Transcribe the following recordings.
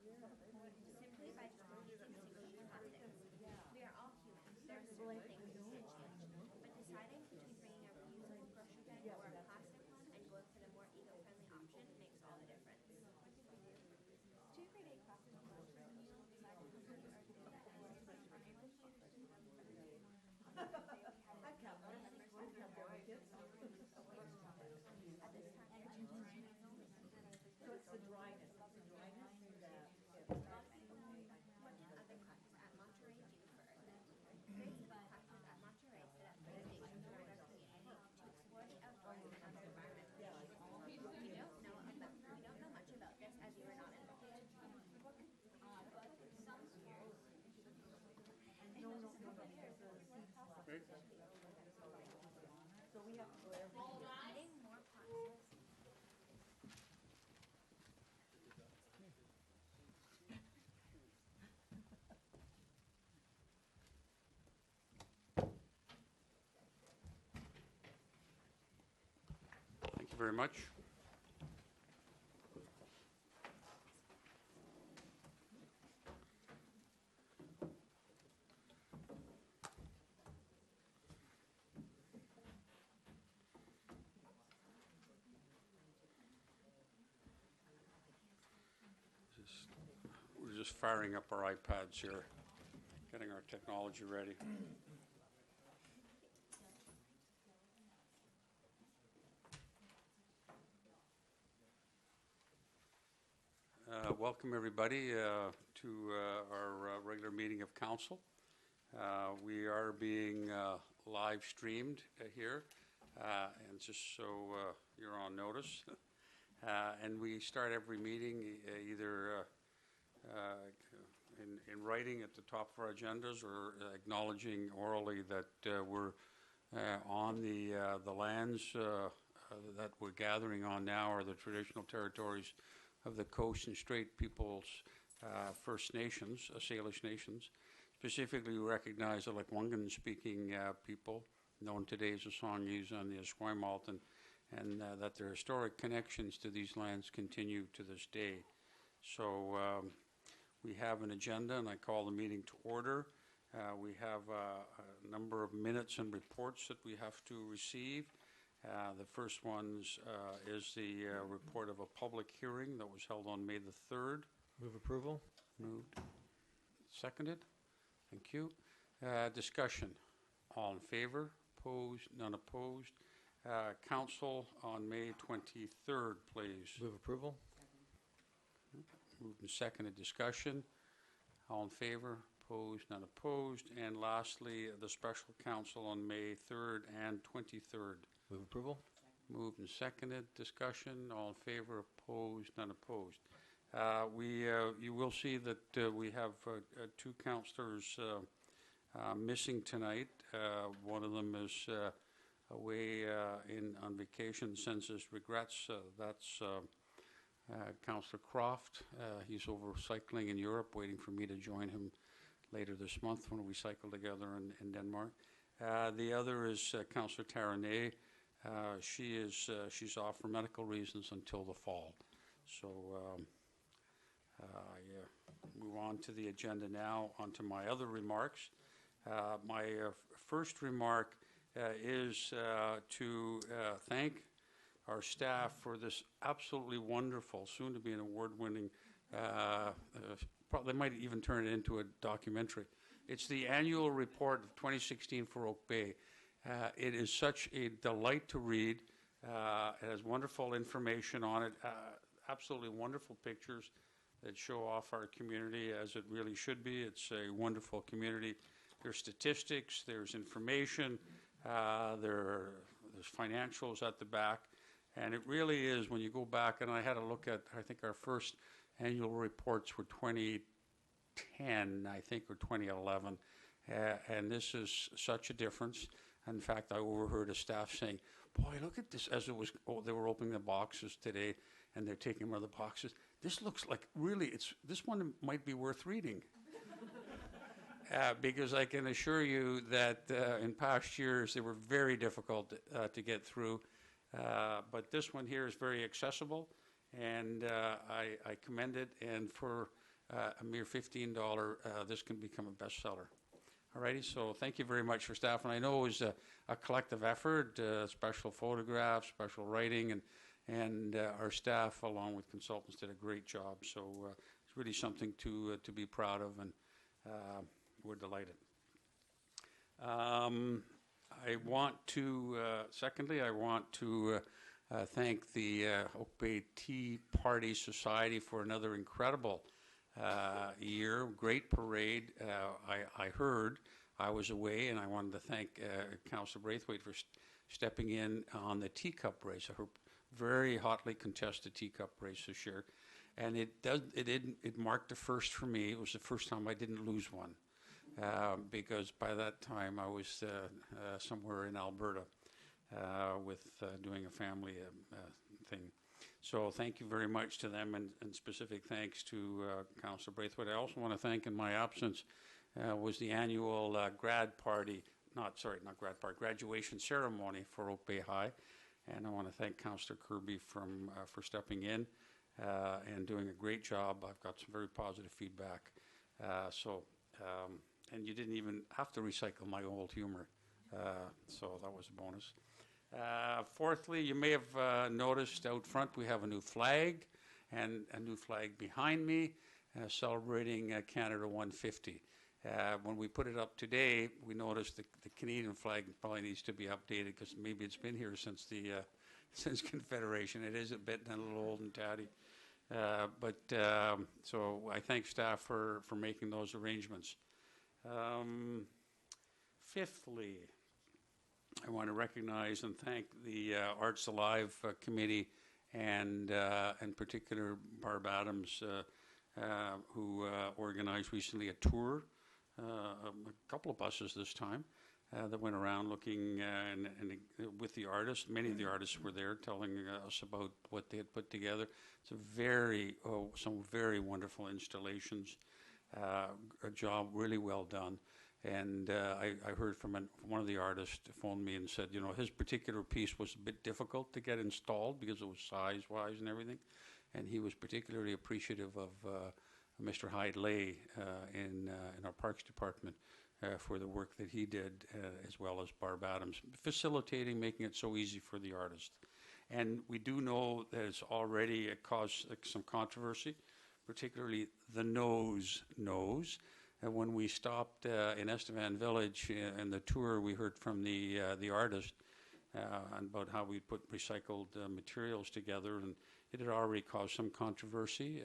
Simply by using single-use plastics. We are all humans. There are certain things we can't change. But deciding between bringing a reusable grocery bag or a plastic one and going for the more eco-friendly option makes all the difference. Two grade 8 classes from Windsor Renewal decided to complete our data analysis on April 1st. At this time, So it's the dryness that what do other classes at Monterey do for Earth Day? Grade 7 classes at Monterey set up three stations around our community to explore the outdoors and other environmental issues. We don't know much about this as you were not involved. No. So we have to go every year. Eating more pots. Thank you very much. We're just firing up our iPads here, getting our technology ready. Welcome everybody to our regular meeting of council. We are being live streamed here, and just so you're on notice. And we start every meeting either in writing at the top of our agendas or acknowledging orally that we're on the lands that we're gathering on now are the traditional territories of the Coast and Strait Peoples First Nations, Salish Nations. Specifically, we recognize the Lekwungen-speaking people, known today as the Songhees and the Esquimalt, and that their historic connections to these lands continue to this day. So we have an agenda, and I call the meeting to order. We have a number of minutes and reports that we have to receive. The first one is the report of a public hearing that was held on May the 3rd. Move approval. Moved. Seconded. Thank you. Discussion. All in favor? Opposed? None opposed. Council on May 23rd, please. Move approval. Moved and seconded. Discussion. All in favor? Opposed? None opposed. And lastly, the special council on May 3rd and 23rd. Move approval. Moved and seconded. Discussion. All in favor? Opposed? None opposed. You will see that we have two councillors missing tonight. One of them is away on vacation, sends his regrets. That's Councillor Croft. He's over cycling in Europe, waiting for me to join him later this month when we cycle together in Denmark. The other is Councillor Taranay. She's off for medical reasons until the fall. So move on to the agenda now, onto my other remarks. My first remark is to thank our staff for this absolutely wonderful, soon to be an award-winning, they might even turn it into a documentary. It's the annual report of 2016 for Oak Bay. It is such a delight to read. It has wonderful information on it, absolutely wonderful pictures that show off our community as it really should be. It's a wonderful community. There's statistics, there's information, there's financials at the back, and it really is, when you go back, and I had a look at, I think our first annual reports were 2010, I think, or 2011, and this is such a difference. In fact, I overheard a staff saying, boy, look at this, as they were opening the boxes today, and they're taking them out of the boxes. This looks like, really, this one might be worth reading. Because I can assure you that in past years they were very difficult to get through, but this one here is very accessible, and I commend it. And for a mere $15, this can become a bestseller. All righty, so thank you very much for staff. And I know it was a collective effort, special photographs, special writing, and our staff, along with consultants, did a great job. So it's really something to be proud of, and we're delighted. I want to, secondly, I want to thank the Oak Bay Tea Party Society for another incredible year. Great parade. I heard, I was away, and I wanted to thank Councillor Braithwaite for stepping in on the teacup race. I heard very hotly contested teacup race this year, and it marked the first for me. It was the first time I didn't lose one, because by that time I was somewhere in Alberta with doing a family thing. So thank you very much to them, and specific thanks to Councillor Braithwaite. I also want to thank, in my absence, was the annual graduation ceremony for Oak Bay High. And I want to thank Councillor Kirby for stepping in and doing a great job. I've got some very positive feedback. And you didn't even have to recycle my old humor, so that was a bonus. Fourthly, you may have noticed out front we have a new flag, and a new flag behind me celebrating Canada 150. When we put it up today, we noticed the Canadian flag probably needs to be updated, because maybe it's been here since the since Confederation. It is a bit a little old and tatty. So I thank staff for making those arrangements. Fifthly, I want to recognize and thank the Arts Alive Committee, and in particular Barb Adams, who organized recently a tour, a couple of buses this time, that went around looking and with the artists. Many of the artists were there telling us about what they had put together. It's some very wonderful installations, a job really well done. And I heard from one of the artists phoned me and said, you know, his particular piece was a bit difficult to get installed because it was size-wise and everything. And he was particularly appreciative of Mr. Hyde Lay in our Parks Department for the work that he did, as well as Barb Adams, facilitating, making it so easy for the artist. And we do know that it's already caused some controversy, particularly the nose. And when we stopped in Estevan Village in the tour, we heard from the artist about how we put recycled materials together, and it had already caused some controversy.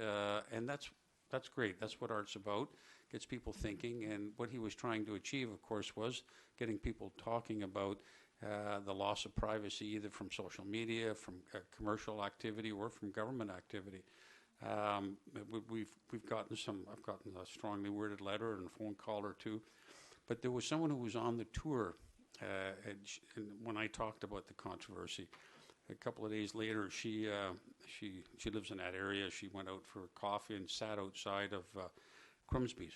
And that's great. That's what art's about. Gets people thinking. And what he was trying to achieve, of course, was getting people talking about the loss of privacy, either from social media, from commercial activity, or from government activity. I've gotten a strongly worded letter and a phone call or two, but there was someone who was on the tour, and when I talked about the controversy, a couple of days later, she lives in that area. She went out for coffee and sat outside of Crimsby's,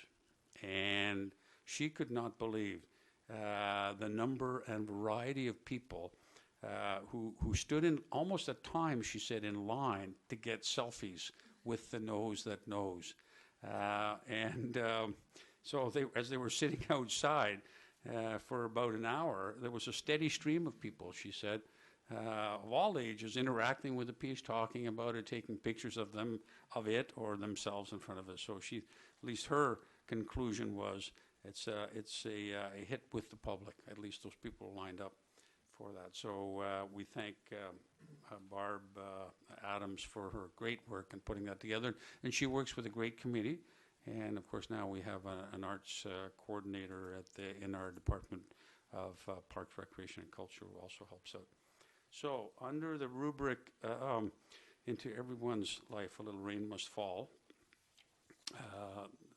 and she could not believe the number and variety of people who stood in almost at times, she said, in line to get selfies with the nose that knows. So as they were sitting outside for about an hour, there was a steady stream of people, she said, of all ages, interacting with the piece, talking about it, taking pictures of it or themselves in front of it. So at least her conclusion was, it's a hit with the public. At least those people lined up for that. So we thank Barb Adams for her great work in putting that together. And she works with a great committee. And of course now we have an arts coordinator in our Department of Parks, Recreation and Culture, who also helps out. So under the rubric, into everyone's life a little rain must fall.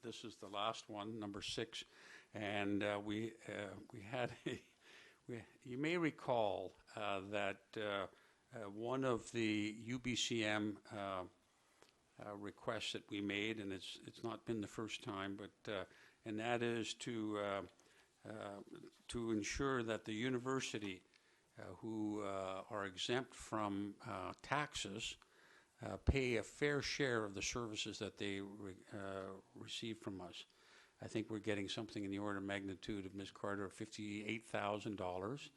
This is the last one, number 6. And we had you may recall that one of the UBCM requests that we made, and it's not been the first time, but and that is to ensure that the university who are exempt from taxes pay a fair share of the services that they receive from us. I think we're getting something in the order of magnitude of, Ms. Carter, $58,000.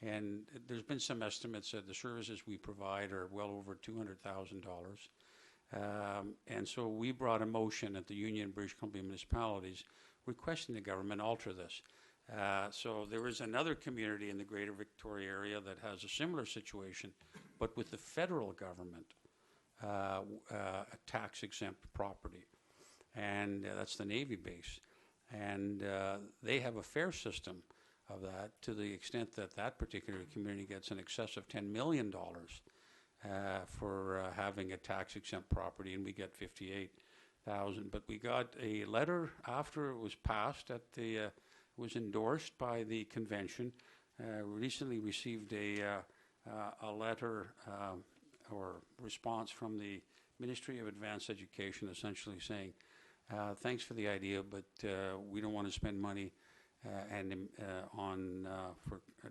And there's been some estimates that the services we provide are well over $200,000. And so we brought a motion at the Union British Columbia Municipalities requesting the government alter this. So there is another community in the Greater Victoria area that has a similar situation, but with the federal government, tax-exempt property. And that's the Navy base. And they have a fair system of that, to the extent that that particular community gets in excess of $10 million for having a tax-exempt property, and we get 58,000. But we got a letter after it was passed at the was endorsed by the convention. Recently received a letter or response from the Ministry of Advanced Education, essentially saying, thanks for the idea, but we don't want to spend money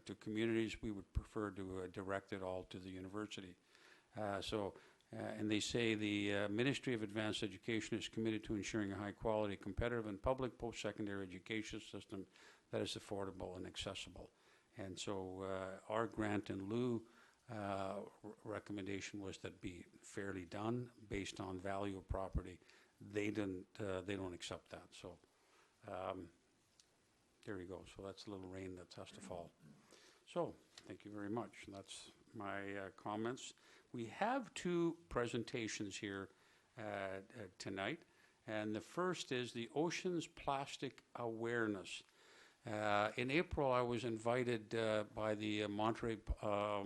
to communities. We would prefer to direct it all to the university. And they say the Ministry of Advanced Education is committed to ensuring a high-quality, competitive, and public post-secondary education system that is affordable and accessible. And so our grant in lieu recommendation was that be fairly done based on value of property. They don't accept that. So there you go. So that's a little rain that has to fall. So thank you very much. That's my comments. We have two presentations here tonight, and the first is the Oceans Plastic Awareness. In April, I was invited by the Monterey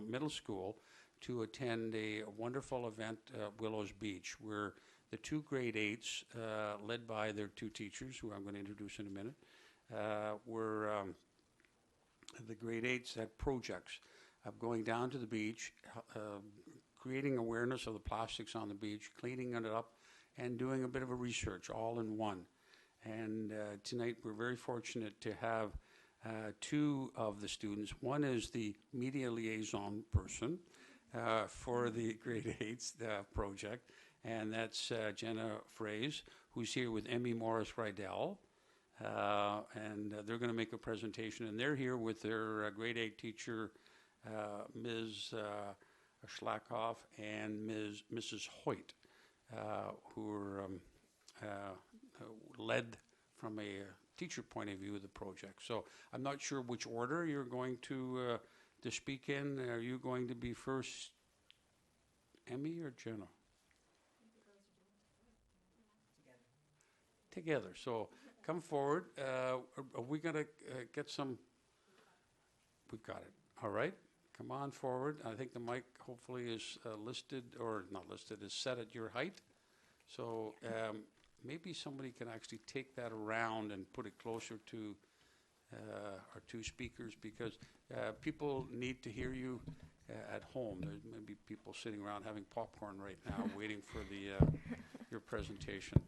Middle School to attend a wonderful event at Willows Beach, where the two grade 8s, led by their two teachers, who I'm going to introduce in a minute, the grade 8s had projects of going down to the beach, creating awareness of the plastics on the beach, cleaning it up, and doing a bit of a research all in one. And tonight we're very fortunate to have two of the students. One is the media liaison person for the grade 8s project, and that's Jenna Fraze, who's here with Emmy Morris-Rydell. And they're going to make a presentation, and they're here with their grade 8 teacher, Ms. Schlackhoff and Mrs. Hoyt, who are led from a teacher point of view of the project. So I'm not sure which order you're going to speak in. Are you going to be first, Emmy or Jenna? Together. So come forward. Are we going to get some? We've got it. All right. Come on forward. I think the mic hopefully is listed, or not listed, is set at your height. So maybe somebody can actually take that around and put it closer to our two speakers, because people need to hear you at home. There may be people sitting around having popcorn right now waiting for your presentation.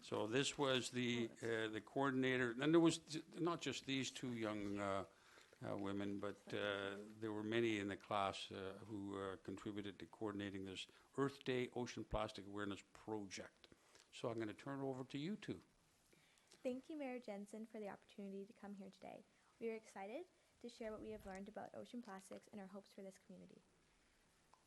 So this was the coordinator, and there was not just these two young women, but there were many in the class who contributed to coordinating this Earth Day Ocean Plastic Awareness Project. So I'm going to turn it over to you two. Thank you, Mayor Jensen, for the opportunity to come here today. We are excited to share what we have learned about ocean plastics and our hopes for this community.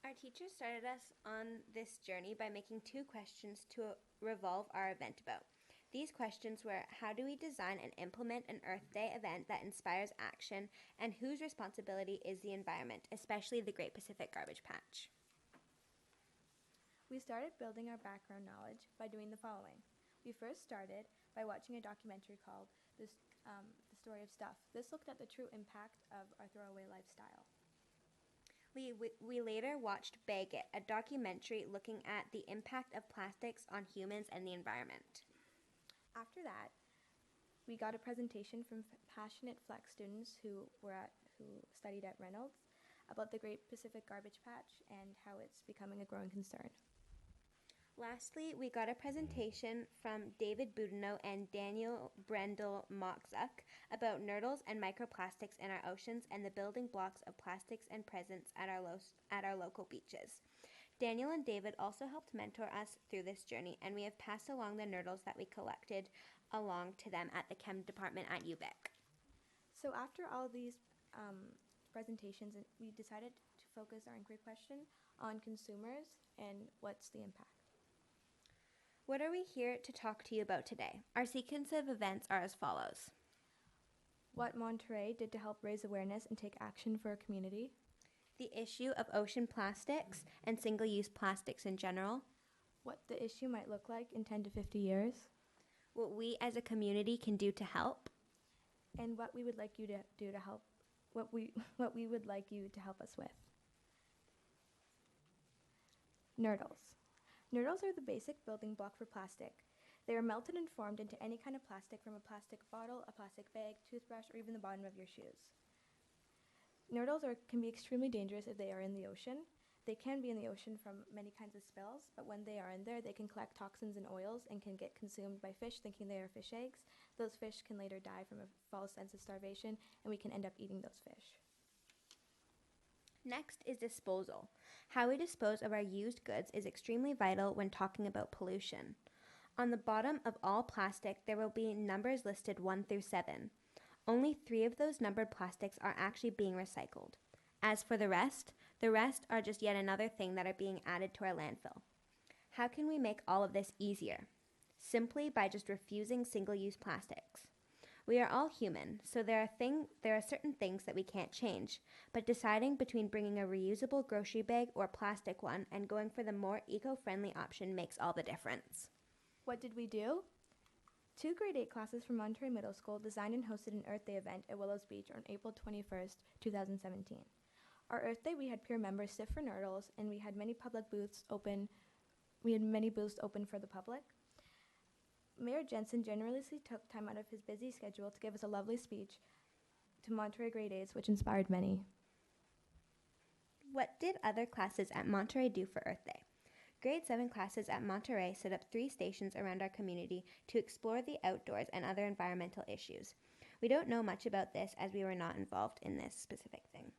Our teacher started us on this journey by making two questions to revolve our event about. These questions were, how do we design and implement an Earth Day event that inspires action, and whose responsibility is the environment, especially the Great Pacific Garbage Patch? We started building our background knowledge by doing the following. We first started by watching a documentary called The Story of Stuff. This looked at the true impact of our throwaway lifestyle. We later watched Bag It, a documentary looking at the impact of plastics on humans and the environment. After that, we got a presentation from passionate Flex students who studied at Reynolds about the Great Pacific Garbage Patch and how it's becoming a growing concern. Lastly, we got a presentation from David Boudinot and Daniel Brendel-Moczuk about nurdles and microplastics in our oceans and the building blocks of plastics and presence at our local beaches. Daniel and David also helped mentor us through this journey, and we have passed along the nurdles that we collected along to them at the Chem department at UBIC. So after all these presentations, we decided to focus our inquiry question on consumers and what's the impact. What are we here to talk to you about today? Our sequence of events are as follows. What Monterey did to help raise awareness and take action for our community. The issue of ocean plastics and single-use plastics in general. What the issue might look like in 10 to 50 years. What we as a community can do to help. And what we would like you to do to help, what we would like you to help us with. Nurdles. Nurdles are the basic building block for plastic. They are melted and formed into any kind of plastic, from a plastic bottle, a plastic bag, toothbrush, or even the bottom of your shoes. Nurdles can be extremely dangerous if they are in the ocean. They can be in the ocean from many kinds of spills, but when they are in there, they can collect toxins and oils and can get consumed by fish thinking they are fish eggs. Those fish can later die from a false sense of starvation, and we can end up eating those fish. Next is disposal. How we dispose of our used goods is extremely vital when talking about pollution. On the bottom of all plastic, there will be numbers listed 1 through 7. Only 3 of those numbered plastics are actually being recycled. As for the rest are just yet another thing that are being added to our landfill. How can we make all of this easier? Simply by just refusing single-use plastics. We are all human, so there are certain things that we can't change, but deciding between bringing a reusable grocery bag or plastic one and going for the more eco-friendly option makes all the difference. What did we do? 2 grade 8 classes from Monterey Middle School designed and hosted an Earth Day event at Willows Beach on April 21st, 2017. Our Earth Day, we had peer members sift for nurdles, and we had many booths open for the public. Mayor Jensen generously took time out of his busy schedule to give us a lovely speech to Monterey grade 8s, which inspired many. What did other classes at Monterey do for Earth Day? Grade 7 classes at Monterey set up 3 stations around our community to explore the outdoors and other environmental issues. We don't know much about this as we were not involved in this specific thing.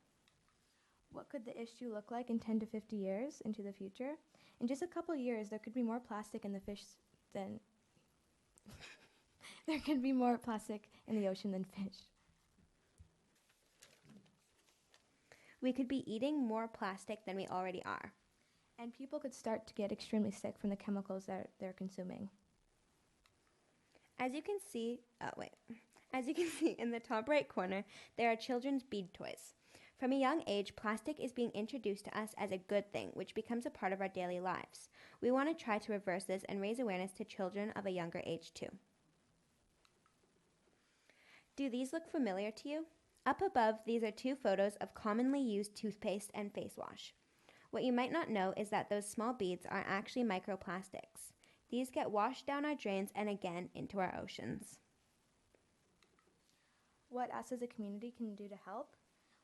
What could the issue look like in 10 to 50 years into the future? In just a couple years, there could be more plastic in the fish than... there could be more plastic in the ocean than fish. We could be eating more plastic than we already are. And people could start to get extremely sick from the chemicals that they're consuming. As you can see in the top right corner, there are children's bead toys. From a young age, plastic is being introduced to us as a good thing, which becomes a part of our daily lives. We want to try to reverse this and raise awareness to children of a younger age too. Do these look familiar to you? Up above, these are 2 photos of commonly used toothpaste and face wash. What you might not know is that those small beads are actually microplastics. These get washed down our drains and again into our oceans. What us as a community can do to help?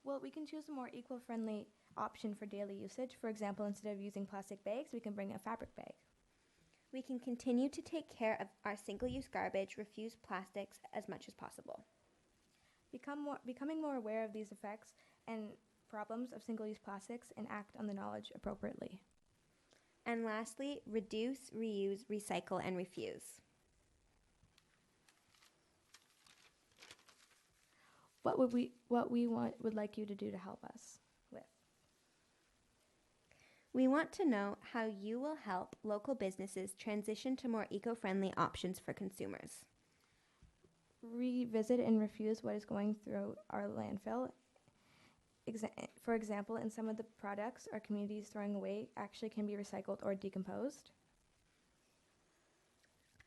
Well, we can choose a more eco-friendly option for daily usage. For example, instead of using plastic bags, we can bring a fabric bag. We can continue to take care of our single-use garbage, refuse plastics as much as possible. Becoming more aware of these effects and problems of single-use plastics and act on the knowledge appropriately. And lastly, reduce, reuse, recycle, and refuse. What we would like you to do to help us with? We want to know how you will help local businesses transition to more eco-friendly options for consumers. Revisit and refuse what is going through our landfill. For example, in some of the products our community is throwing away actually can be recycled or decomposed.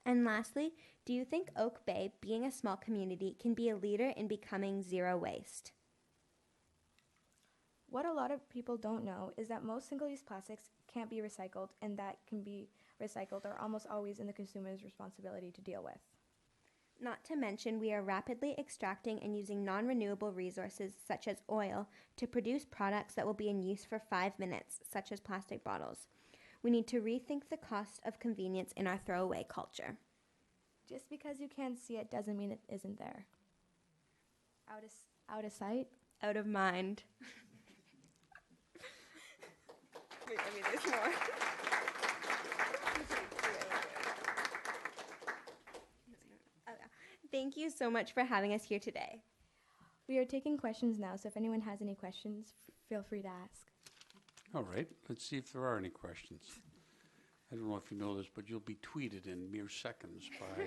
And lastly, do you think Oak Bay, being a small community, can be a leader in becoming zero waste? What a lot of people don't know is that most single-use plastics can't be recycled, and that can be recycled are almost always in the consumer's responsibility to deal with. Not to mention, we are rapidly extracting and using non-renewable resources such as oil to produce products that will be in use for 5 minutes, such as plastic bottles. We need to rethink the cost of convenience in our throwaway culture. Just because you can't see it doesn't mean it isn't there. Out of sight, out of mind. I mean, there's more. Thank you so much for having us here today. We are taking questions now, so if anyone has any questions, feel free to ask. All right, let's see if there are any questions. I don't know if you know this, but you'll be tweeted in mere seconds by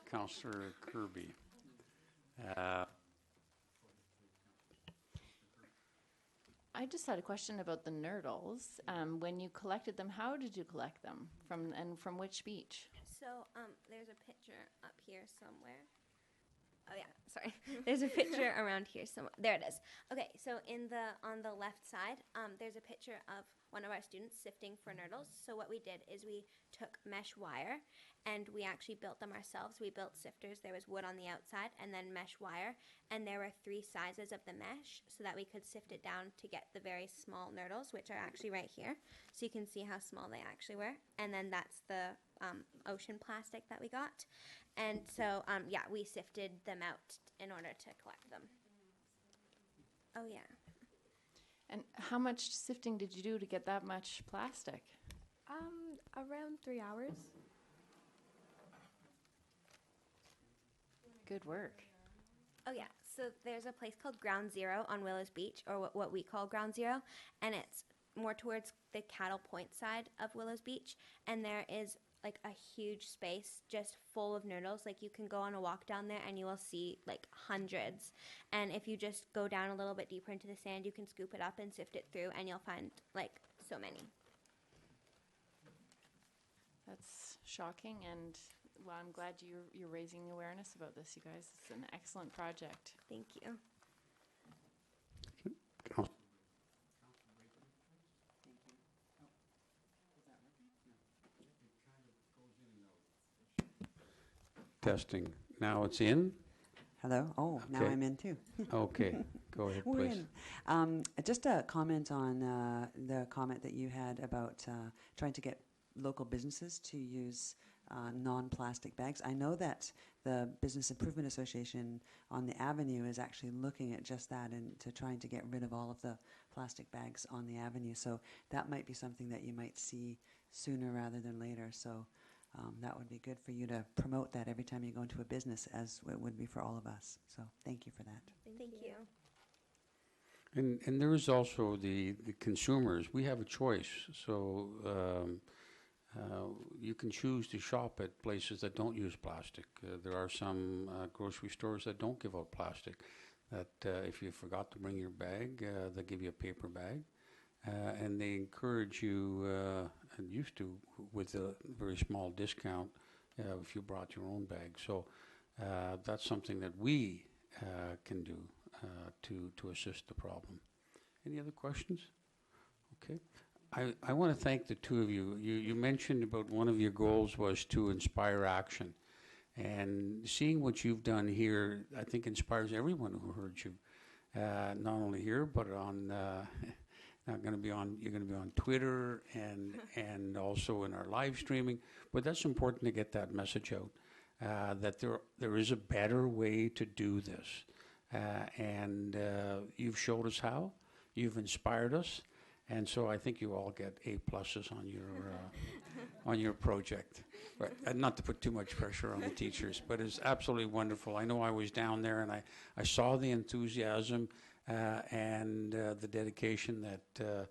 Councillor Kirby. I just had a question about the nurdles. When you collected them, how did you collect them? From which beach? So, there's a picture up here somewhere. Oh yeah, sorry. There's a picture around here somewhere. There it is. Okay, so on the left side, there's a picture of one of our students sifting for nurdles. So what we did is we took mesh wire and we actually built them ourselves. We built sifters. There was wood on the outside and then mesh wire. And there were 3 sizes of the mesh so that we could sift it down to get the very small nurdles, which are actually right here. So you can see how small they actually were. And then that's the ocean plastic that we got. And so, yeah, we sifted them out in order to collect them. Oh, yeah. And how much sifting did you do to get that much plastic? Around 3 hours. Good work. Oh, yeah. So there's a place called Ground Zero on Willows Beach, or what we call Ground Zero, and it's more towards the Cattle Point side of Willows Beach, and there is like a huge space just full of nurdles. Like you can go on a walk down there and you will see like hundreds. And if you just go down a little bit deeper into the sand, you can scoop it up and sift it through and you'll find like so many. That's shocking, and well, I'm glad you're raising awareness about this, you guys. It's an excellent project. Thank you. Testing. Now it's in? Hello? Oh, now Okay. I'm in too. Okay, go ahead, We're please. in. Just a comment on the comment that you had about trying to get local businesses to use non-plastic bags. I know that the Business Improvement Association on the Avenue is actually looking at just that and to trying to get rid of all of the plastic bags on the Avenue. So that might be something that you might see sooner rather than later. So that would be good for you to promote that every time you go into a business, as it would be for all of us. So thank you for that. Thank you. And there is also the consumers. We have a choice. So you can choose to shop at places that don't use plastic. There are some grocery stores that don't give out plastic, that if you forgot to bring your bag, they give you a paper bag. And they encourage you, and used to, with a very small discount if you brought your own bag. So that's something that we can do to assist the problem. Any other questions? Okay. I want to thank the two of you. You mentioned about one of your goals was to inspire action. And seeing what you've done here, I think inspires everyone who heard you. Not only here, but on... you're going to be on Twitter and also in our live streaming. But that's important to get that message out, that there is a better way to do this. And you've showed us how. You've inspired us. And so I think you all get A+ on your project. But not to put too much pressure on the teachers, but it's absolutely wonderful. I know I was down there and I saw the enthusiasm and the dedication that the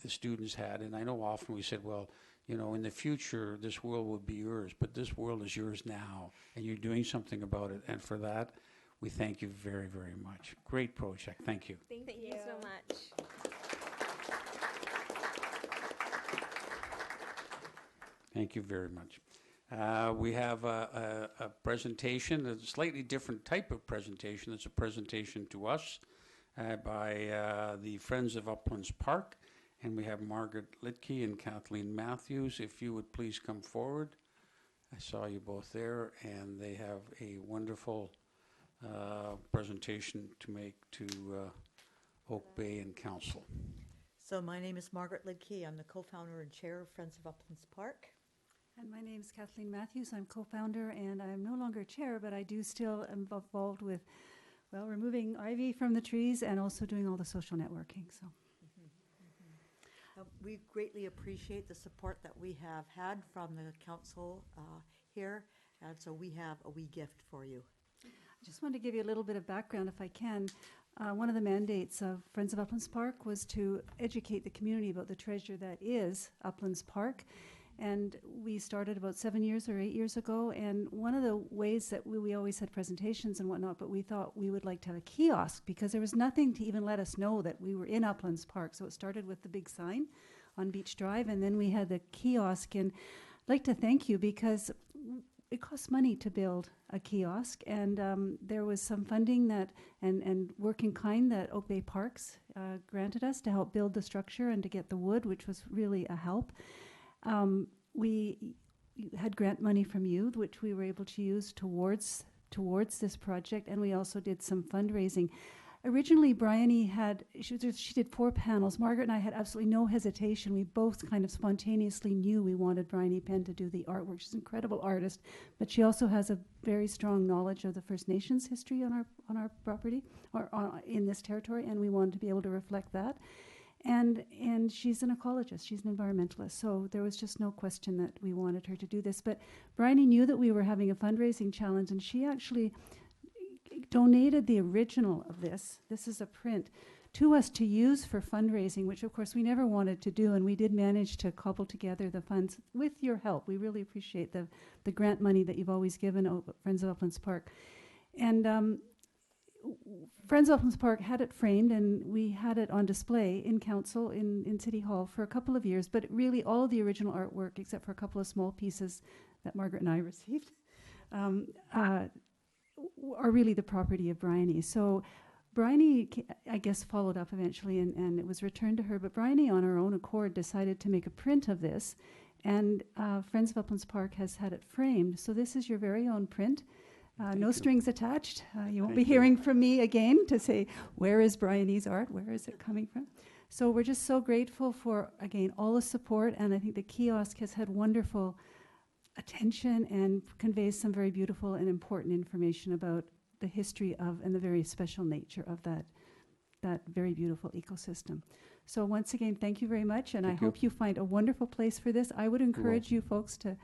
students had. And I know often we said, well, you know, in the future, this world will be yours, but this world is yours now, and you're doing something about it. And for that, we thank you very, very much. Great project. Thank you. Thank you so much. Thank you very much. We have a presentation, a slightly different type of presentation. It's a presentation to us by the Friends of Uplands Park. And we have Margaret Litke and Kathleen Matthews. If you would please come forward. I saw you both there, and they have a wonderful presentation to make to Oak Bay and Council. So my name is Margaret Lidkey. I'm the co-founder and chair of Friends of Uplands Park. And my name is Kathleen Matthews. I'm co-founder, and I'm no longer chair, but I do still am involved with, well, removing ivy from the trees and also doing all the social networking. So, We greatly appreciate the support that we have had from the council here, and so we have a wee gift for you. I just want to give you a little bit of background, if I can. One of the mandates of Friends of Uplands Park was to educate the community about the treasure that is Uplands Park. And we started about 7 years or 8 years ago. And one of the ways that we always had presentations and whatnot, but we thought we would like to have a kiosk because there was nothing to even let us know that we were in Uplands Park. So it started with the big sign on Beach Drive, and then we had the kiosk. And I'd like to thank you because it costs money to build a kiosk, and there was some funding that and work in kind that Oak Bay Parks granted us to help build the structure and to get the wood, which was really a help. We had grant money from you, which we were able to use towards this project, and we also did some fundraising. Originally, Bryony she did 4 panels. Margaret and I had absolutely no hesitation. We both kind of spontaneously knew we wanted Bryony Penn to do the artwork. She's an incredible artist, but she also has a very strong knowledge of the First Nations history on our property, or in this territory, and we wanted to be able to reflect that. And she's an ecologist, she's an environmentalist, so there was just no question that we wanted her to do this. But Bryony knew that we were having a fundraising challenge, and she actually donated the original of this. This is a print to us to use for fundraising, which of course we never wanted to do, and we did manage to cobble together the funds with your help. We really appreciate the grant money that you've always given Friends of Uplands Park. And Friends of Uplands Park had it framed, and we had it on display in council in City Hall for a couple of years, but really all of the original artwork, except for a couple of small pieces that Margaret and I received, are really the property of Bryony. So Bryony, I guess, followed up eventually, and it was returned to her, but Bryony on her own accord decided to make a print of this, and Friends of Uplands Park has had it framed. So this is your very own print. No strings attached. You won't be hearing from me again to say, where is Bryony's art? Where is it coming from? So we're just so grateful for, again, all the support, and I think the kiosk has had wonderful attention and conveys some very beautiful and important information about the history of and the very special nature of that very beautiful ecosystem. So once again, thank you very much, and I hope you find a wonderful place for this. I would encourage you folks to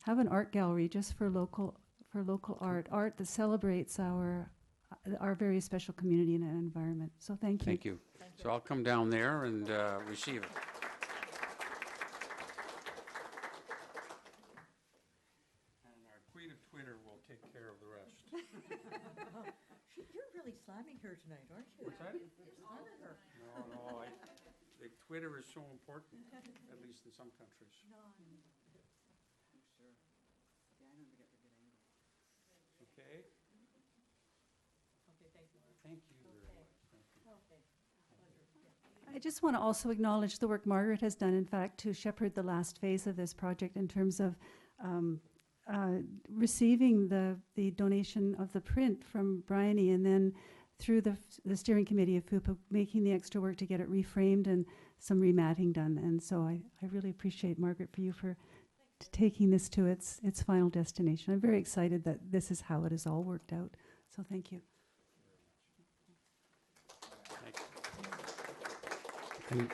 have an art gallery just for local art that celebrates our very special community and environment. So thank you. Thank you. So I'll come down there and receive it. And our queen of Twitter will take care of the rest. You're really slamming her tonight, aren't you? What's that? You're slamming her. No, the Twitter is so important, at least in some countries. Okay. Thank you very much. I just want to also acknowledge the work Margaret has done, in fact, to shepherd the last phase of this project in terms of receiving the donation of the print from Bryony, and then through the steering committee of FUPA, making the extra work to get it reframed and some rematting done. And so I really appreciate, Margaret, for you for taking this to its final destination. I'm very excited that this is how it has all worked out. So thank you.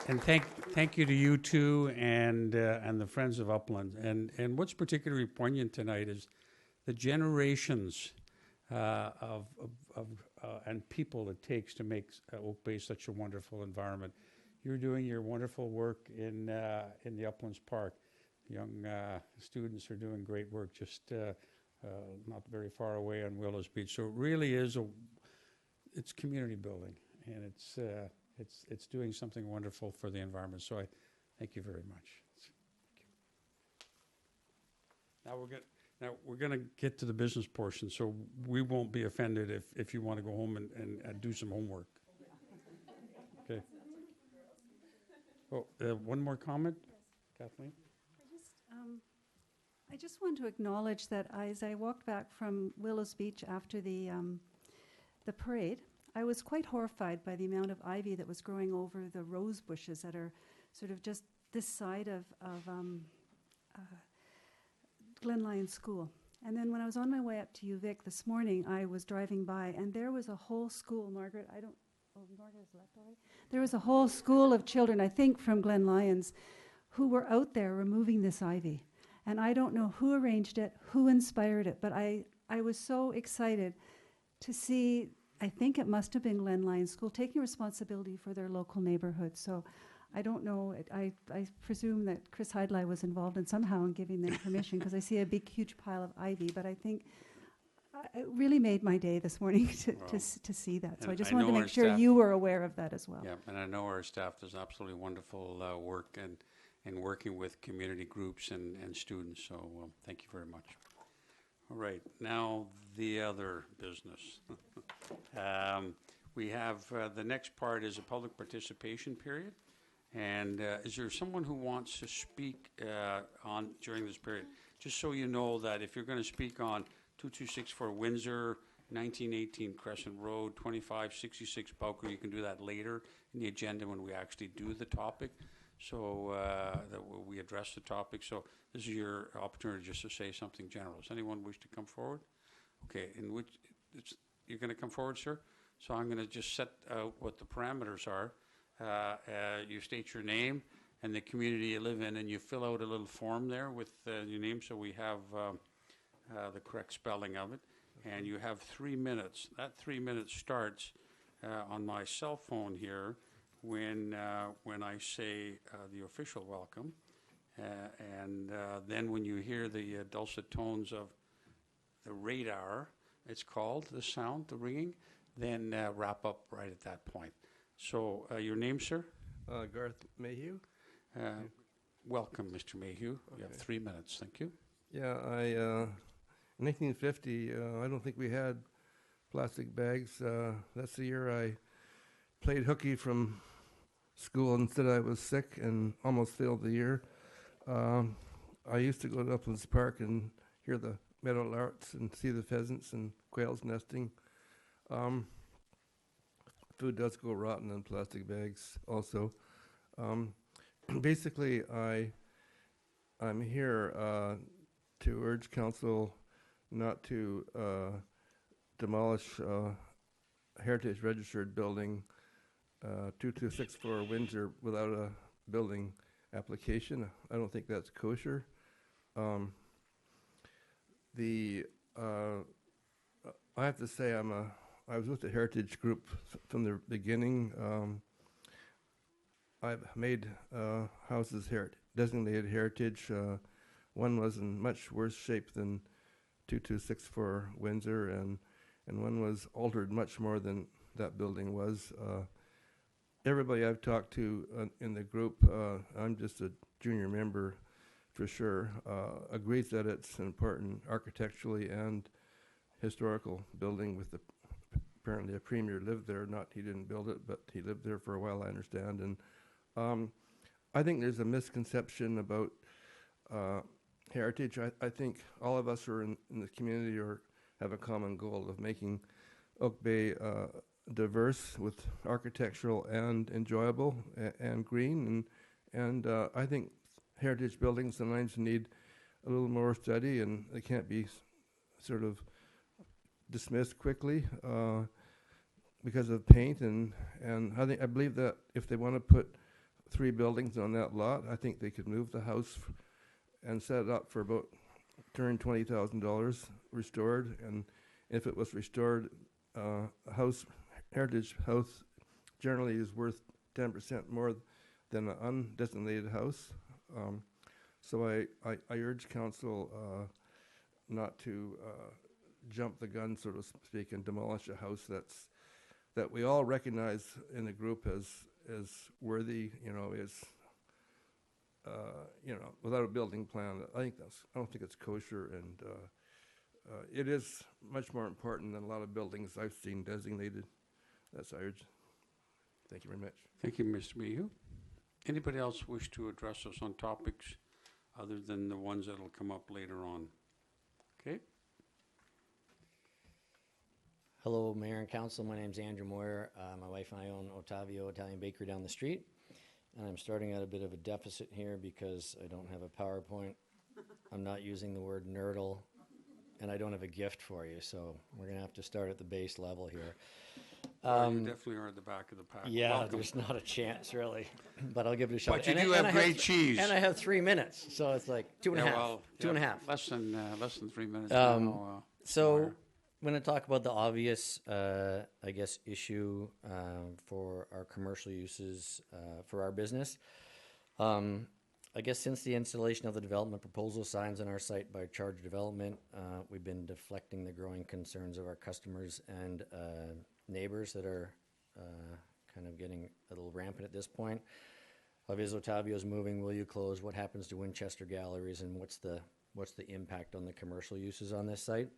And thank you to you two and the Friends of Upland. And what's particularly poignant tonight is the generations of and people it takes to make Oak Bay such a wonderful environment. You're doing your wonderful work in the Uplands Park. Young students are doing great work just not very far away on Willows Beach. So it really is it's community building, and it's doing something wonderful for the environment. So I thank you very much. Thank you. Now we're going to get to the business portion, so we won't be offended if you want to go home and do some homework. Okay. Oh, one more comment, Kathleen? I just want to acknowledge that as I walked back from Willows Beach after the parade, I was quite horrified by the amount of ivy that was growing over the rose bushes that are sort of just this side of Glen Lyon School. And then when I was on my way up to UVic this morning, I was driving by, and there was a whole school, Margaret, There was a whole school of children, I think from Glen Lyons, who were out there removing this ivy. And I don't know who arranged it, who inspired it, but I was so excited to see, I think it must have been Glen Lyons School, taking responsibility for their local neighborhood. So I don't know, I presume that Chris Heidley was involved in somehow in giving them permission, because I see a big, huge pile of ivy, but I think it really made my day this morning to see that. So And I just I wanted to know make our sure staff- you were aware of that as well. Yeah, and I know our staff does absolutely wonderful work and working with community groups and students, so thank you very much. All right, now the other business. We have, the next part is a public participation period. And is there someone who wants to speak during this period? Just so you know that if you're going to speak on 2264 Windsor, 1918 Crescent Road, 2566 Bowker, you can do that later in the agenda when we actually do the topic, so that we address the topic. So this is your opportunity just to say something general. Does anyone wish to come forward? Okay, you're going to come forward, sir? So I'm going to just set out what the parameters are. You state your name and the community you live in, and you fill out a little form there with your name, so we have the correct spelling of it. And you have 3 minutes. That 3 minutes starts on my cell phone here when I say the official welcome, and then when you hear the dulcet tones of the radar, it's called, the sound, the ringing, then wrap up right at that point. So your name, sir? Garth Mayhew. Welcome, Mr. Mayhew. You have 3 minutes. Thank you. Yeah, in 1950, I don't think we had plastic bags. That's the year I played hooky from school and said I was sick and almost failed the year. I used to go to Uplands Park and hear the meadowlarks and see the pheasants and quails nesting. Food does go rotten in plastic bags also. Basically, I'm here to urge council not to demolish heritage registered building 2264 Windsor without a building application. I don't think that's kosher. I have to say I was with the heritage group from the beginning. I've made houses designated heritage. One was in much worse shape than 2264 Windsor, and one was altered much more than that building was. Everybody I've talked to in the group, I'm just a junior member for sure, agrees that it's an important architecturally and historical building with apparently a premier lived there. He didn't build it, but he lived there for a while, I understand. And I think there's a misconception about heritage. I think all of us are in the community have a common goal of making Oak Bay diverse with architectural and enjoyable and green. And I think heritage buildings sometimes need a little more study, and they can't be sort of dismissed quickly because of paint. And I believe that if they want to put 3 buildings on that lot, I think they could move the house and set it up for about $220,000 restored. And if it was restored, heritage house generally is worth 10% more than an undesignated house. So I urge council not to jump the gun, so to speak, and demolish a house that we all recognize in the group as worthy, without a building plan. I don't think it's kosher, and it is much more important than a lot of buildings I've seen designated. That's I urge. Thank you very much. Thank you, Mr. Mayhew. Anybody else wish to address us on topics other than the ones that will come up later on? Okay. Hello, Mayor and Council. My name's Andrew Moyer. My wife and I own Ottavio Italian Bakery down the street. And I'm starting at a bit of a deficit here because I don't have a PowerPoint. I'm not using the word nerdle and I don't have a gift for you, so we're going to have to start at the base level here. Well, you definitely are at the back of the pack. Yeah, Welcome. there's not a chance, really, but I'll give it a shot. But you And do I- have and I great cheese. And I have 3 minutes, so it's like two and a half. Two and a half. Less than 3 minutes. So Meyer. I'm going to talk about the obvious, I guess, issue for our commercial uses for our business. I guess since the installation of the development proposal signs on our site by Charge Development, we've been deflecting the growing concerns of our customers and neighbors that are kind of getting a little rampant at this point. Is Otavio's moving? Will you close? What happens to Winchester Galleries? And what's the impact on the commercial uses on this site?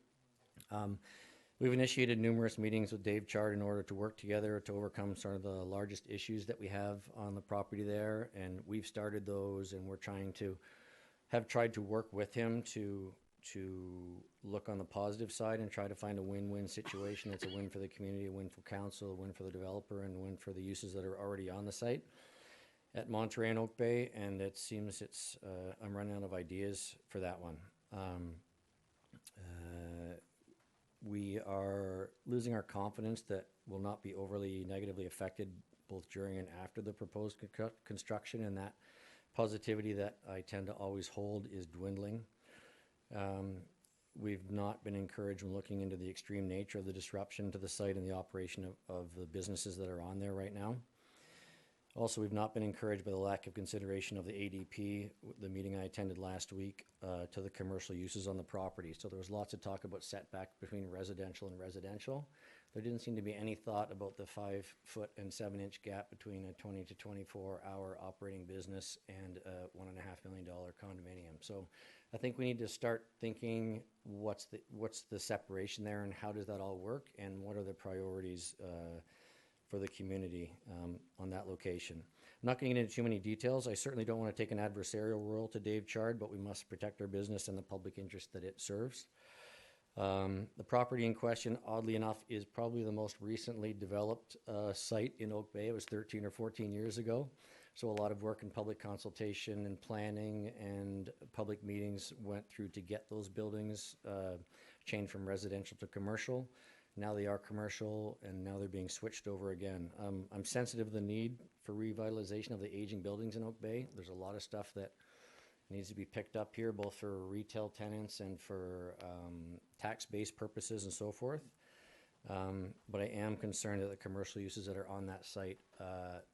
We've initiated numerous meetings with Dave Chard in order to work together to overcome some of the largest issues that we have on the property there, and we've started those, and we're tried to work with him to look on the positive side and try to find a win-win situation. It's a win for the community, a win for council, a win for the developer, and a win for the uses that are already on the site at Monterey and Oak Bay, and it seems I'm running out of ideas for that one. We are losing our confidence that we'll not be overly negatively affected both during and after the proposed construction, and that positivity that I tend to always hold is dwindling. We've not been encouraged when looking into the extreme nature of the disruption to the site and the operation of the businesses that are on there right now. Also, we've not been encouraged by the lack of consideration of the ADP, the meeting I attended last week, to the commercial uses on the property. So there was lots of talk about setback between residential and residential. There didn't seem to be any thought about the 5-foot and 7-inch gap between a 20 to 24-hour operating business and a $1.5 million condominium. So I think we need to start thinking what's the separation there and how does that all work and what are the priorities for the community on that location. I'm not going to get into too many details. I certainly don't want to take an adversarial role to Dave Chard, but we must protect our business and the public interest that it serves. The property in question, oddly enough, is probably the most recently developed site in Oak Bay. It was 13 or 14 years ago. So a lot of work in public consultation and planning and public meetings went through to get those buildings changed from residential to commercial. Now they are commercial, and now they're being switched over again. I'm sensitive to the need for revitalization of the aging buildings in Oak Bay. There's a lot of stuff that needs to be picked up here, both for retail tenants and for tax-based purposes and so forth. But I am concerned that the commercial uses that are on that site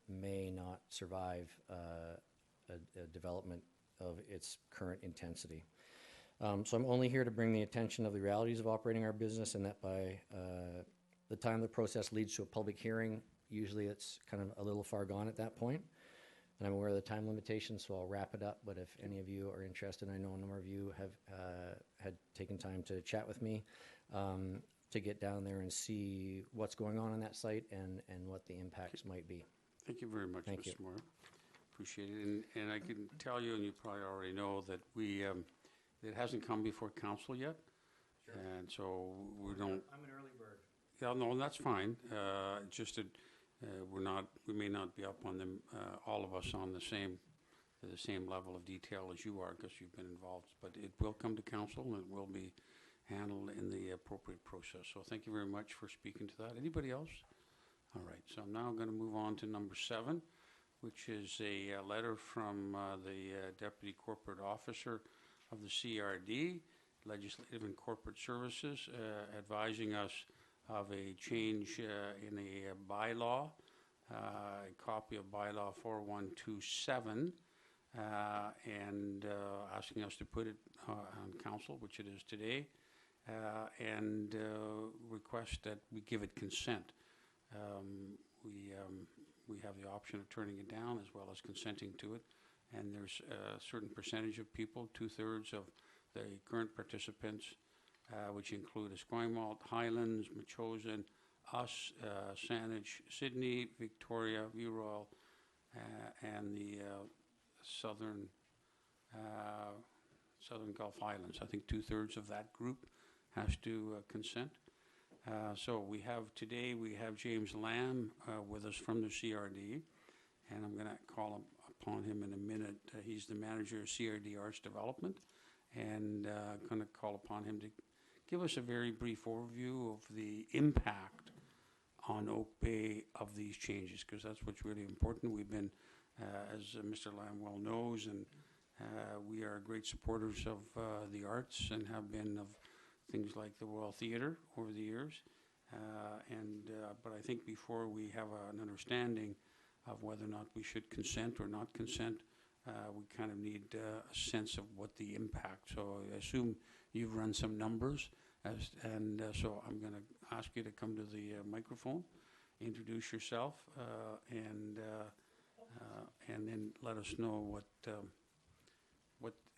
may not survive a development of its current intensity. So I'm only here to bring the attention of the realities of operating our business, and that by the time the process leads to a public hearing, usually it's kind of a little far gone at that point. And I'm aware of the time limitations, so I'll wrap it up. But if any of you are interested, I know a number of you have had taken time to chat with me to get down there and see what's going on that site and what the impacts might be. Thank you very much, Thank you. Mr. Moore. Appreciate it. And I can tell you, and you probably already know, that it hasn't come before council yet. Sure. And so we don't. I'm an early bird. Yeah, no, that's fine. Just that we may not be up on them, all of us on the same level of detail as you are, because you've been involved. But it will come to council, and it will be handled in the appropriate process. So thank you very much for speaking to that. Anybody else? All right. So I'm now going to move on to number 7, which is a letter from the Deputy Corporate Officer of the CRD, Legislative and Corporate Services, advising us of a change in a bylaw, a copy of Bylaw 4127, and asking us to put it on council, which it is today, and request that we give it consent. We have the option of turning it down as well as consenting to it, and there's a certain percentage of people, 2/3 of the current participants, which include Esquimalt, Highlands, Machosen, us, Saanich, Sydney, Victoria, Viroil, and the Southern Gulf Islands. I think 2/3 of that group has to consent. So we have James Lamb with us from the CRD, and I'm going to call upon him in a minute. He's the manager of CRD Arts Development, and going to call upon him to give us a very brief overview of the impact on Oak Bay of these changes, because that's what's really important. We've been, as Mr. Lamb well knows, and we are great supporters of the arts and have been of things like the Royal Theatre over the years. But I think before we have an understanding of whether or not we should consent or not consent, we kind of need a sense of what the impact. So I assume you've run some numbers, so I'm going to ask you to come to the microphone, introduce yourself, and then let us know what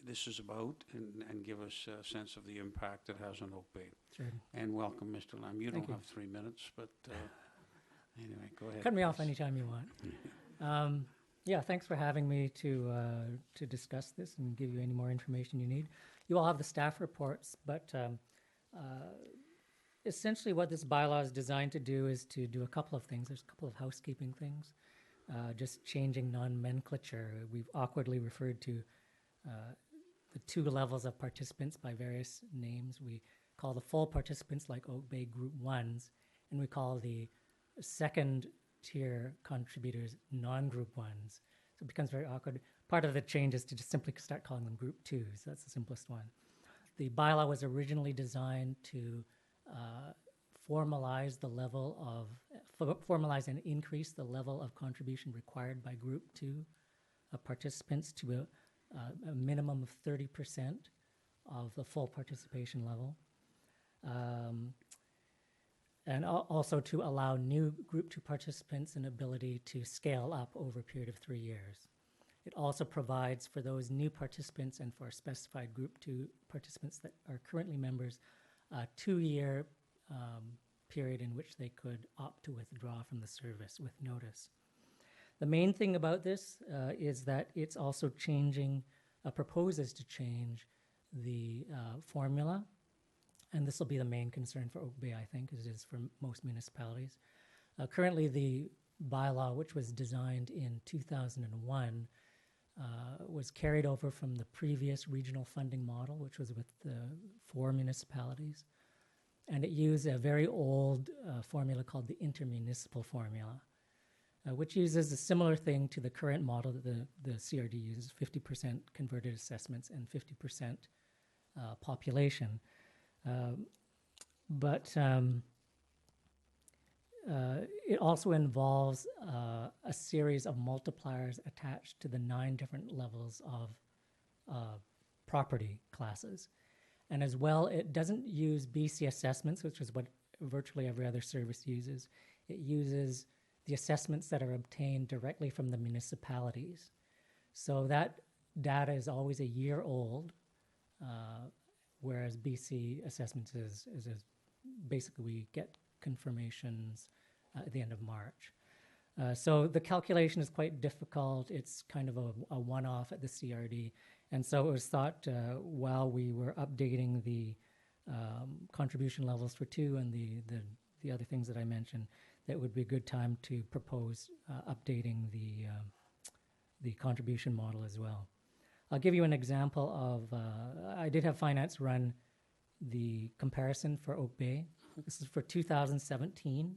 this is about, and give us a sense of the impact it has on Oak Bay. Sure. And welcome, Mr. Lamb. You Thank don't you. have 3 minutes, but anyway, go ahead. Cut me off please. anytime you want. Yeah, thanks for having me to discuss this and give you any more information you need. You all have the staff reports, but essentially what this bylaw is designed to do is to do a couple of things. There's a couple of housekeeping things, just changing nomenclature. We've awkwardly referred to the 2 levels of participants by various names. We call the full participants like Oak Bay Group 1s, and we call the second tier contributors non-group 1s. So it becomes very awkward. Part of the change is to just simply start calling them group 2s. That's the simplest one. The bylaw was originally designed to formalize and increase the level of contribution required by group 2 participants to a minimum of 30% of the full participation level. And also to allow new Group 2 participants an ability to scale up over a period of 3 years. It also provides for those new participants and for specified Group 2 participants that are currently members a 2-year period in which they could opt to withdraw from the service with notice. The main thing about this is that it's also proposes to change the formula. And this will be the main concern for Oak Bay, I think, as it is for most municipalities. Currently, the bylaw, which was designed in 2001, was carried over from the previous regional funding model, which was with 4 municipalities. And it used a very old formula called the intermunicipal formula, which uses a similar thing to the current model that the CRD uses, 50% converted assessments and 50% population. But it also involves a series of multipliers attached to the 9 different levels of property classes. And as well, it doesn't use BC assessments, which is what virtually every other service uses. It uses the assessments that are obtained directly from the municipalities. So that data is always a year old, whereas BC assessments is basically we get confirmations at the end of March. So the calculation is quite difficult. It's kind of a one-off at the CRD. And so it was thought while we were updating the contribution levels for 2 and the other things that I mentioned, that it would be a good time to propose updating the contribution model as well. I'll give you an example of, I did have finance run the comparison for Oak Bay. This is for 2017.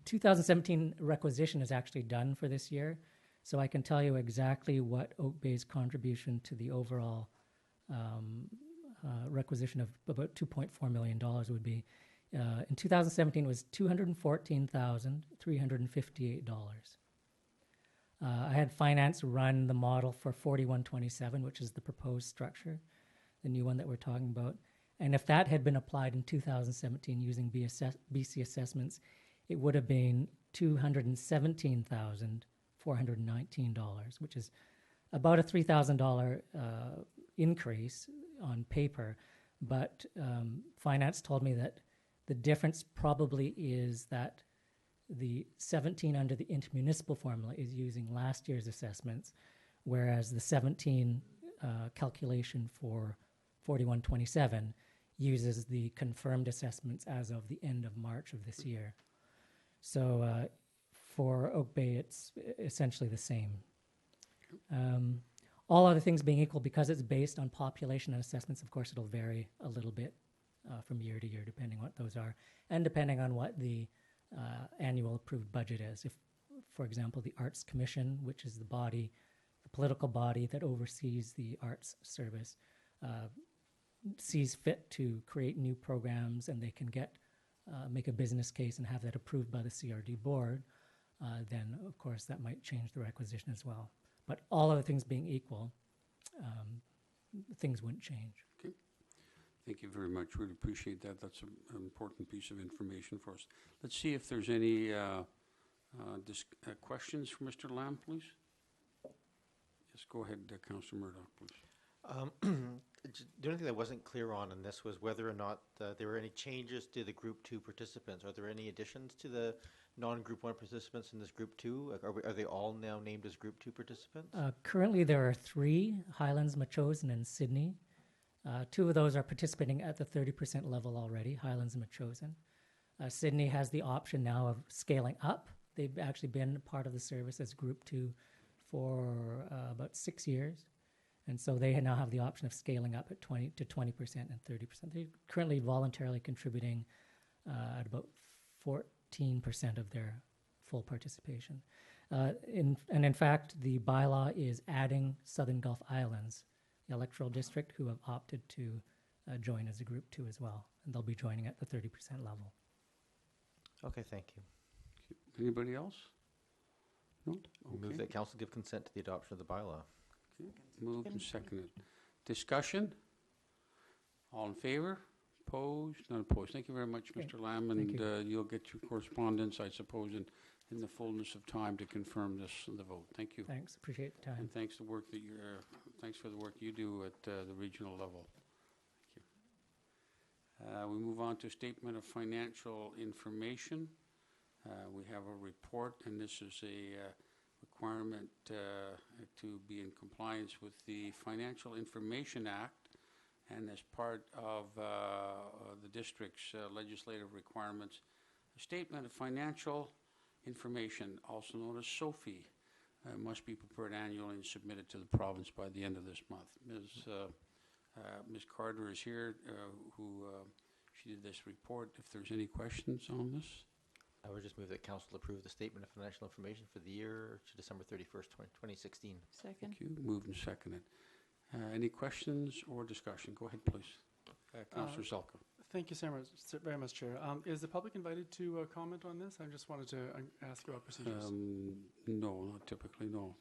2017 requisition is actually done for this year, so I can tell you exactly what Oak Bay's contribution to the overall requisition of about $2.4 million would be. In 2017, it was $214,358. I had finance run the model for 4127, which is the proposed structure, the new one that we're talking about. And if that had been applied in 2017 using BC assessments, it would have been $217,419, which is about a $3,000 increase on paper. But finance told me that the difference probably is that the 17 under the intermunicipal formula is using last year's assessments, whereas the 17 calculation for 4127 uses the confirmed assessments as of the end of March of this year. So for Oak Bay, it's essentially the same. all other things being equal, because it's based on population and assessments, of course, it'll vary a little bit from year to year, depending on what those are, and depending on what the annual approved budget is. If, for example, the Arts Commission, which is the body, the political body that oversees the arts service, sees fit to create new programs, and they can make a business case and have that approved by the CRD board, then of course that might change the requisition as well. But all other things being equal, things wouldn't change. Okay. Thank you very much. Really appreciate that. That's an important piece of information for us. Let's see if there's any questions for Mr. Lamb, please. Yes, go ahead, Councillor Murdoch, please. The only thing that wasn't clear on in this was whether or not there were any changes to the Group 2 participants. Are there any additions to the non-Group 1 participants in this Group 2? Are they all now named as Group 2 participants? Currently, there are 3, Highlands, Metchosin, and Sydney. 2 of those are participating at the 30% level already, Highlands and Metchosin. Sydney has the option now of scaling up. They've actually been part of the service as Group 2 for about 6 years. And so they now have the option of scaling up at 20% and 30%. They're currently voluntarily contributing at about 14% of their full participation. In fact, the bylaw is adding Southern Gulf Islands, the electoral district, who have opted to join as a Group 2 as well. And they'll be joining at the 30% level. Okay, thank you. Anybody else? No? Move Okay. that council give consent to the adoption of the bylaw. Okay. Moved and seconded. Discussion? All in favor? Opposed? None opposed. Thank you very much, Okay. Mr. Lamb, Thank and you. you'll get your correspondence, I suppose, in the fullness of time to confirm this in the vote. Thank you. Thanks. Appreciate the time. And thanks for the work you do at the regional level. Thank you. We move on to statement of financial information. We have a report, and this is a requirement to be in compliance with the Financial Information Act, and as part of the district's legislative requirements, a statement of financial information, also known as SOFI, must be prepared annually and submitted to the province by the end of this month. Ms. Carter is here, she did this report. If there's any questions on this? I would just move that council approve the statement of financial information for the year to December 31st, 2016. Second. Thank you. Moved and seconded. Any questions or discussion? Go ahead, please. Councillor Zelka. Thank you so much, very much, Chair. Is the public invited to comment on this? I just wanted to ask about procedures. No, not typically, no.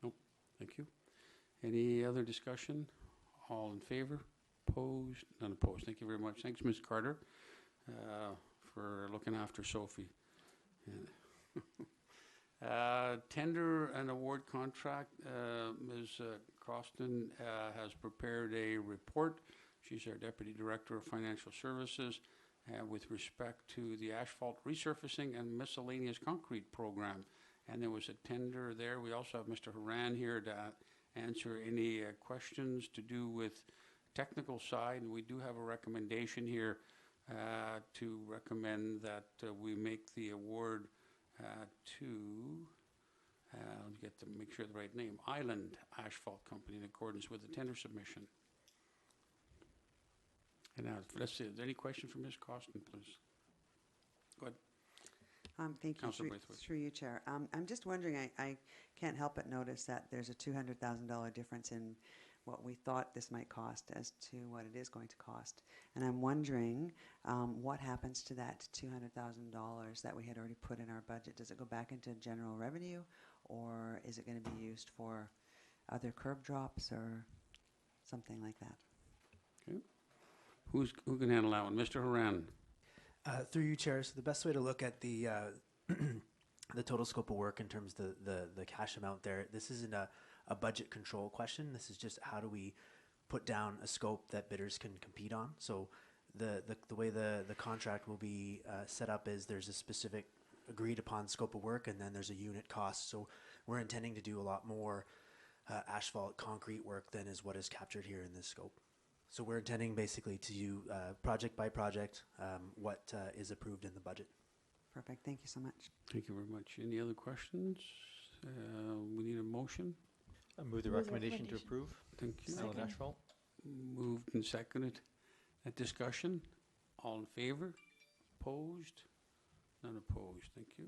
Nope. Thank you. Any other discussion? All in favor? Opposed? None opposed. Thank you very much. Thanks, Ms. Carter, for looking after Sophie. Tender and award contract. Ms. Costin has prepared a report. She's our Deputy Director of Financial Services with respect to the Asphalt Resurfacing and Miscellaneous Concrete Program. And there was a tender there. We also have Mr. Haran here to answer any questions to do with technical side. And we do have a recommendation here to recommend that we make the award to, make sure the right name, Island Asphalt Company, in accordance with the tender submission. And now, let's see, is there any question from Ms. Costin, please? Go ahead. Thank you, Councillor Braithwaite. through you, Chair. I'm just wondering, I can't help but notice that there's a $200,000 difference in what we thought this might cost as to what it is going to cost. And I'm wondering what happens to that $200,000 that we had already put in our budget. Does it go back into general revenue, or is it going to be used for other curb drops or something like that? Okay. Who can handle that one? Mr. Haran. Through you, Chair. So the best way to look at the the total scope of work in terms of the cash amount there, this isn't a budget control question. This is just how do we put down a scope that bidders can compete on. So the way the contract will be set up is there's a specific agreed upon scope of work, and then there's a unit cost. So we're intending to do a lot more asphalt concrete work than is what is captured here in this scope. So we're intending basically to do project by project what is approved in the budget. Perfect. Thank you so much. Thank you very much. Any other questions? We need a motion. I move the recommendation to approve. Thank you. Still in Asphalt. Moved and seconded. A discussion? All in favor? Opposed? None opposed. Thank you.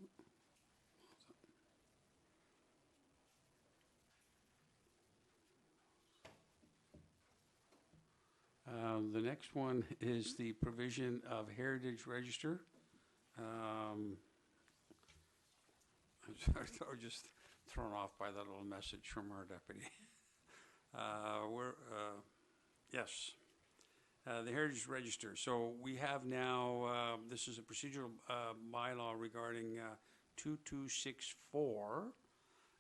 The next one is the provision of Heritage Register. I'm sorry, I was just thrown off by that little message from our deputy. Yes, the Heritage Register. So we have now, this is a procedural bylaw regarding 2264.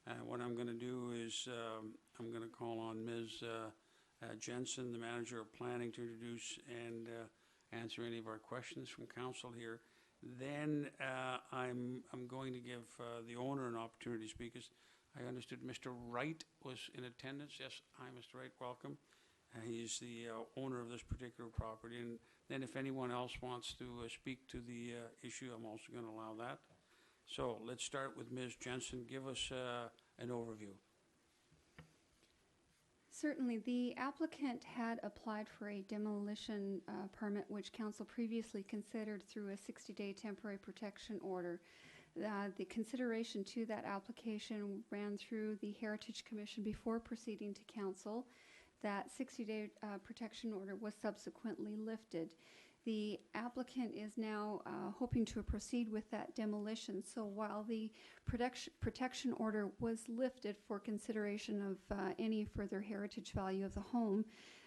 And what I'm going to do is I'm going to call on Ms. Jensen, the Manager of Planning, to introduce and answer any of our questions from council here. Then I'm going to give the owner an opportunity to speak. As I understood Mr. Wright was in attendance. Yes, hi, Mr. Wright, welcome. He's the owner of this particular property. And then if anyone else wants to speak to the issue, I'm also going to allow that. So let's start with Ms. Jensen. Give us an overview. Certainly. The applicant had applied for a demolition permit, which council previously considered through a 60-day temporary protection order. The consideration to that application ran through the Heritage Commission before proceeding to council. That 60-day protection order was subsequently lifted. The applicant is now hoping to proceed with that demolition. So while the protection order was lifted for consideration of any further heritage value of the home,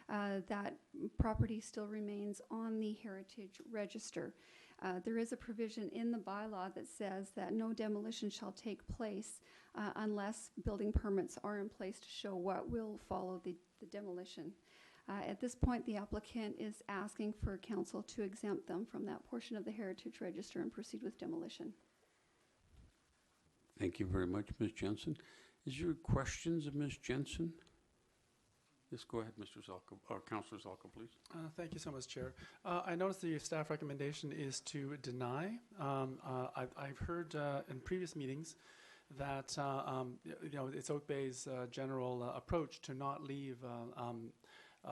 that property still remains on the Heritage Register. There is a provision in the bylaw that says that no demolition shall take place unless building permits are in place to show what will follow the demolition. At this point, the applicant is asking for council to exempt them from that portion of the Heritage Register and proceed with demolition. Thank you very much, Ms. Jensen. Is there questions of Ms. Jensen? Yes, go ahead, Mr. Zelka, or Councillor Zelka, please. Thank you so much, Chair. I noticed the staff recommendation is to deny. I've heard in previous meetings that it's Oak Bay's general approach to not leave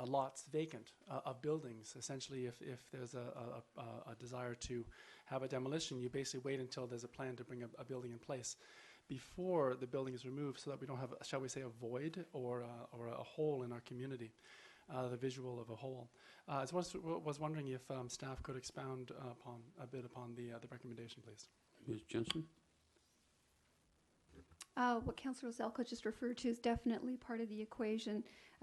lots vacant of buildings. Essentially, if there's a desire to have a demolition, you basically wait until there's a plan to bring a building in place before the building is removed, so that we don't have, shall we say, a void or a hole in our community, the visual of a hole. I was wondering if staff could expound a bit upon the recommendation, please. Ms. Jensen? What Councillor Zelka just referred to is definitely part of the equation.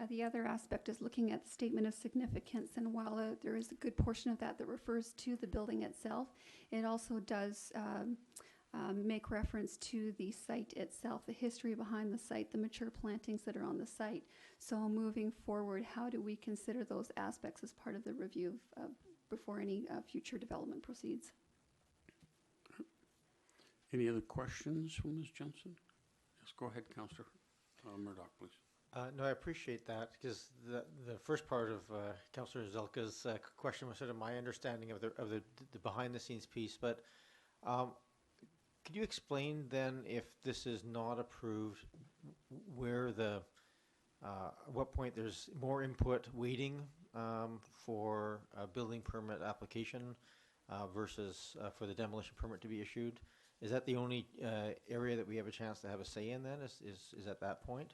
The other aspect is looking at the statement of significance, and while there is a good portion of that that refers to the building itself, it also does make reference to the site itself, the history behind the site, the mature plantings that are on the site. So moving forward, how do we consider those aspects as part of the review before any future development proceeds? Any other questions from Ms. Jensen? Yes, go ahead, Councillor Murdoch, please. No, I appreciate that, because the first part of Councillor Zelka's question was sort of my understanding of the behind-the-scenes piece. But could you explain then, if this is not approved, where at what point there's more input waiting for a building permit application versus for the demolition permit to be issued? Is that the only area that we have a chance to have a say in then, is at that point?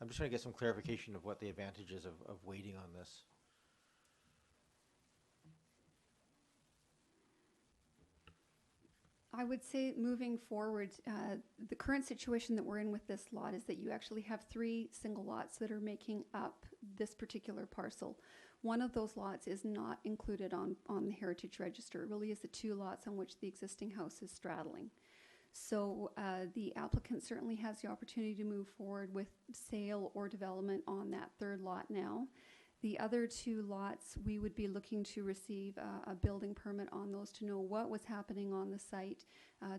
I'm just trying to get some clarification of what the advantage is of waiting on this. I would say moving forward, the current situation that we're in with this lot is that you actually have 3 single lots that are making up this particular parcel. One of those lots is not included on the Heritage Register. It really is the 2 lots on which the existing house is straddling. So the applicant certainly has the opportunity to move forward with sale or development on that 3rd lot now. The other 2 lots, we would be looking to receive a building permit on those to know what was happening on the site,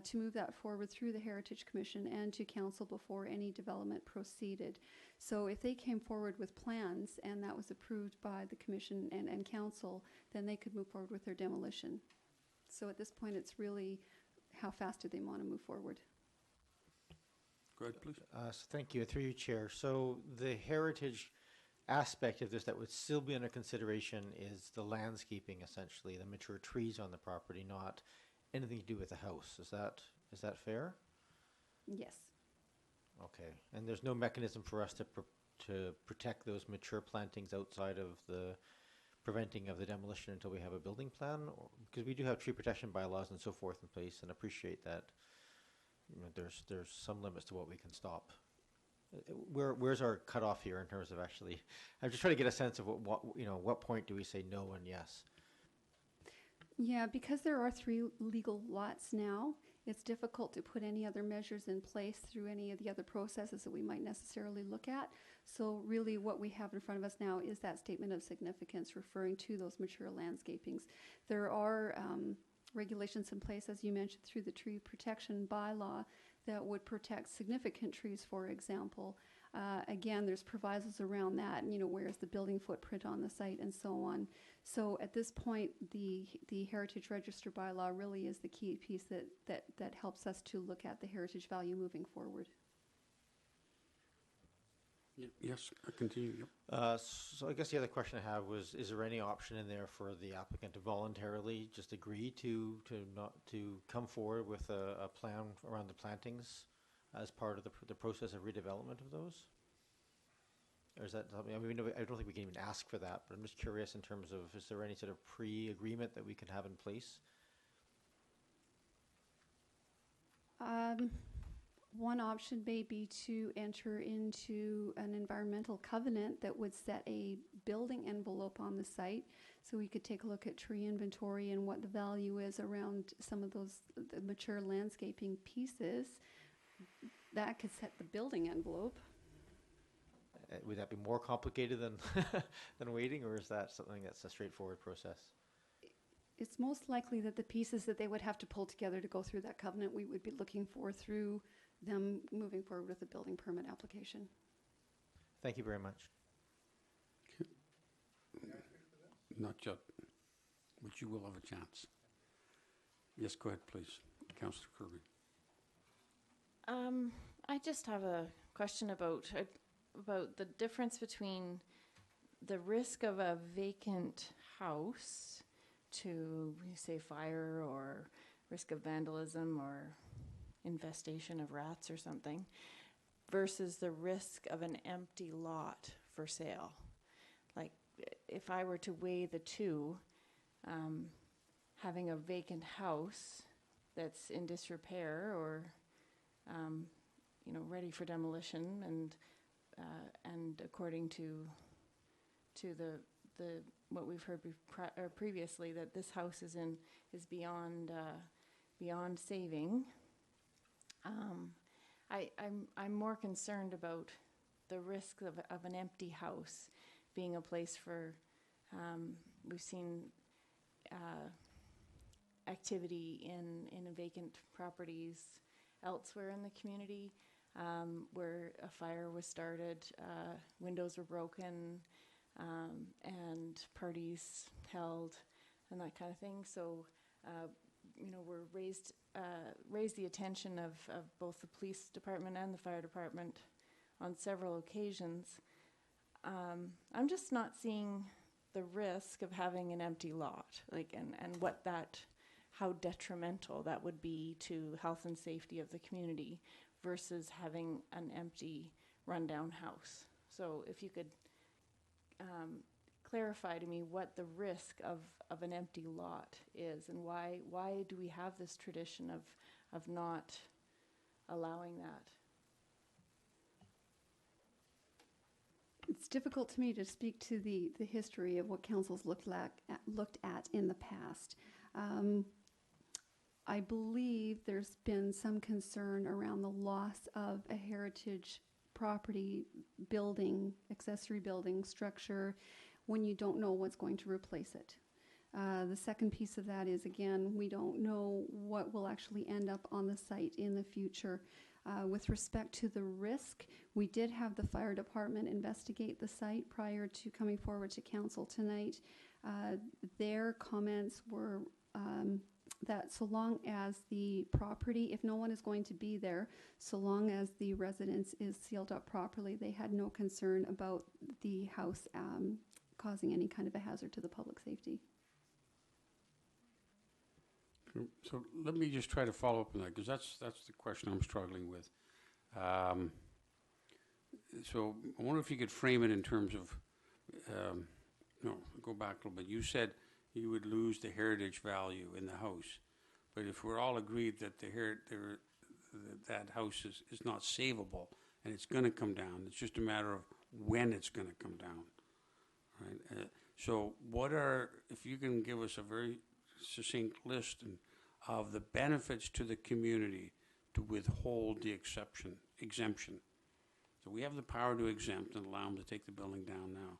to move that forward through the Heritage Commission and to council before any development proceeded. So if they came forward with plans and that was approved by the commission and council, then they could move forward with their demolition. So at this point, it's really how fast do they want to move forward. Go ahead, please. So thank you, through you, Chair. So the heritage aspect of this that would still be under consideration is the landscaping, essentially, the mature trees on the property, not anything to do with the house. Is that fair? Yes. Okay, and there's no mechanism for us to protect those mature plantings outside of the preventing of the demolition until we have a building plan? Because we do have tree protection bylaws and so forth in place, and appreciate that, you know, there's some limits to what we can stop. Where's our cutoff here in terms of actually, I'm just trying to get a sense of what point do we say no and yes? Yeah, because there are 3 legal lots now, it's difficult to put any other measures in place through any of the other processes that we might necessarily look at. So really what we have in front of us now is that statement of significance referring to those mature landscapings. There are regulations in place, as you mentioned, through the tree protection bylaw that would protect significant trees, for example. Again, there's provisos around that, you know, where's the building footprint on the site and so on. So at this point, the Heritage Register bylaw really is the key piece that helps us to look at the heritage value moving forward. Yes, continue. So I guess the other question I have was, is there any option in there for the applicant to voluntarily just agree to come forward with a plan around the plantings as part of the process of redevelopment of those? Or is that something, I mean, I don't think we can even ask for that, but I'm just curious in terms of, is there any sort of pre-agreement that we can have in place? One option may be to enter into an environmental covenant that would set a building envelope on the site. So we could take a look at tree inventory and what the value is around some of those the mature landscaping pieces. That could set the building envelope. Would that be more complicated than than waiting, or is that something that's a straightforward process? It's most likely that the pieces that they would have to pull together to go through that covenant, we would be looking for through them moving forward with a building permit application. Thank you very much. Not yet, but you will have a chance. Yes, go ahead, please. Councillor Kirby. I just have a question about the difference between the risk of a vacant house to, say, fire or risk of vandalism or infestation of rats or something versus the risk of an empty lot for sale. Like, if I were to weigh the two, having a vacant house that's in disrepair or ready for demolition, and according to the what we've heard previously, that this house is beyond saving. I'm more concerned about the risk of an empty house being a place for, we've seen activity in vacant properties elsewhere in the community, where a fire was started, windows were broken, and parties held, and that kind of thing. So, we're raised the attention of both the police department and the fire department on several occasions. I'm just not seeing the risk of having an empty lot, and how detrimental that would be to health and safety of the community versus having an empty, rundown house. So if you could clarify to me what the risk of an empty lot is, and why do we have this tradition of not allowing that? It's difficult to me to speak to the history of what councils looked at in the past. I believe there's been some concern around the loss of a heritage property building, accessory building structure, when you don't know what's going to replace it. The second piece of that is, again, we don't know what will actually end up on the site in the future. With respect to the risk, we did have the fire department investigate the site prior to coming forward to council tonight. Their comments were that so long as the property, if no one is going to be there, so long as the residence is sealed up properly, they had no concern about the house causing any kind of a hazard to the public safety. So let me just try to follow up on that, because that's the question I'm struggling with. So I wonder if you could frame it in terms of, no, go back a little bit. You said you would lose the heritage value in the house, but if we're all agreed that that house is not savable and it's going to come down, it's just a matter of when it's going to come down, right? So if you can give us a very succinct list of the benefits to the community to withhold the exemption. So we have the power to exempt and allow them to take the building down now.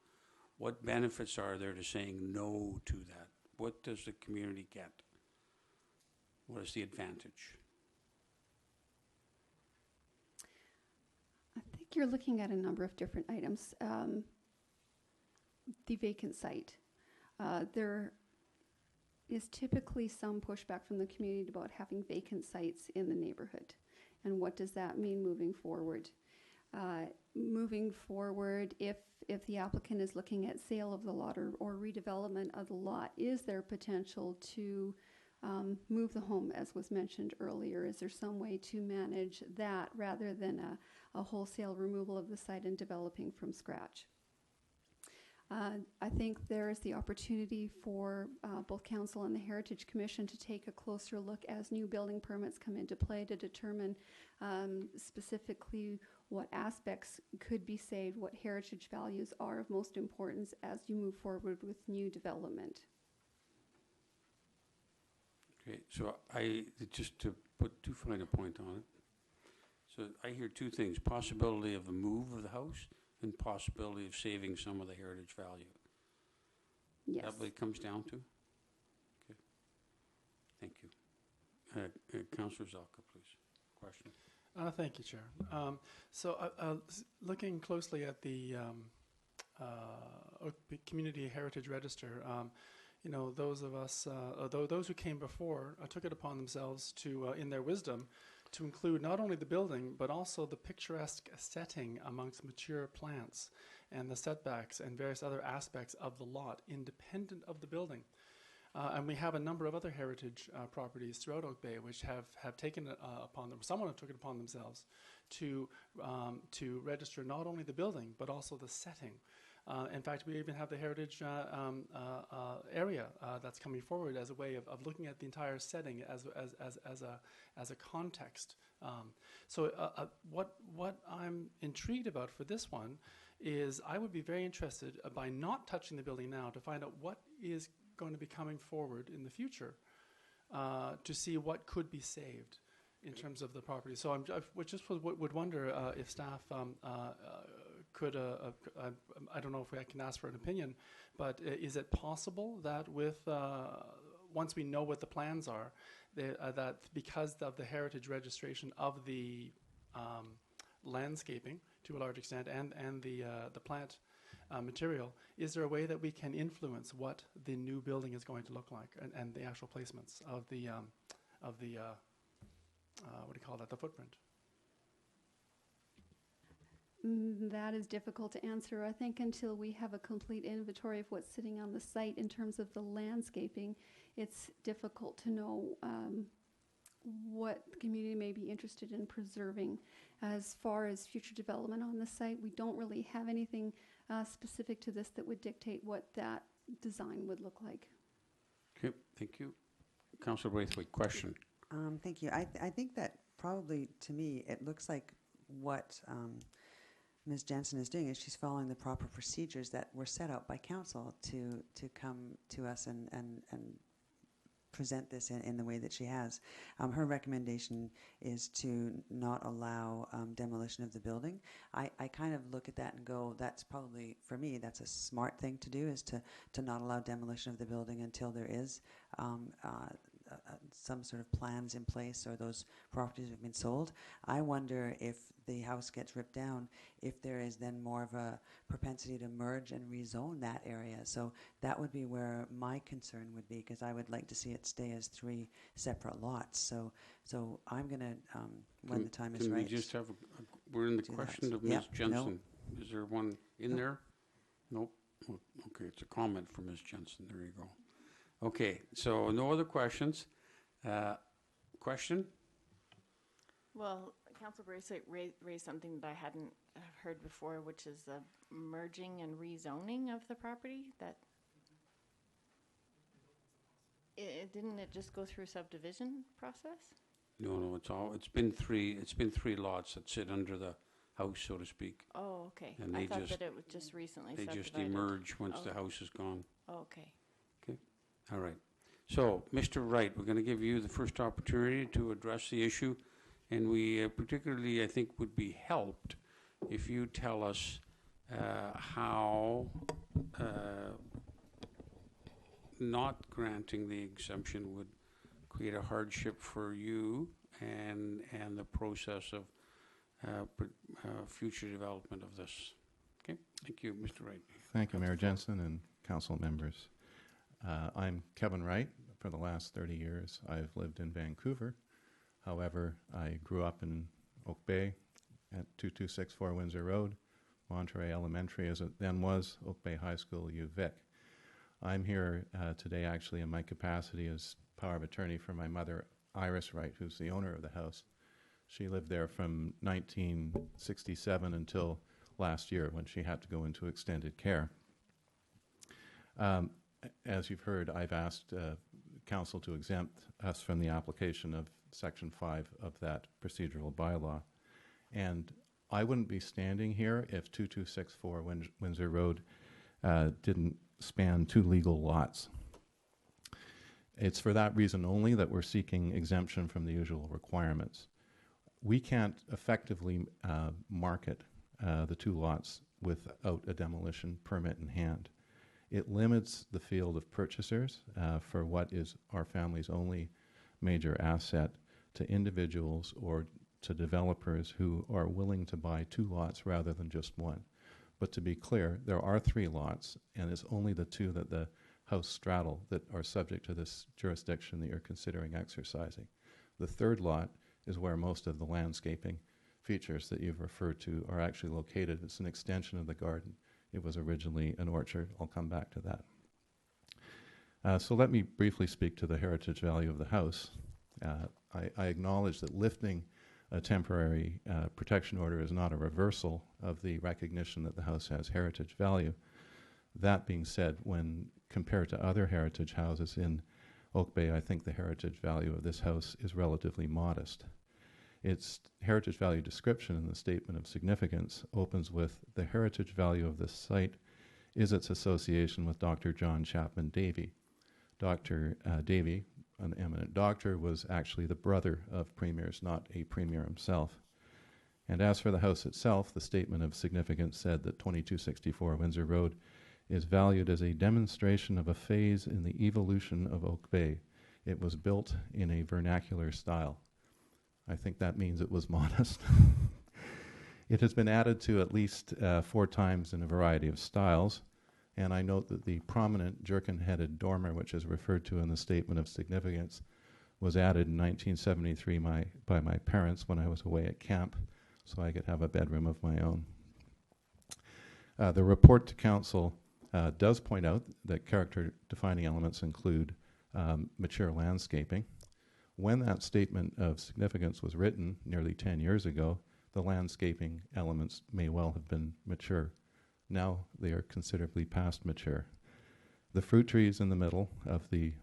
What benefits are there to saying no to that? What does the community get? What is the advantage? I think you're looking at a number of different items. The vacant site. There is typically some pushback from the community about having vacant sites in the neighborhood. And what does that mean moving forward? Moving forward, if the applicant is looking at sale of the lot or redevelopment of the lot, is there potential to move the home, as was mentioned earlier? Is there some way to manage that rather than a wholesale removal of the site and developing from scratch? I think there is the opportunity for both council and the Heritage Commission to take a closer look as new building permits come into play to determine specifically what aspects could be saved, what heritage values are of most importance as you move forward with new development. Okay, so just to put too fine a point on it, so I hear two things: possibility of a move of the house and possibility of saving some of the heritage value. Yes. That's what it comes down to? Okay. Thank you. Councillor Zelka, please. Question. Thank you, Chair. Looking closely at the Community Heritage Register, those of us, those who came before took it upon themselves to, in their wisdom, to include not only the building, but also the picturesque setting amongst mature plants and the setbacks and various other aspects of the lot, independent of the building. And we have a number of other heritage properties throughout Oak Bay which have taken it upon them, someone took it upon themselves to register not only the building, but also the setting. In fact, we even have the heritage area that's coming forward as a way of looking at the entire setting as a context. What I'm intrigued about for this one is I would be very interested by not touching the building now to find out what is going to be coming forward in the future to see what could be saved in terms of the property. So would wonder if staff could, I don't know if I can ask for an opinion, but is it possible that with, once we know what the plans are, that because of the heritage registration of the landscaping to a large extent and the plant material, is there a way that we can influence what the new building is going to look like and the actual placements of the what do you call that, the footprint? That is difficult to answer. I think until we have a complete inventory of what's sitting on the site in terms of the landscaping, it's difficult to know what the community may be interested in preserving. As far as future development on the site, we don't really have anything specific to this that would dictate what that design would look like. Okay, thank you. Councillor Braithwaite, question. Thank you. I think that probably, to me, it looks like what Ms. Jensen is doing is she's following the proper procedures that were set out by council to come to us and present this in the way that she has. Her recommendation is to not allow demolition of the building. I kind of look at that and go, that's probably, for me, that's a smart thing to do, is to not allow demolition of the building until there is some sort of plans in place, or those properties have been sold. I wonder if the house gets ripped down, if there is then more of a propensity to merge and rezone that area. So that would be where my concern would be, because I would like to see it stay as 3 separate lots. So I'm going to, when the time is right. Can we just have we're in the question of Ms. Yep, Jensen. No. Is there one in there? Nope. Oh, okay, it's a comment from Ms. Jensen. There you go. Okay, so no other questions. Question? Well, Council Braithwaite raised something that I hadn't heard before, which is the merging and rezoning of the property. That didn't it just go through subdivision process? No, it's been three lots that sit under the house, so to speak. Oh, okay. And I thought that it was just recently They subdivided. just emerge once the house is gone. Oh, okay. Okay, all right. So, Mr. Wright, we're going to give you the first opportunity to address the issue, and we particularly, I think, would be helped if you tell us how not granting the exemption would create a hardship for you and the process of future development of this. Okay, thank you, Mr. Wright. Thank you, Mayor Jensen and council members. I'm Kevin Wright. For the last 30 years, I've lived in Vancouver. However, I grew up in Oak Bay at 2264 Windsor Road, Monterey Elementary as it then was, Oak Bay High School, UVic. I'm here today actually in my capacity as power of attorney for my mother, Iris Wright, who's the owner of the house. She lived there from 1967 until last year when she had to go into extended care. As you've heard, I've asked Council to exempt us from the application of Section 5 of that procedural bylaw. And I wouldn't be standing here if 2264 Windsor Road didn't span 2 legal lots. It's for that reason only that we're seeking exemption from the usual requirements. We can't effectively market the 2 lots without a demolition permit in hand. It limits the field of purchasers for what is our family's only major asset to individuals or to developers who are willing to buy 2 lots rather than just 1. But to be clear, there are 3 lots, and it's only the 2 that the house straddle that are subject to this jurisdiction that you're considering exercising. The 3rd lot is where most of the landscaping features that you've referred to are actually located. It's an extension of the garden. It was originally an orchard. I'll come back to that. So let me briefly speak to the heritage value of the house. I acknowledge that lifting a temporary protection order is not a reversal of the recognition that the house has heritage value. That being said, when compared to other heritage houses in Oak Bay, I think the heritage value of this house is relatively modest. Its heritage value description in the statement of significance opens with the heritage value of this site is its association with Dr. John Chapman Davy. Dr. Davy, an eminent doctor, was actually the brother of premiers, not a premier himself. And as for the house itself, the statement of significance said that 2264 Windsor Road is valued as a demonstration of a phase in the evolution of Oak Bay. It was built in a vernacular style. I think that means it was modest. It has been added to at least 4 times in a variety of styles, and I note that the prominent jerkin-headed dormer, which is referred to in the statement of significance, was added in 1973 by my parents when I was away at camp, so I could have a bedroom of my own. The report to council does point out that character-defining elements include mature landscaping. When that statement of significance was written nearly 10 years ago, the landscaping elements may well have been mature. Now they are considerably past mature. The fruit trees in the middle of the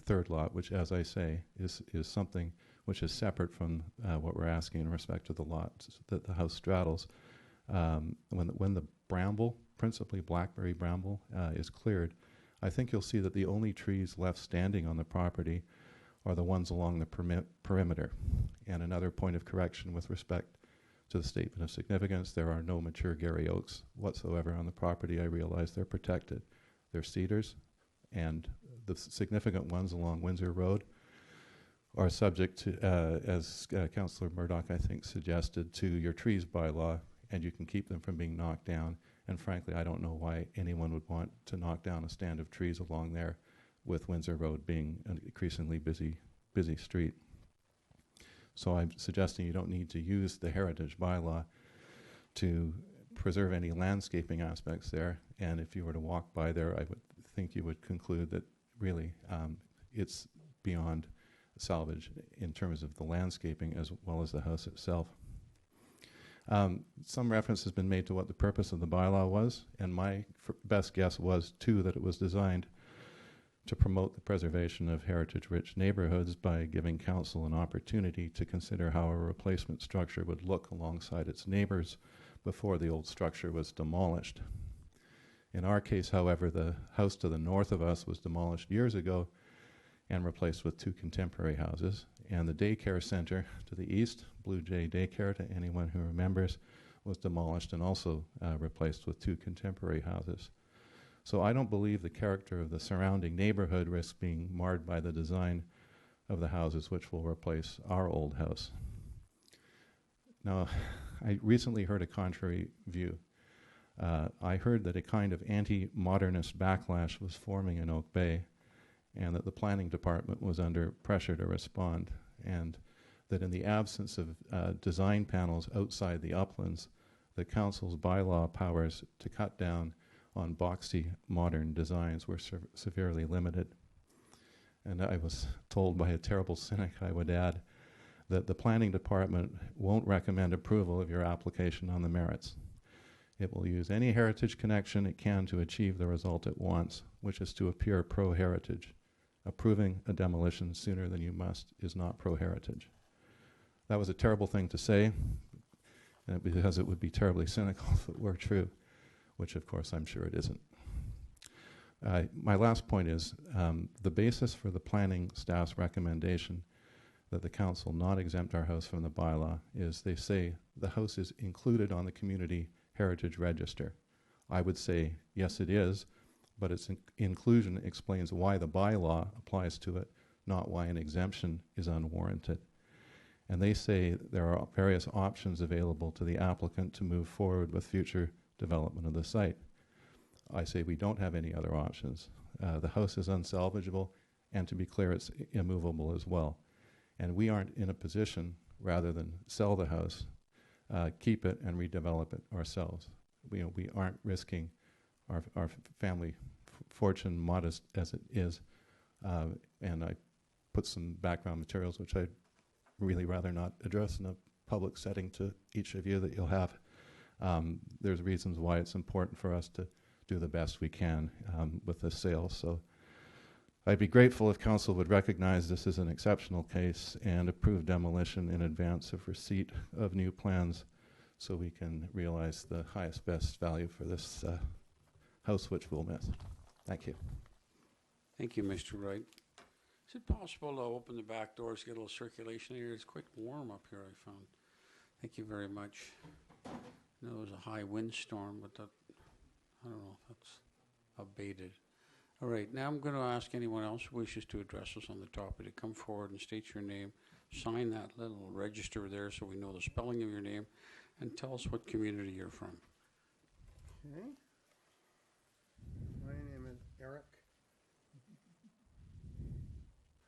3rd lot, which, as I say, is something which is separate from what we're asking in respect to the lots that the house straddles. When the bramble, principally blackberry bramble, is cleared, I think you'll see that the only trees left standing on the property are the ones along the perimeter. And another point of correction with respect to the statement of significance, there are no mature Gary oaks whatsoever on the property. I realize they're protected. They're cedars, and the significant ones along Windsor Road are subject to, as Councillor Murdoch, I think, suggested, to your trees bylaw, and you can keep them from being knocked down. And frankly, I don't know why anyone would want to knock down a stand of trees along there, with Windsor Road being an increasingly busy street. So I'm suggesting you don't need to use the heritage bylaw to preserve any landscaping aspects there. And if you were to walk by there, I would think you would conclude that really it's beyond salvage in terms of the landscaping as well as the house itself. Some reference has been made to what the purpose of the bylaw was, and my best guess was, too, that it was designed to promote the preservation of heritage-rich neighborhoods by giving council an opportunity to consider how a replacement structure would look alongside its neighbors before the old structure was demolished. In our case, however, the house to the north of us was demolished years ago and replaced with 2 contemporary houses, and the daycare center to the east, Blue Jay Daycare, to anyone who remembers, was demolished and also replaced with 2 contemporary houses. So I don't believe the character of the surrounding neighborhood risks being marred by the design of the houses which will replace our old house. Now, I recently heard a contrary view. I heard that a kind of anti-modernist backlash was forming in Oak Bay, and that the planning department was under pressure to respond, and that in the absence of design panels outside the uplands, the council's bylaw powers to cut down on boxy modern designs were severely limited. And I was told by a terrible cynic, I would add, that the planning department won't recommend approval of your application on the merits. It will use any heritage connection it can to achieve the result it wants, which is to appear pro-heritage. Approving a demolition sooner than you must is not pro-heritage. That was a terrible thing to say, because it would be terribly cynical if it were true, which of course I'm sure it isn't. My last point is the basis for the planning staff's recommendation that the council not exempt our house from the bylaw is they say the house is included on the community heritage register. I would say, yes, it is, but its inclusion explains why the bylaw applies to it, not why an exemption is unwarranted. And they say there are various options available to the applicant to move forward with future development of the site. I say we don't have any other options. The house is unsalvageable, and to be clear, it's immovable as well. And we aren't in a position, rather than sell the house, keep it and redevelop it ourselves. We aren't risking our family fortune, modest as it is. And I put some background materials, which I'd really rather not address in a public setting to each of you that you'll have. There's reasons why it's important for us to do the best we can with this sale. So I'd be grateful if council would recognize this is an exceptional case and approve demolition in advance of receipt of new plans so we can realize the highest best value for this house, which we'll miss. Thank you. Thank you, Mr. Wright. Is it possible to open the back doors, get a little circulation here? It's quite warm up here, I found. Thank you very much. I know there was a high windstorm, but that, I don't know if that's abated. All right, now I'm going to ask anyone else who wishes to address us on the topic to come forward and state your name, sign that little register there so we know the spelling of your name, and tell us what community you're from. Okay. My name is Eric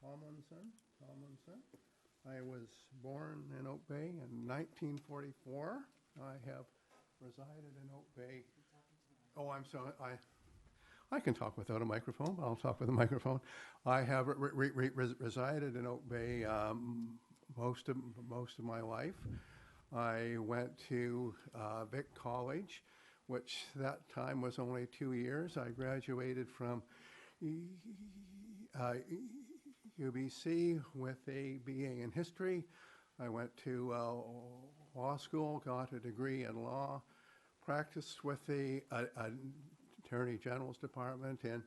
Tomlinson. I was born in Oak Bay in 1944. I have resided in Oak Bay. Oh, I'm sorry. I can talk without a microphone, but I'll talk with a microphone. I have resided in Oak Bay most of my life. I went to Vic College, which that time was only 2 years. I graduated from UBC with a BA in history. I went to law school, got a degree in law, practiced with the Attorney General's Department in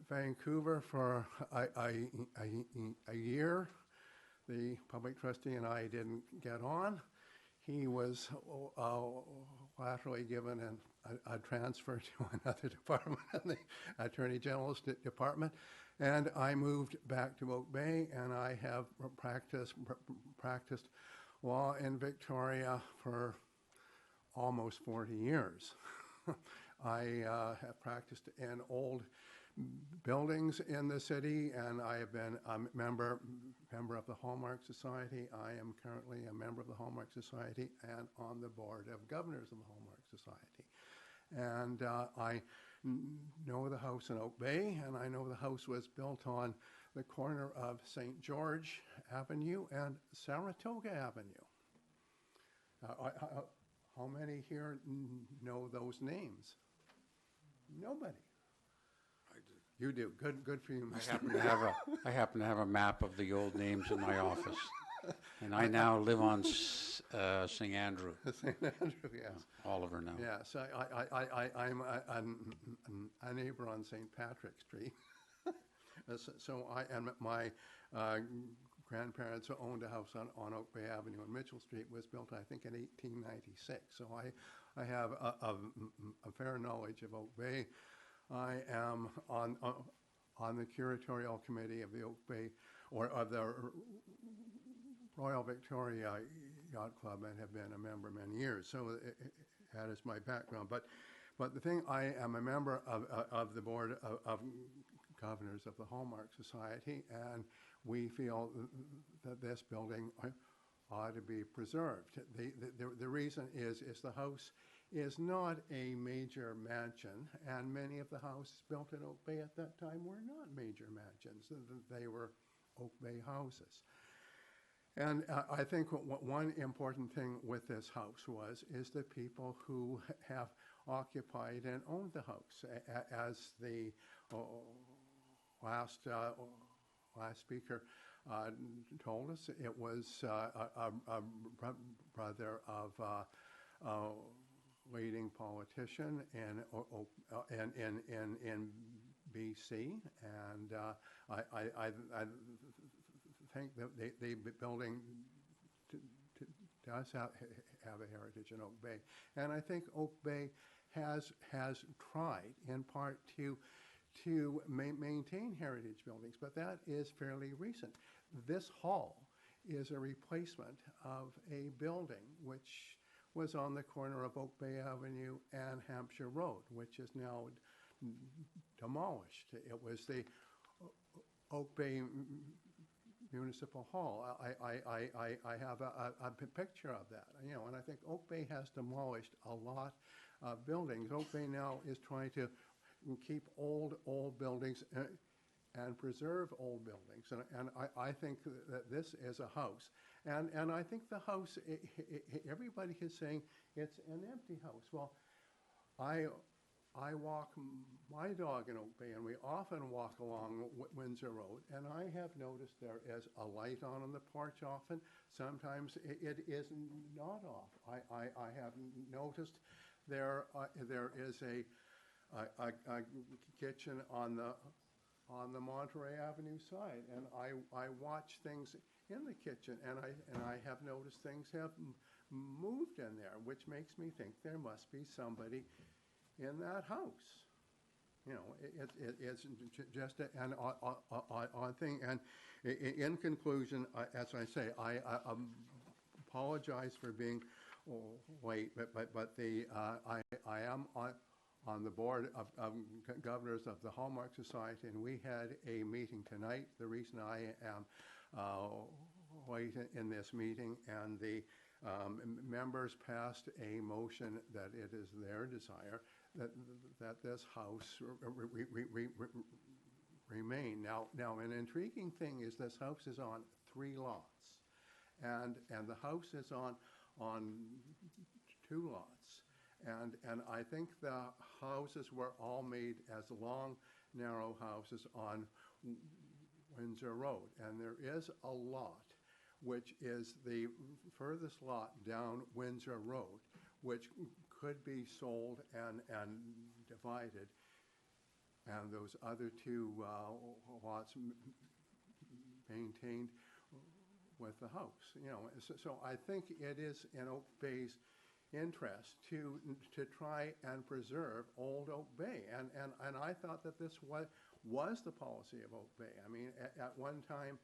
Vancouver for a year. The public trustee and I didn't get on. He was laterally given a transfer to another department in the Attorney General's department. And I moved back to Oak Bay, and I have practiced law in Victoria for almost 40 years. I have practiced in old buildings in the city, and I have been a member of the Hallmark Society. I am currently a member of the Hallmark Society and on the board of governors of the Hallmark Society. And I know the house in Oak Bay, and I know the house was built on the corner of St. George Avenue and Saratoga Avenue. How many here know those names? Nobody. I do. You do. Good for you, Mr. I happen to have a map of the old names in my office, and I now live on St. Andrew. St. Andrew, yes. Oliver now. Yes, I'm a neighbor on St. Patrick Street. So my grandparents owned a house on Oak Bay Avenue, and Mitchell Street was built, I think, in 1896. So I have a fair knowledge of Oak Bay. I am on the curatorial committee of the Oak Bay, or of the Royal Victoria Yacht Club, and have been a member many years. So that is my background. But the thing, I am a member of the board of governors of the Hallmark Society, and we feel that this building ought to be preserved. The reason is the house is not a major mansion, and many of the houses built in Oak Bay at that time were not major mansions. They were Oak Bay houses. And I think one important thing with this house is the people who have occupied and owned the house. As the last speaker told us, it was a brother of a leading politician in BC, and I think that the building does have a heritage in Oak Bay, and I think Oak Bay has tried in part to maintain heritage buildings, but that is fairly recent. This hall is a replacement of a building which was on the corner of Oak Bay Avenue and Hampshire Road, which is now demolished. It was the Oak Bay Municipal Hall. I have a picture of that, and I think Oak Bay has demolished a lot of buildings. Oak Bay now is trying to keep old buildings and preserve old buildings, and I think that this is a house, and I think the house, everybody is saying it's an empty house. Well, I walk my dog in Oak Bay, and we often walk along Windsor Road, and I have noticed there is a light on the porch often. Sometimes it is not off. I have noticed there is a kitchen on the Monterey Avenue side, and I watch things in the kitchen, and I have noticed things have moved in there, which makes me think there must be somebody in that house. It's just an odd thing. And in conclusion, as I say, I apologize for being late, but I am on the board of governors of the Hallmark Society, and we had a meeting tonight. The reason I am late in this meeting, and the members passed a motion that it is their desire that this house remain. Now, an intriguing thing is this house is on 3 lots, and the house is on 2 lots, and I think the houses were all made as long, narrow houses on Windsor Road, and there is a lot which is the furthest lot down Windsor Road, which could be sold and divided, and those other 2 lots maintained with the house. So I think it is in Oak Bay's interest to try and preserve Old Oak Bay. And I thought that this was the policy of Oak Bay. I mean, at one time,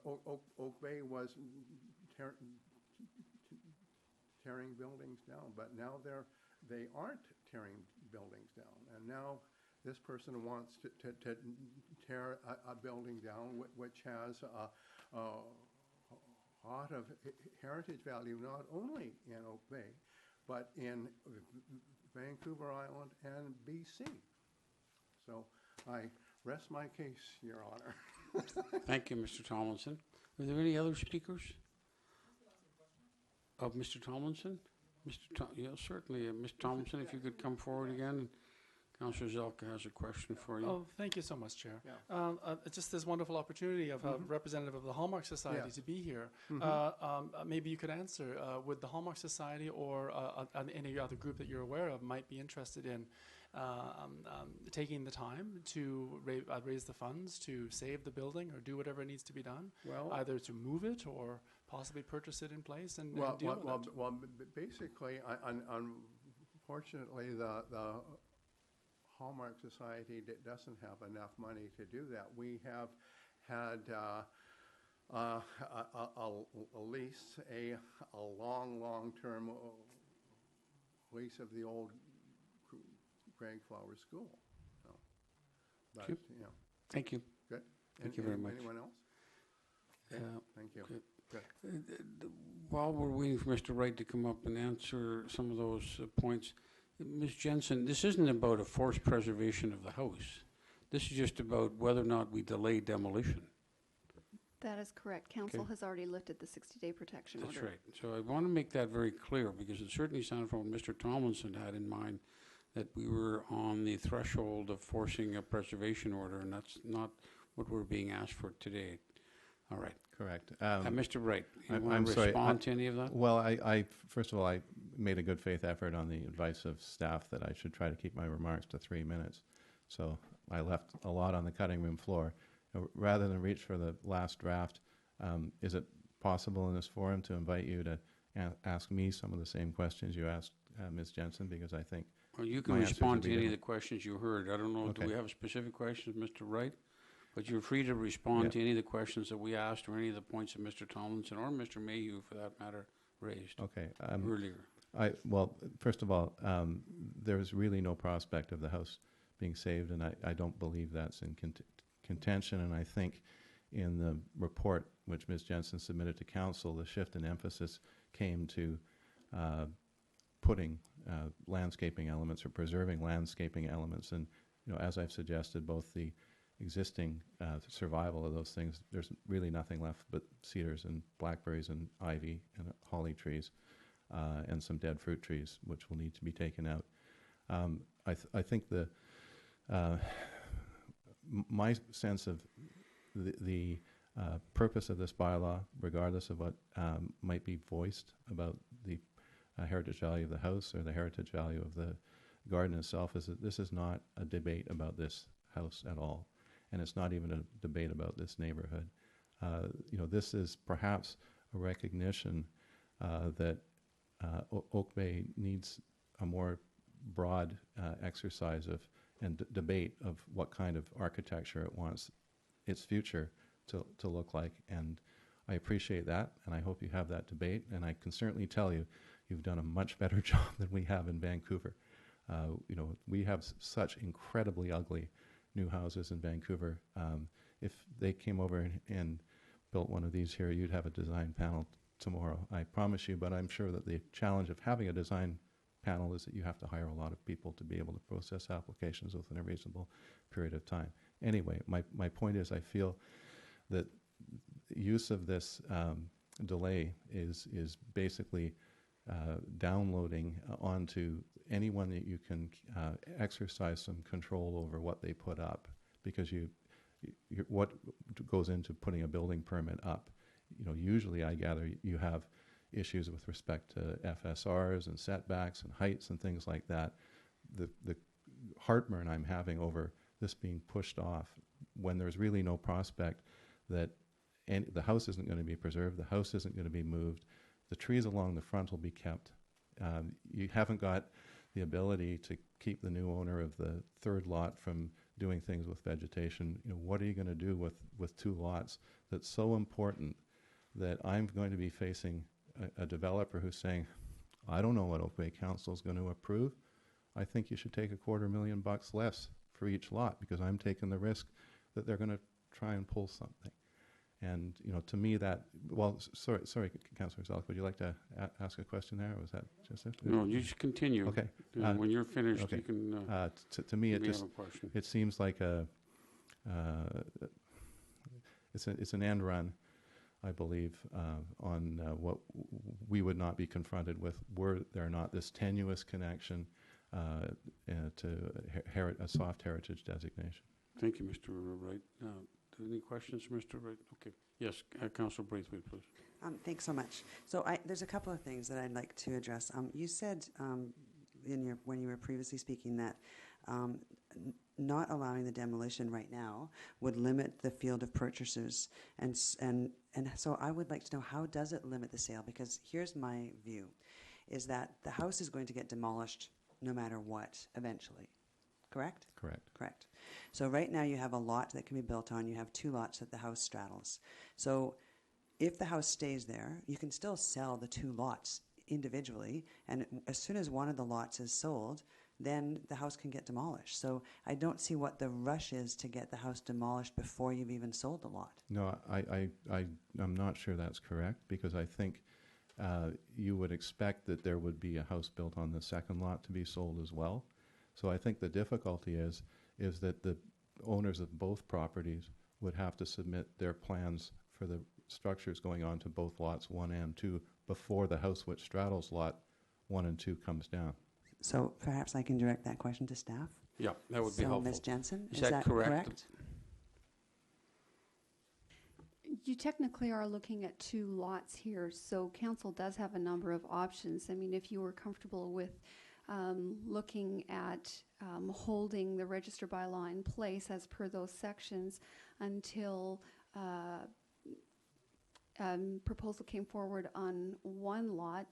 Oak Bay was tearing buildings down, but now they aren't tearing buildings down. And now this person wants to tear a building down which has a lot of heritage value, not only in Oak Bay, but in Vancouver Island and BC. So I rest my case, Your Honor. Thank you, Mr. Tomlinson. Are there any other speakers? Of Mr. Tomlinson? Yeah, certainly. Mr. Tomlinson, if you could come forward again. Councillor Zelka has a question for you. Oh, thank you so much, Chair. Yeah. Just this wonderful opportunity of a representative of the Hallmark Society Yes. to be here. Mhm. Maybe you could answer, would the Hallmark Society or any other group that you're aware of might be interested in taking the time to raise the funds to save the building or do whatever needs to be done, Well, either to move it or possibly purchase it in place and deal with it? Well, basically, unfortunately, the Hallmark Society doesn't have enough money to do that. We have had a lease, a long-term lease of the old Greg Flower School. So, but, Thank you. Thank you. Good. Thank you very much. Anyone else? Okay, thank you. Okay. Good. While we're waiting for Mr. Wright to come up and answer some of those points, Ms. Jensen, this isn't about a forced preservation of the house. This is just about whether or not we delay demolition. That is correct. Council has already lifted the 60-day protection order. That's right. So I want to make that very clear because it certainly sounded from what Mr. Tomlinson had in mind that we were on the threshold of forcing a preservation order, and that's not what we're being asked for today. All right. Correct. Mr. Wright, you I'm want to sorry, respond to any of that? Well, I first of all, I made a good faith effort on the advice of staff that I should try to keep my remarks to 3 minutes. So I left a lot on the cutting room floor. Rather than reach for the last draft, is it possible in this forum to invite you to ask me some of the same questions you asked Ms. Jensen? Because I think well, you can respond to any of the questions you heard. I don't know, do we have specific questions, Mr. Wright? But you're free to respond to any of the questions that we asked or any of the points that Mr. Tomlinson or Mr. Mayhew, for that matter, raised earlier. Well, first of all, there's really no prospect of the house being saved, and I don't believe that's in contention. And I think in the report which Ms. Jensen submitted to council, the shift in emphasis came to putting landscaping elements or preserving landscaping elements. And as I've suggested, both the existing survival of those things, there's really nothing left but cedars and blackberries and ivy and holly trees and some dead fruit trees, which will need to be taken out. I think my sense of the purpose of this bylaw, regardless of what might be voiced about the heritage value of the house or the heritage value of the garden itself, is that this is not a debate about this house at all. And it's not even a debate about this neighborhood. This is perhaps a recognition that Oak Bay needs a more broad exercise of and debate of what kind of architecture it wants its future to look like. And I appreciate that, and I hope you have that debate. And I can certainly tell you, you've done a much better job than we have in Vancouver. We have such incredibly ugly new houses in Vancouver. If they came over and built one of these here, you'd have a design panel tomorrow, I promise you. But I'm sure that the challenge of having a design panel is that you have to hire a lot of people to be able to process applications within a reasonable period of time. Anyway, my point is I feel that use of this delay is basically downloading onto anyone that you can exercise some control over what they put up, because what goes into putting a building permit up. Usually I gather you have issues with respect to FSRs and setbacks and heights and things like that. The heartburn I'm having over this being pushed off when there's really no prospect that the house isn't going to be preserved, the house isn't going to be moved, the trees along the front will be kept, You haven't got the ability to keep the new owner of the third lot from doing things with vegetation. You know, what are you going to do with two lots that's so important that I'm going to be facing a developer who's saying, I don't know what Oak Bay Council is going to approve. I think you should take $250,000 less for each lot because I'm taking the risk that they're going to try and pull something. And, you know, to me that, well, sorry, Councillor Zelk, would you like to ask a question there, or was that just it? No, you just continue. Okay. When you're finished, okay. you can, to me, it have just, a question. it seems like it's an end run, I believe, on what we would not be confronted with were there not this tenuous connection to a soft heritage designation. Thank you, Mr. Wright. Any questions, Mr. Wright? Okay. Yes, Councillor Braithwaite, please. Thanks so much. So there's a couple of things that I'd like to address. You said when you were previously speaking that not allowing the demolition right now would limit the field of purchasers, and so I would like to know, how does it limit the sale? Because here's my view, is that the house is going to get demolished no matter what eventually. Correct? Correct. Correct. So right now you have a lot that can be built on. You have two lots that the house straddles. So if the house stays there, you can still sell the two lots individually, and as soon as one of the lots is sold, then the house can get demolished. So I don't see what the rush is to get the house demolished before you've even sold the lot. No, I'm not sure that's correct, because I think you would expect that there would be a house built on the second lot to be sold as well. So I think the difficulty is that the owners of both properties would have to submit their plans for the structures going on to both lots 1 and 2 before the house which straddles lot 1 and 2 comes down. So perhaps I can direct that question to staff? Yeah, that would be helpful. Ms. Jensen, is that correct? You technically are looking at two lots here, so council does have a number of options. I mean, if you were comfortable with looking at holding the register bylaw in place as per those sections until proposal came forward on one lot,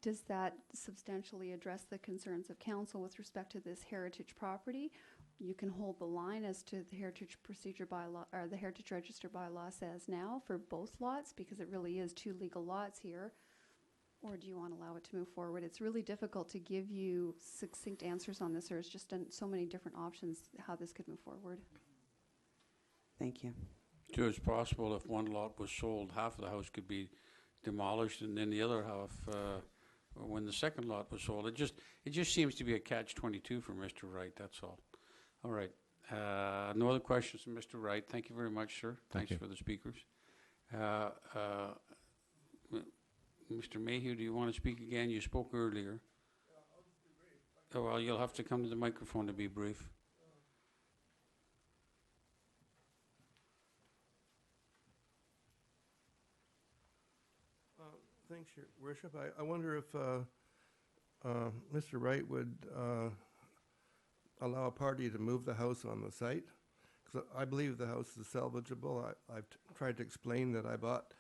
does that substantially address the concerns of council with respect to this heritage property? You can hold the line as to the heritage procedure bylaw, or the heritage register bylaw says now for both lots, because it really is two legal lots here. Or do you want to allow it to move forward? It's really difficult to give you succinct answers on this. There's just so many different options how this could move forward. Thank you. So it's possible if one lot was sold, half of the house could be demolished, and then the other half, when the second lot was sold, it just seems to be a catch-22 for Mr. Wright. That's all. All right. No other questions from Mr. Wright. Thank you very much, sir. Thanks for the speakers. Mr. Mayhew, do you want to speak again? You spoke earlier. I'll just be brief. Oh, well, you'll have to come to the microphone to be brief. Thanks, Your Worship. I wonder if Mr. Wright would allow a party to move the house on the site, because I believe the house is salvageable. I've tried to explain that I bought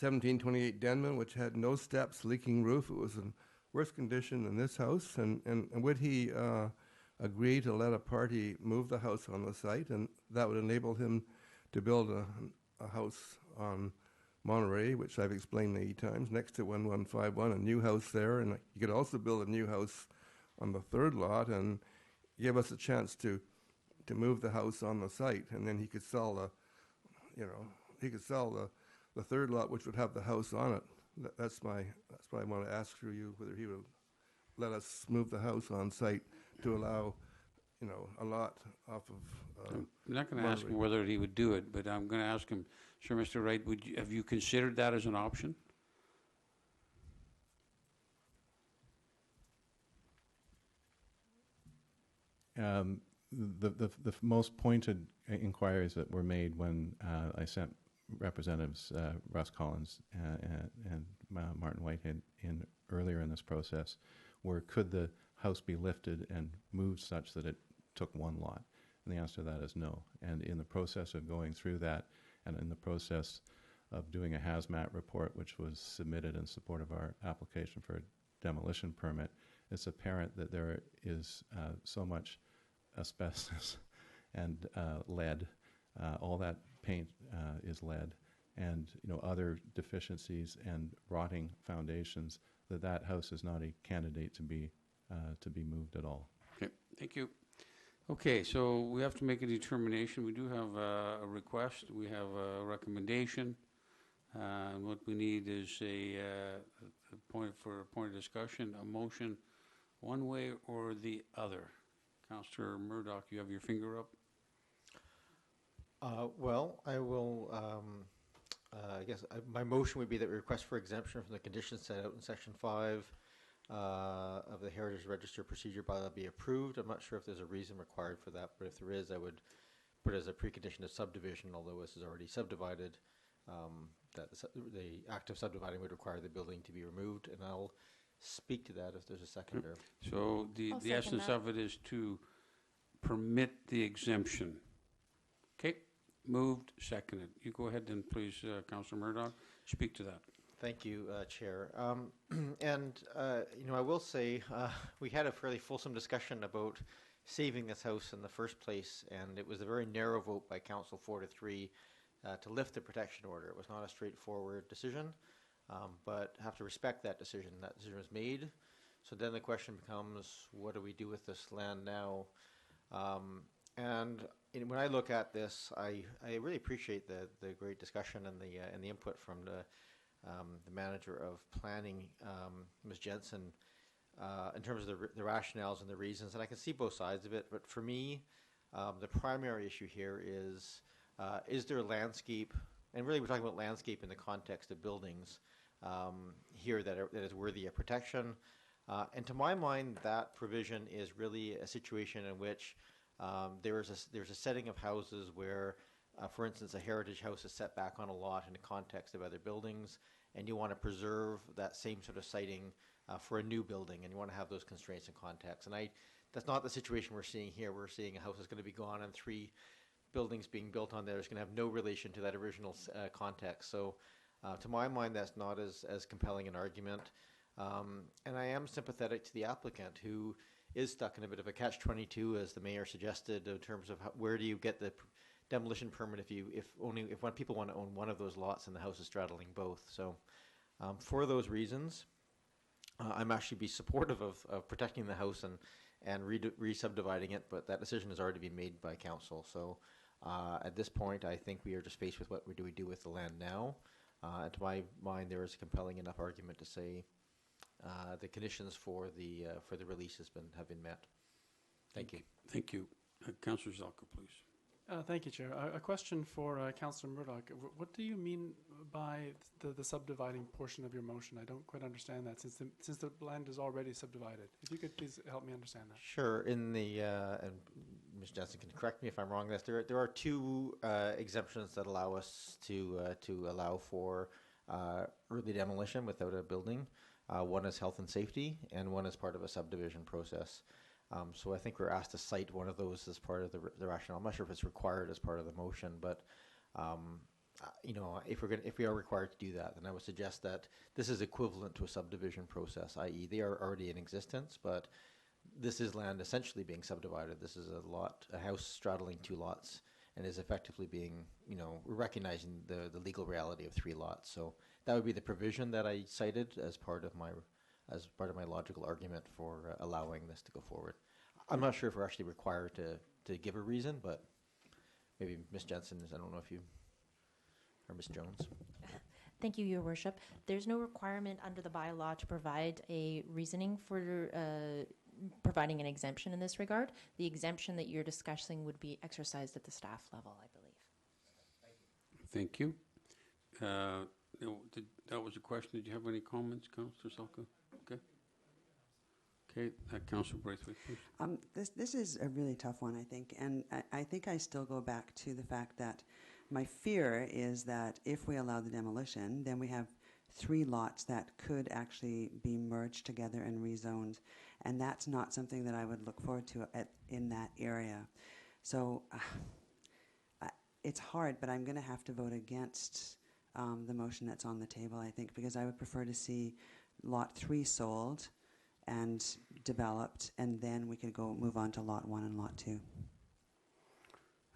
1728 Denman, which had no steps, leaking roof. It was in worse condition than this house. And would he agree to let a party move the house on the site, and that would enable him to build a house on Monterey, which I've explained many times, next to 1151, a new house there, and he could also build a new house on the third lot and give us a chance to move the house on the site, and then he could sell the third lot, which would have the house on it. That's what I want to ask through you, whether he would let us move the house on site to allow, a lot off of. I'm not going to ask him whether he would do it, but I'm going to ask him, sure, Mr. Wright, have you considered that as an option? The most pointed inquiries that were made when I sent Representatives Russ Collins and Martin Whitehead in earlier in this process were, could the house be lifted and moved such that it took one lot? And the answer to that is no. And in the process of going through that, and in the process of doing a hazmat report, which was submitted in support of our application for demolition permit, it's apparent that there is so much asbestos and lead. All that paint is lead, and other deficiencies and rotting foundations, that house is not a candidate to be moved at all. Okay, thank you. Okay, so we have to make a determination. We do have a request. We have a recommendation. And what we need is a point of discussion, a motion, one way or the other. Councillor Murdoch, you have your finger up. Well, I will, I guess my motion would be that we request for exemption from the conditions set out in Section 5 of the Heritage Register Procedure Bylaw be approved. I'm not sure if there's a reason required for that, but if there is, I would put it as a precondition of subdivision, although this is already subdivided, that the act of subdividing would require the building to be removed, and I'll speak to that if there's a seconder. So the essence of it is to permit the exemption. Okay, moved, seconded. You go ahead then, please, Councillor Murdoch, speak to that. Thank you, Chair. I will say we had a fairly fulsome discussion about saving this house in the first place, and it was a very narrow vote by Council 4-3 to lift the protection order. It was not a straightforward decision, but have to respect that decision. That decision was made. So then the question becomes, what do we do with this land now? When I look at this, I really appreciate the great discussion and the input from the manager of planning, Ms. Jensen, in terms of the rationales and the reasons, and I can see both sides of it. But for me, the primary issue here is there a landscape, and really we're talking about landscape in the context of buildings here that is worthy of protection. And to my mind, that provision is really a situation in which there's a setting of houses where, for instance, a heritage house is set back on a lot in the context of other buildings, and you want to preserve that same sort of siting for a new building, and you want to have those constraints and context. And that's not the situation we're seeing here. We're seeing a house that's going to be gone and 3 buildings being built on there is going to have no relation to that original context. So to my mind, that's not as compelling an argument. And I am sympathetic to the applicant who is stuck in a bit of a catch-22, as the mayor suggested, in terms of where do you get the demolition permit if when people want to own one of those lots and the house is straddling both. So for those reasons, I'm actually be supportive of protecting the house and re-subdividing it, but that decision has already been made by council. So at this point, I think we are just faced with what do we do with the land now. And to my mind, there is a compelling enough argument to say the conditions for the release have been met. Thank you. Thank you. Councillor Zelka, please. Thank you, Chair. A question for Councillor Murdoch. What do you mean by the subdividing portion of your motion? I don't quite understand that, since the land is already subdivided. If you could please help me understand that. Sure. In the and Ms. Jensen can correct me if I'm wrong. There are 2 exemptions that allow us to allow for early demolition without a building. One is health and safety, and one is part of a subdivision process. So I think we're asked to cite one of those as part of the rationale. I'm not sure if it's required as part of the motion, but if we are required to do that, then I would suggest that this is equivalent to a subdivision process, i.e. they are already in existence, but this is land essentially being subdivided. This is a house straddling 2 lots, and is effectively being, we're recognizing the legal reality of 3 lots. So that would be the provision that I cited as part of my logical argument for allowing this to go forward. I'm not sure if we're actually required to give a reason, but maybe Ms. Jensen, I don't know if you, or Ms. Jones. Thank you, Your Worship. There's no requirement under the bylaw to provide a reasoning for providing an exemption in this regard. The exemption that you're discussing would be exercised at the staff level, I believe. Thank you. That was a question. Did you have any comments, Councillor Zelka? Okay. Okay, Councillor Braithwaite, please. This is a really tough one, I think, and I think I still go back to the fact that my fear is that if we allow the demolition, then we have 3 lots that could actually be merged together and rezoned, and that's not something that I would look forward to in that area. So it's hard, but I'm going to have to vote against the motion that's on the table, I think, because I would prefer to see Lot 3 sold and developed, and then we could move on to Lot 1 and Lot 2.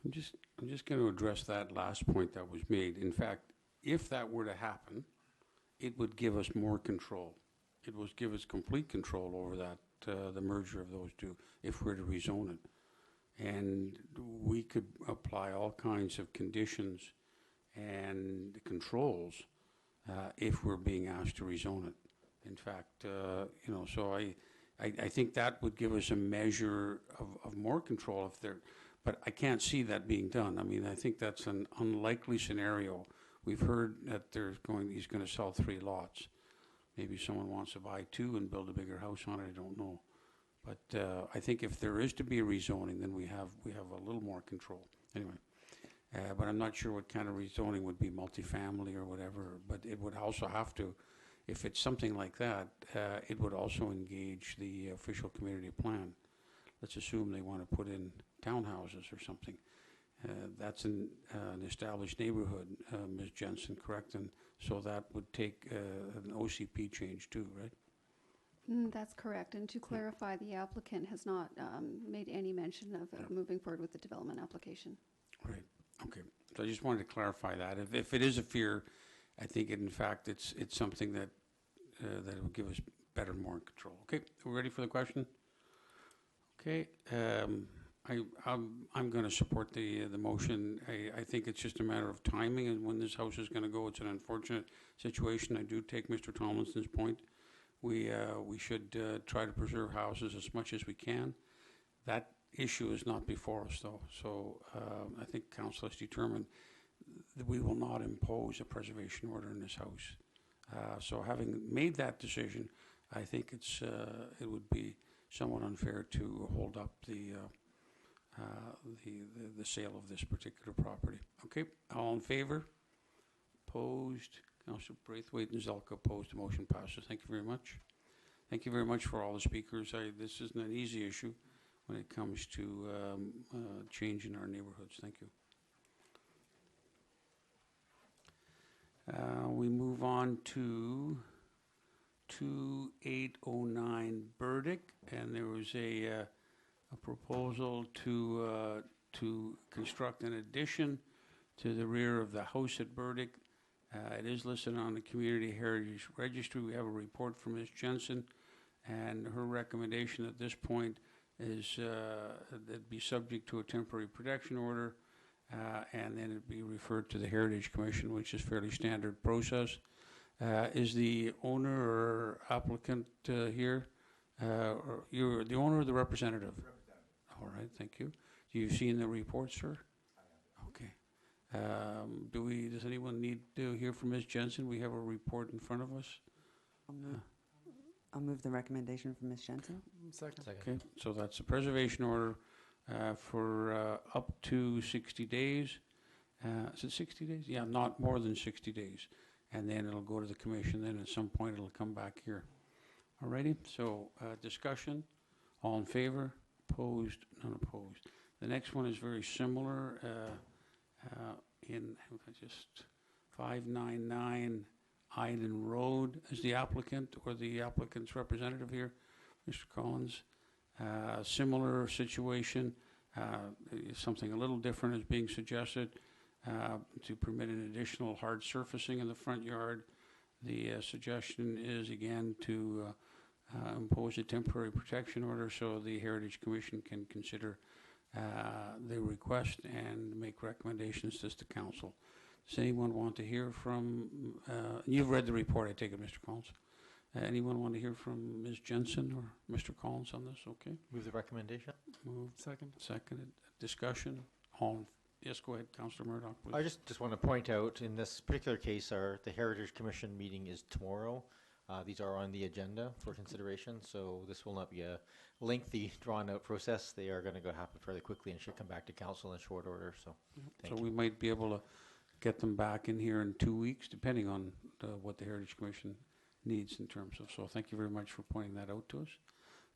I'm just going to address that last point that was made. In fact, if that were to happen, it would give us more control. It would give us complete control over that, the merger of those two, if we're to rezone it. And we could apply all kinds of conditions and controls if we're being asked to rezone it. In fact, so I think that would give us a measure of more control if there, but I can't see that being done. I mean, I think that's an unlikely scenario. We've heard that he's going to sell 3 lots. Maybe someone wants to buy 2 and build a bigger house on it, I don't know. But I think if there is to be a rezoning, then we have a little more control. Anyway, but I'm not sure what kind of rezoning would be, multifamily or whatever, but it would also have to, if it's something like that, it would also engage the official community plan. Let's assume they want to put in townhouses or something. That's an established neighborhood, Ms. Jensen, correct? And so that would take an OCP change too, right? That's correct. And to clarify, the applicant has not made any mention of moving forward with the development application. Right. Okay. So I just wanted to clarify that. If it is a fear, I think in fact it's something that that will give us better, more control. Okay. We're ready for the question. Okay. I'm going to support the motion. I think it's just a matter of timing and when this house is going to go. It's an unfortunate situation. I do take Mr. Tomlinson's point. We should try to preserve houses as much as we can. That issue is not before us, though. So I think council has determined that we will not impose a preservation order in this house. So having made that decision, I think it would be somewhat unfair to hold up the sale of this particular property. Okay, all in favor? Opposed? Councillor Braithwaite and Zelka opposed. The motion passes. Thank you very much. Thank you very much for all the speakers. This isn't an easy issue when it comes to change in our neighborhoods. Thank you. We move on to 2809 Burdick, and there was a proposal to construct an addition to the rear of the house at Burdick. It is listed on the Community Heritage Registry. We have a report from Ms. Jensen, and her recommendation at this point is that it be subject to a temporary protection order, and then it be referred to the Heritage Commission, which is fairly standard process. Is the owner or applicant here? Or you're the owner or the representative? All right, thank you. Do you see in the report, sir? Okay. Does anyone need to hear from Ms. Jensen? We have a report in front of us. I'll move the recommendation from Ms. Jensen. Second. Okay, so that's a preservation order for up to 60 days. Is it 60 days? Yeah, not more than 60 days. And then it'll go to the commission. Then at some point it'll come back here. All righty, so discussion. All in favor? Opposed? None opposed. The next one is very similar. In just 599 Iden Road is the applicant or the applicant's representative here, Mr. Collins. Similar situation, something a little different is being suggested to permit an additional hard surfacing in the front yard. The suggestion is again to impose a temporary protection order so the Heritage Commission can consider the request and make recommendations to the council. Does anyone want to hear from, you've read the report, I take it, Mr. Collins. Anyone want to hear from Ms. Jensen or Mr. Collins on this? Okay. Move the recommendation. Moved. Second. Seconded. Discussion. Yes, go ahead, Councillor Murdoch, please. I just want to point out, in this particular case, the Heritage Commission meeting is tomorrow. These are on the agenda for consideration, so this will not be a lengthy, drawn-out process. They are going to happen fairly quickly and should come back to council in short order. So, so we might be able to get them back in here in 2 weeks, depending on what the Heritage Commission needs in terms of. So, thank you very much for pointing that out to us.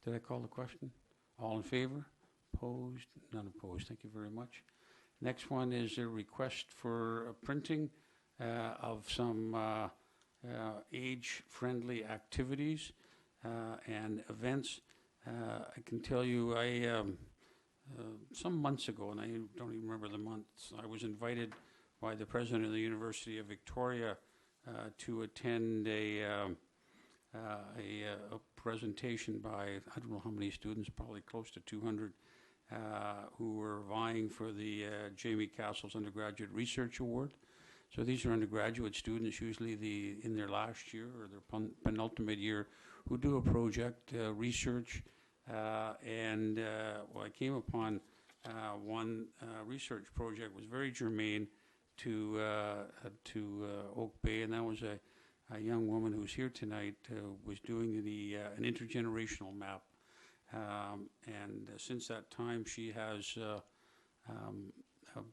Did I call the question? All in favor? Opposed? None opposed. Thank you very much. Next one is a request for a printing of some age-friendly activities and events. I can tell you, some months ago, and I don't even remember the months, I was invited by the president of the University of Victoria to attend a presentation by, I don't know how many students, probably close to 200, who were vying for the Jamie Castles Undergraduate Research Award. So these are undergraduate students, usually in their last year or their penultimate year, who do a project, research, and well, I came upon one research project was very germane to Oak Bay, and that was a young woman who's here tonight was doing an intergenerational map. And since that time, she has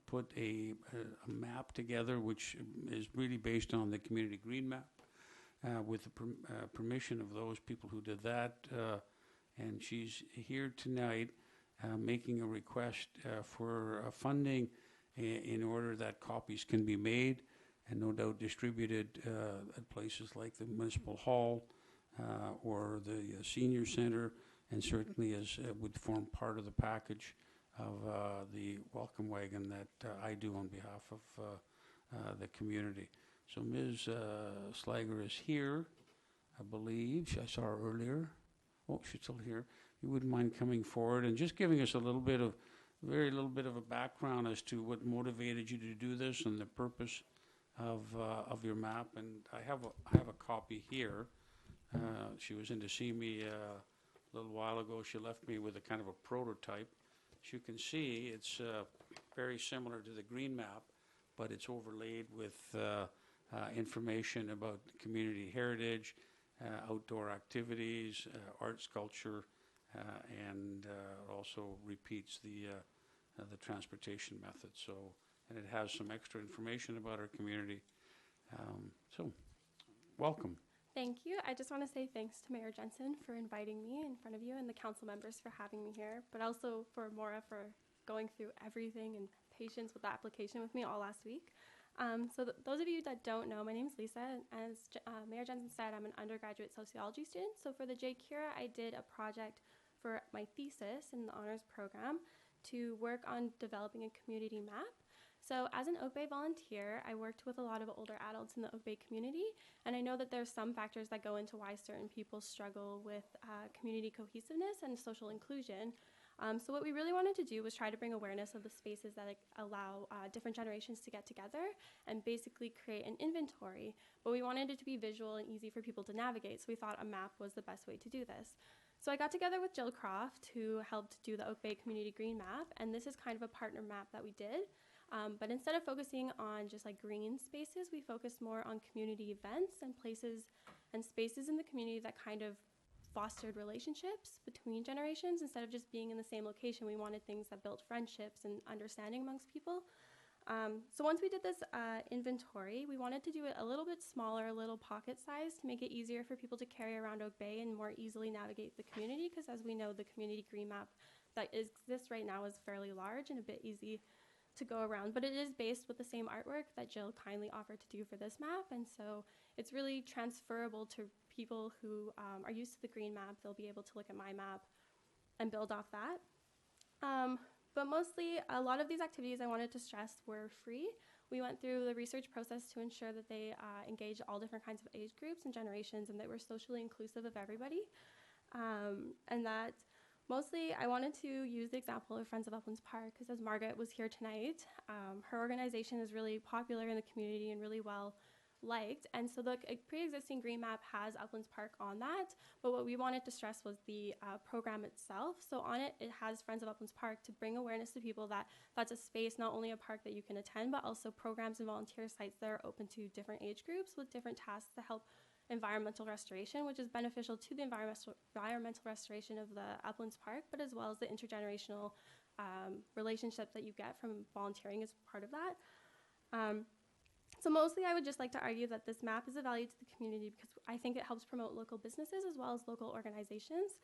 put a map together, which is really based on the community green map, with the permission of those people who did that. And she's here tonight making a request for funding in order that copies can be made and no doubt distributed at places like the Municipal Hall or the Senior Center, and certainly as would form part of the package of the welcome wagon that I do on behalf of the community. So Ms. Slager is here, I believe. I saw her earlier. Oh, she's still here. You wouldn't mind coming forward and just giving us a little bit of, very little bit of a background as to what motivated you to do this and the purpose of your map. And I have a copy here. She was in to see me a little while ago. She left me with a kind of a prototype. As you can see, it's very similar to the green map, but it's overlaid with information about community heritage, outdoor activities, art, sculpture, and also repeats the transportation method. So, and it has some extra information about our community. So, welcome. Thank you. I just want to say thanks to Mayor Jensen for inviting me in front of you and the council members for having me here, but also for Maura for going through everything and patience with the application with me all last week. So those of you that don't know, my name is Lisa, and as Mayor Jensen said, I'm an undergraduate sociology student. So for the J-Cura, I did a project for my thesis in the honors program to work on developing a community map. So as an Oak Bay volunteer, I worked with a lot of older adults in the Oak Bay community, and I know that there's some factors that go into why certain people struggle with community cohesiveness and social inclusion. So what we really wanted to do was try to bring awareness of the spaces that allow different generations to get together and basically create an inventory, but we wanted it to be visual and easy for people to navigate, so we thought a map was the best way to do this. So I got together with Jill Croft, who helped do the Oak Bay Community Green Map, and this is kind of a partner map that we did. But instead of focusing on just like green spaces, we focused more on community events and places and spaces in the community that kind of fostered relationships between generations. Instead of just being in the same location, we wanted things that built friendships and understanding amongst people. So once we did this inventory, we wanted to do it a little bit smaller, a little pocket size, to make it easier for people to carry around Oak Bay and more easily navigate the community, because as we know, the community green map that exists right now is fairly large and a bit easy to go around, but it is based with the same artwork that Jill kindly offered to do for this map, and so it's really transferable to people who are used to the green map. They'll be able to look at my map and build off that. But mostly, a lot of these activities I wanted to stress were free. We went through the research process to ensure that they engage all different kinds of age groups and generations, and that were socially inclusive of everybody, and that mostly, I wanted to use the example of Friends of Uplands Park, because as Margaret was here tonight, her organization is really popular in the community and really well liked, and so the pre-existing green map has Uplands Park on that, but what we wanted to stress was the program itself. So on it, it has Friends of Uplands Park to bring awareness to people that that's a space, not only a park that you can attend, but also programs and volunteer sites that are open to different age groups with different tasks to help environmental restoration, which is beneficial to the environmental restoration of the Uplands Park, but as well as the intergenerational relationships that you get from volunteering as part of that. So mostly I would just like to argue that this map is a value to the community because I think it helps promote local businesses as well as local organizations.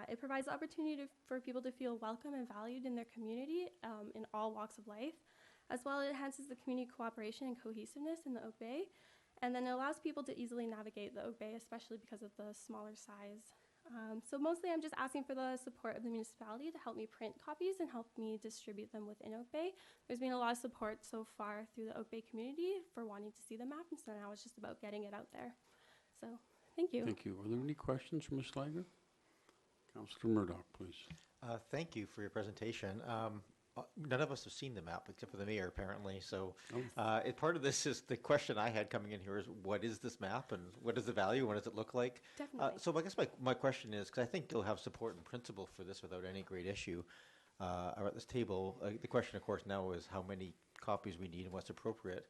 It provides the opportunity for people to feel welcome and valued in their community in all walks of life. As well, it enhances the community cooperation and cohesiveness in the Oak Bay. And then it allows people to easily navigate the Oak Bay, especially because of the smaller size. So mostly I'm just asking for the support of the municipality to help me print copies and help me distribute them within Oak Bay. There's been a lot of support so far through the Oak Bay community for wanting to see the map, and so now it's just about getting it out there. So, thank you. Thank you. Are there any questions for Ms. Slager? Councillor Murdoch, please. Thank you for your presentation. None of us have seen the map except for the mayor, apparently. So part of this is the question I had coming in here is, what is this map and what is the value? What does it look like? Definitely. So I guess my question is, because I think you'll have support in principle for this without any great issue at this table. The question, of course, now is how many copies we need and what's appropriate.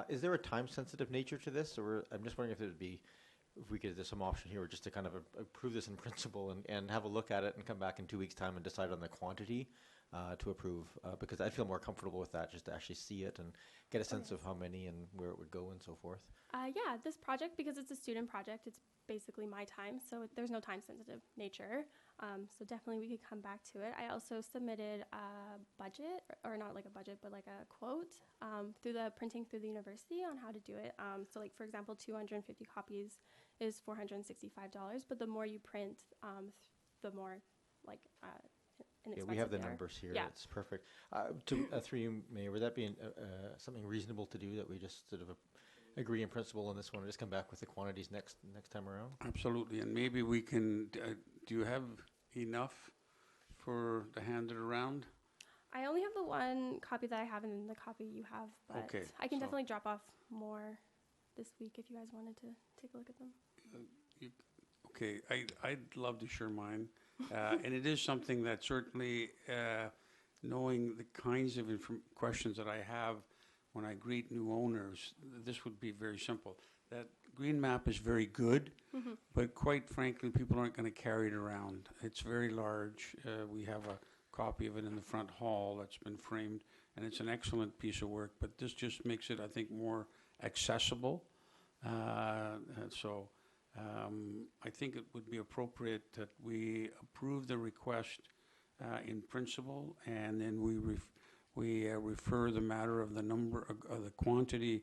Is there a time-sensitive nature to this? Or I'm just wondering if we could, there's some option here just to kind of approve this in principle and have a look at it and come back in 2 weeks' time and decide on the quantity to approve, because I'd feel more comfortable with that, just to actually see it and get a sense of how many and where it would go and so forth. Yeah, this project, because it's a student project, it's basically my time, so there's no time-sensitive nature. So definitely we could come back to it. I also submitted a budget, or not like a budget, but like a quote through the printing through the university on how to do it. So like, for example, 250 copies is $465, but the more you print, the more like inexpensive we have the they are. numbers here. Yeah. It's perfect. Through you, Mayor, would that be something reasonable to do, that we just sort of agree in principle on this one and just come back with the quantities next time around? Absolutely, and maybe we can, do you have enough to hand it around? I only have the one copy that I have and the copy you have, but Okay, I can so- definitely drop off more this week if you guys wanted to take a look at them. Okay, I'd love to share mine. And it is something that certainly, knowing the kinds of questions that I have when I greet new owners, this would be very simple. That green map is very good, but quite frankly, people aren't going to carry it around. It's very large. We have a copy of it in the front hall that's been framed, and it's an excellent piece of work, but this just makes it, I think, more accessible. I think it would be appropriate that we approve the request in principle, and then we refer the matter of the number of the quantity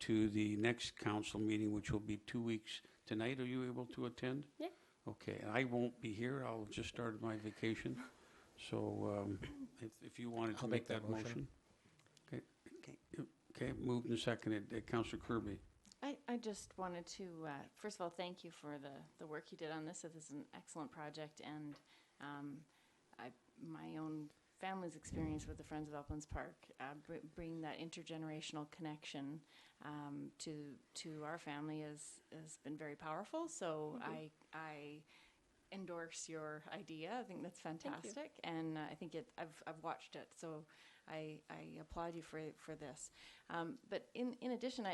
to the next council meeting, which will be 2 weeks tonight. Are you able to attend? Yeah. Okay, and I won't be here. I'll just start my vacation. So if you wanted to I'll make that motion. Okay. Okay, moved and seconded. Councillor Kirby. I just wanted to, first of all, thank you for the work you did on this. This is an excellent project, and my own family's experience with the Friends of Uplands Park, bringing that intergenerational connection to our family has been very powerful. So I endorse your idea. I think that's fantastic, and I think I've watched it, so I applaud you for this. But in addition,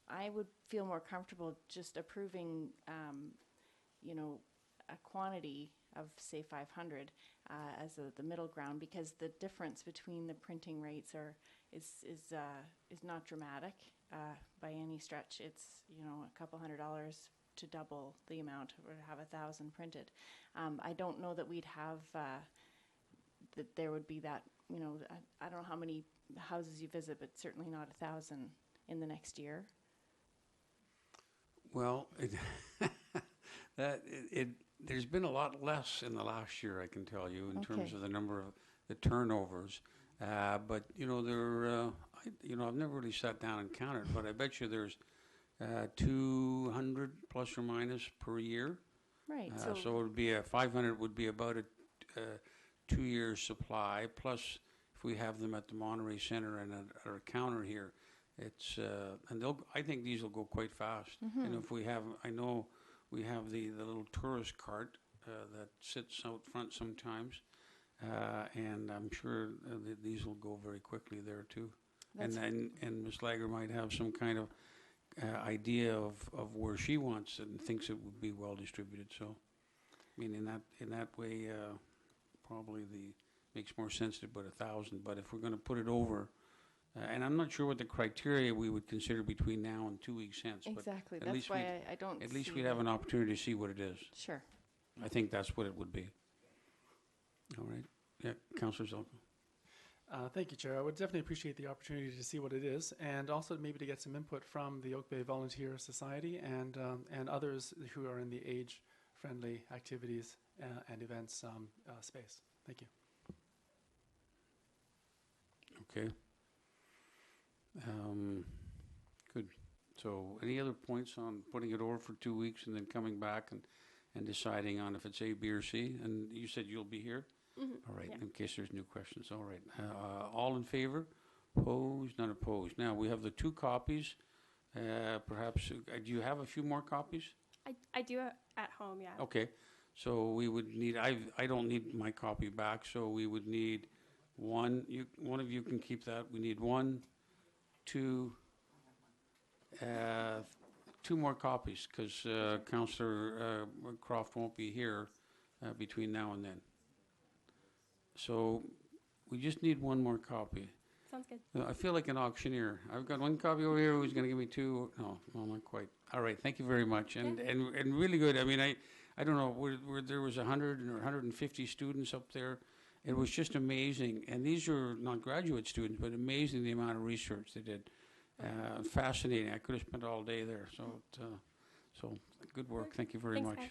I would feel more comfortable just approving, a quantity of, say, 500 as the middle ground, because the difference between the printing rates is not dramatic by any stretch. It's a couple $100 to double the amount, or have 1,000 printed. I don't know that we'd have that there would be that. I don't know how many houses you visit, but certainly not 1,000 in the next year. Well, there's been a lot less in the last year, I can tell you, in terms of the number of the turnovers. But I've never really sat down and counted, but I bet you there's 200 plus or minus per year. Right. So it would be 500 would be about a 2-year supply. Plus, if we have them at the Monterey Center and at our counter here. It's and I think these will go quite fast. And if we have, I know we have the little tourist cart that sits out front sometimes, and I'm sure that these will go very quickly there too. And Ms. Lager might have some kind of idea of where she wants it and thinks it would be well distributed. So, I mean, in that way, probably makes more sense to put 1,000. But if we're going to put it over. And I'm not sure what the criteria we would consider between now and 2 weeks hence. Exactly. But That's why I don't. At least we'd have an opportunity to see what it is. Sure. I think that's what it would be. All right. Yeah, Councillor Zolko. Thank you, Chair. I would definitely appreciate the opportunity to see what it is, and also maybe to get some input from the Oak Bay Volunteer Society and others who are in the age-friendly activities and events space. Thank you. Okay. Good. So any other points on putting it over for 2 weeks and then coming back and deciding on if it's A, B, or C? And you said you'll be here? All right, in case there's new questions. All right. All in favor? Opposed? None opposed. Now, we have the 2 copies. Perhaps, do you have a few more copies? I do at home, yeah. Okay. So we would need, I don't need my copy back, so we would need one. One of you can keep that. We need 1, 2, 2 more copies, because Councillor Croft won't be here between now and then. So we just need 1 more copy. Sounds good. I feel like an auctioneer. I've got 1 copy over here. Who's going to give me 2? No, not quite. All right. Thank you very much. And really good. I mean, I don't know, where there was 100 or 150 students up there. It was just amazing. And these are not graduate students, but amazing the amount of research they did. Fascinating. I could have spent all day there. So good work. Thank you very much. Guys.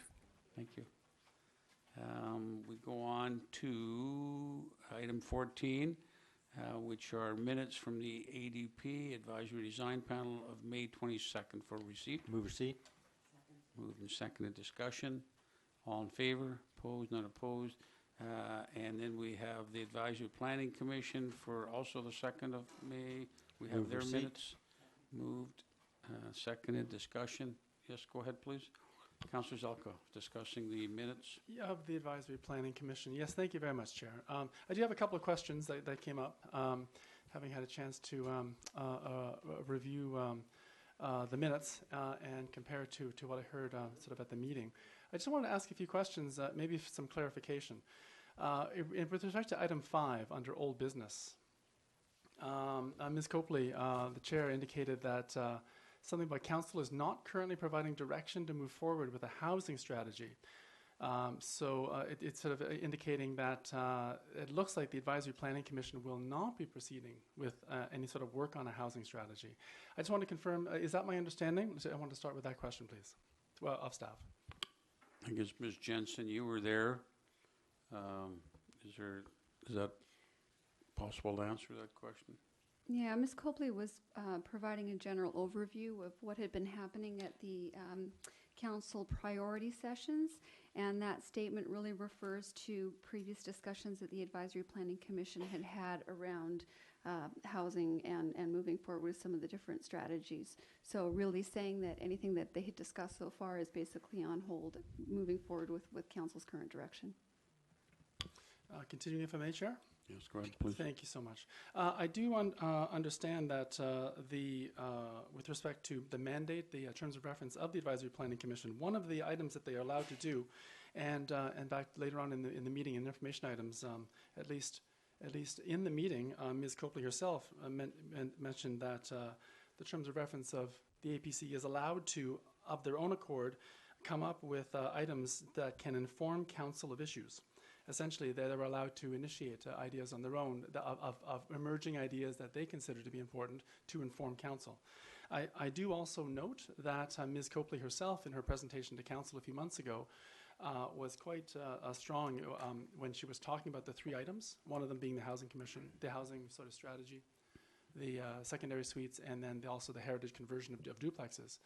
Thank you. We go on to item 14, which are minutes from the ADP Advisory Design Panel of May 22nd for receipt. Move receipt. Moved and seconded. Discussion. All in favor? Opposed? Not opposed. And then we have the Advisory Planning Commission for also the 2nd of May. We have Move their receipt. minutes. Moved, seconded. Discussion. Yes, go ahead, please. Councillor Zelko, discussing the minutes. Yeah, of the Advisory Planning Commission. Yes, thank you very much, Chair. I do have a couple of questions that came up, having had a chance to review the minutes and compare to what I heard sort of at the meeting. I just wanted to ask a few questions, maybe some clarification. With respect to item 5 under old business, Ms. Copley, the chair, indicated that something about council is not currently providing direction to move forward with a housing strategy. It's sort of indicating that it looks like the Advisory Planning Commission will not be proceeding with any sort of work on a housing strategy. I just want to confirm, is that my understanding? I want to start with that question, please, of staff. I guess, Ms. Jensen, you were there. Is that possible to answer that question? Yeah, Ms. Copley was providing a general overview of what had been happening at the council priority sessions, and that statement really refers to previous discussions that the Advisory Planning Commission had around housing and moving forward with some of the different strategies. So really saying that anything that they had discussed so far is basically on hold, moving forward with council's current direction. Continuing, if I may, Chair? Yes, go ahead, please. Thank you so much. I do understand that with respect to the mandate, the terms of reference of the Advisory Planning Commission, one of the items that they are allowed to do, and back later on in the meeting in information items, at least in the meeting, Ms. Copley herself mentioned that the terms of reference of the APC is allowed to, of their own accord, come up with items that can inform council of issues. Essentially, they're allowed to initiate ideas on their own of emerging ideas that they consider to be important to inform council. I do also note that Ms. Copley herself, in her presentation to council a few months ago, was quite strong when she was talking about the 3 items, one of them being the Housing Commission, the housing sort of strategy, the secondary suites, and then also the heritage conversion of duplexes.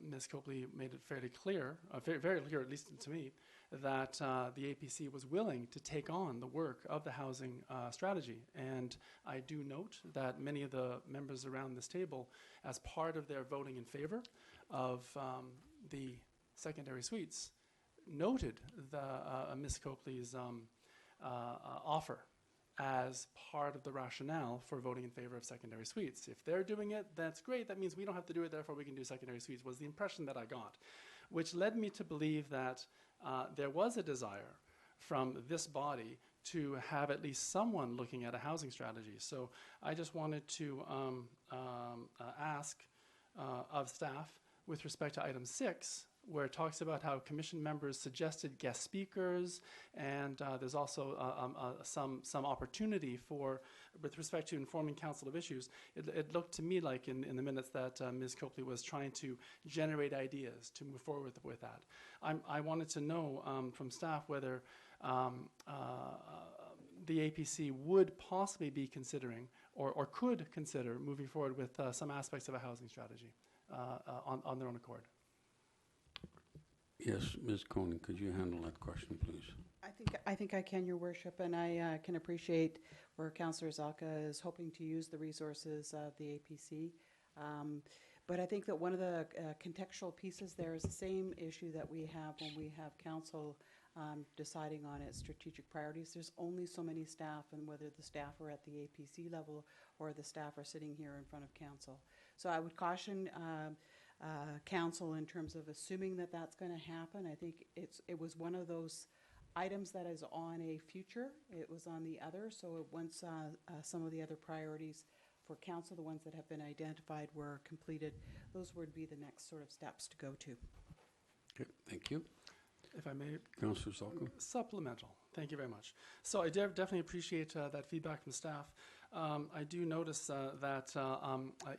Ms. Copley made it fairly clear, very clear, at least to me, that the APC was willing to take on the work of the housing strategy. And I do note that many of the members around this table, as part of their voting in favor of the secondary suites, noted Ms. Copley's offer as part of the rationale for voting in favor of secondary suites. If they're doing it, that's great. That means we don't have to do it, therefore we can do secondary suites, was the impression that I got, which led me to believe that there was a desire from this body to have at least someone looking at a housing strategy. So I just wanted to ask of staff, with respect to item 6, where it talks about how commission members suggested guest speakers, and there's also some opportunity with respect to informing council of issues. It looked to me like in the minutes that Ms. Copley was trying to generate ideas to move forward with that. I wanted to know from staff whether the APC would possibly be considering or could consider moving forward with some aspects of a housing strategy on their own accord. Yes, Ms. Conan, could you handle that question, please? I think I can, Your Worship, and I can appreciate where Councillor Zalka is hoping to use the resources of the APC. But I think that one of the contextual pieces there is the same issue that we have when we have council deciding on its strategic priorities. There's only so many staff, and whether the staff are at the APC level or the staff are sitting here in front of council. So I would caution council in terms of assuming that that's going to happen. I think it was one of those items that is on a future. It was on the other. So once some of the other priorities for council, the ones that have been identified, were completed, those would be the next sort of steps to go to. Okay, thank you. If I may, Councillor Zalka. Supplemental. Thank you very much. So I definitely appreciate that feedback from staff. I do notice that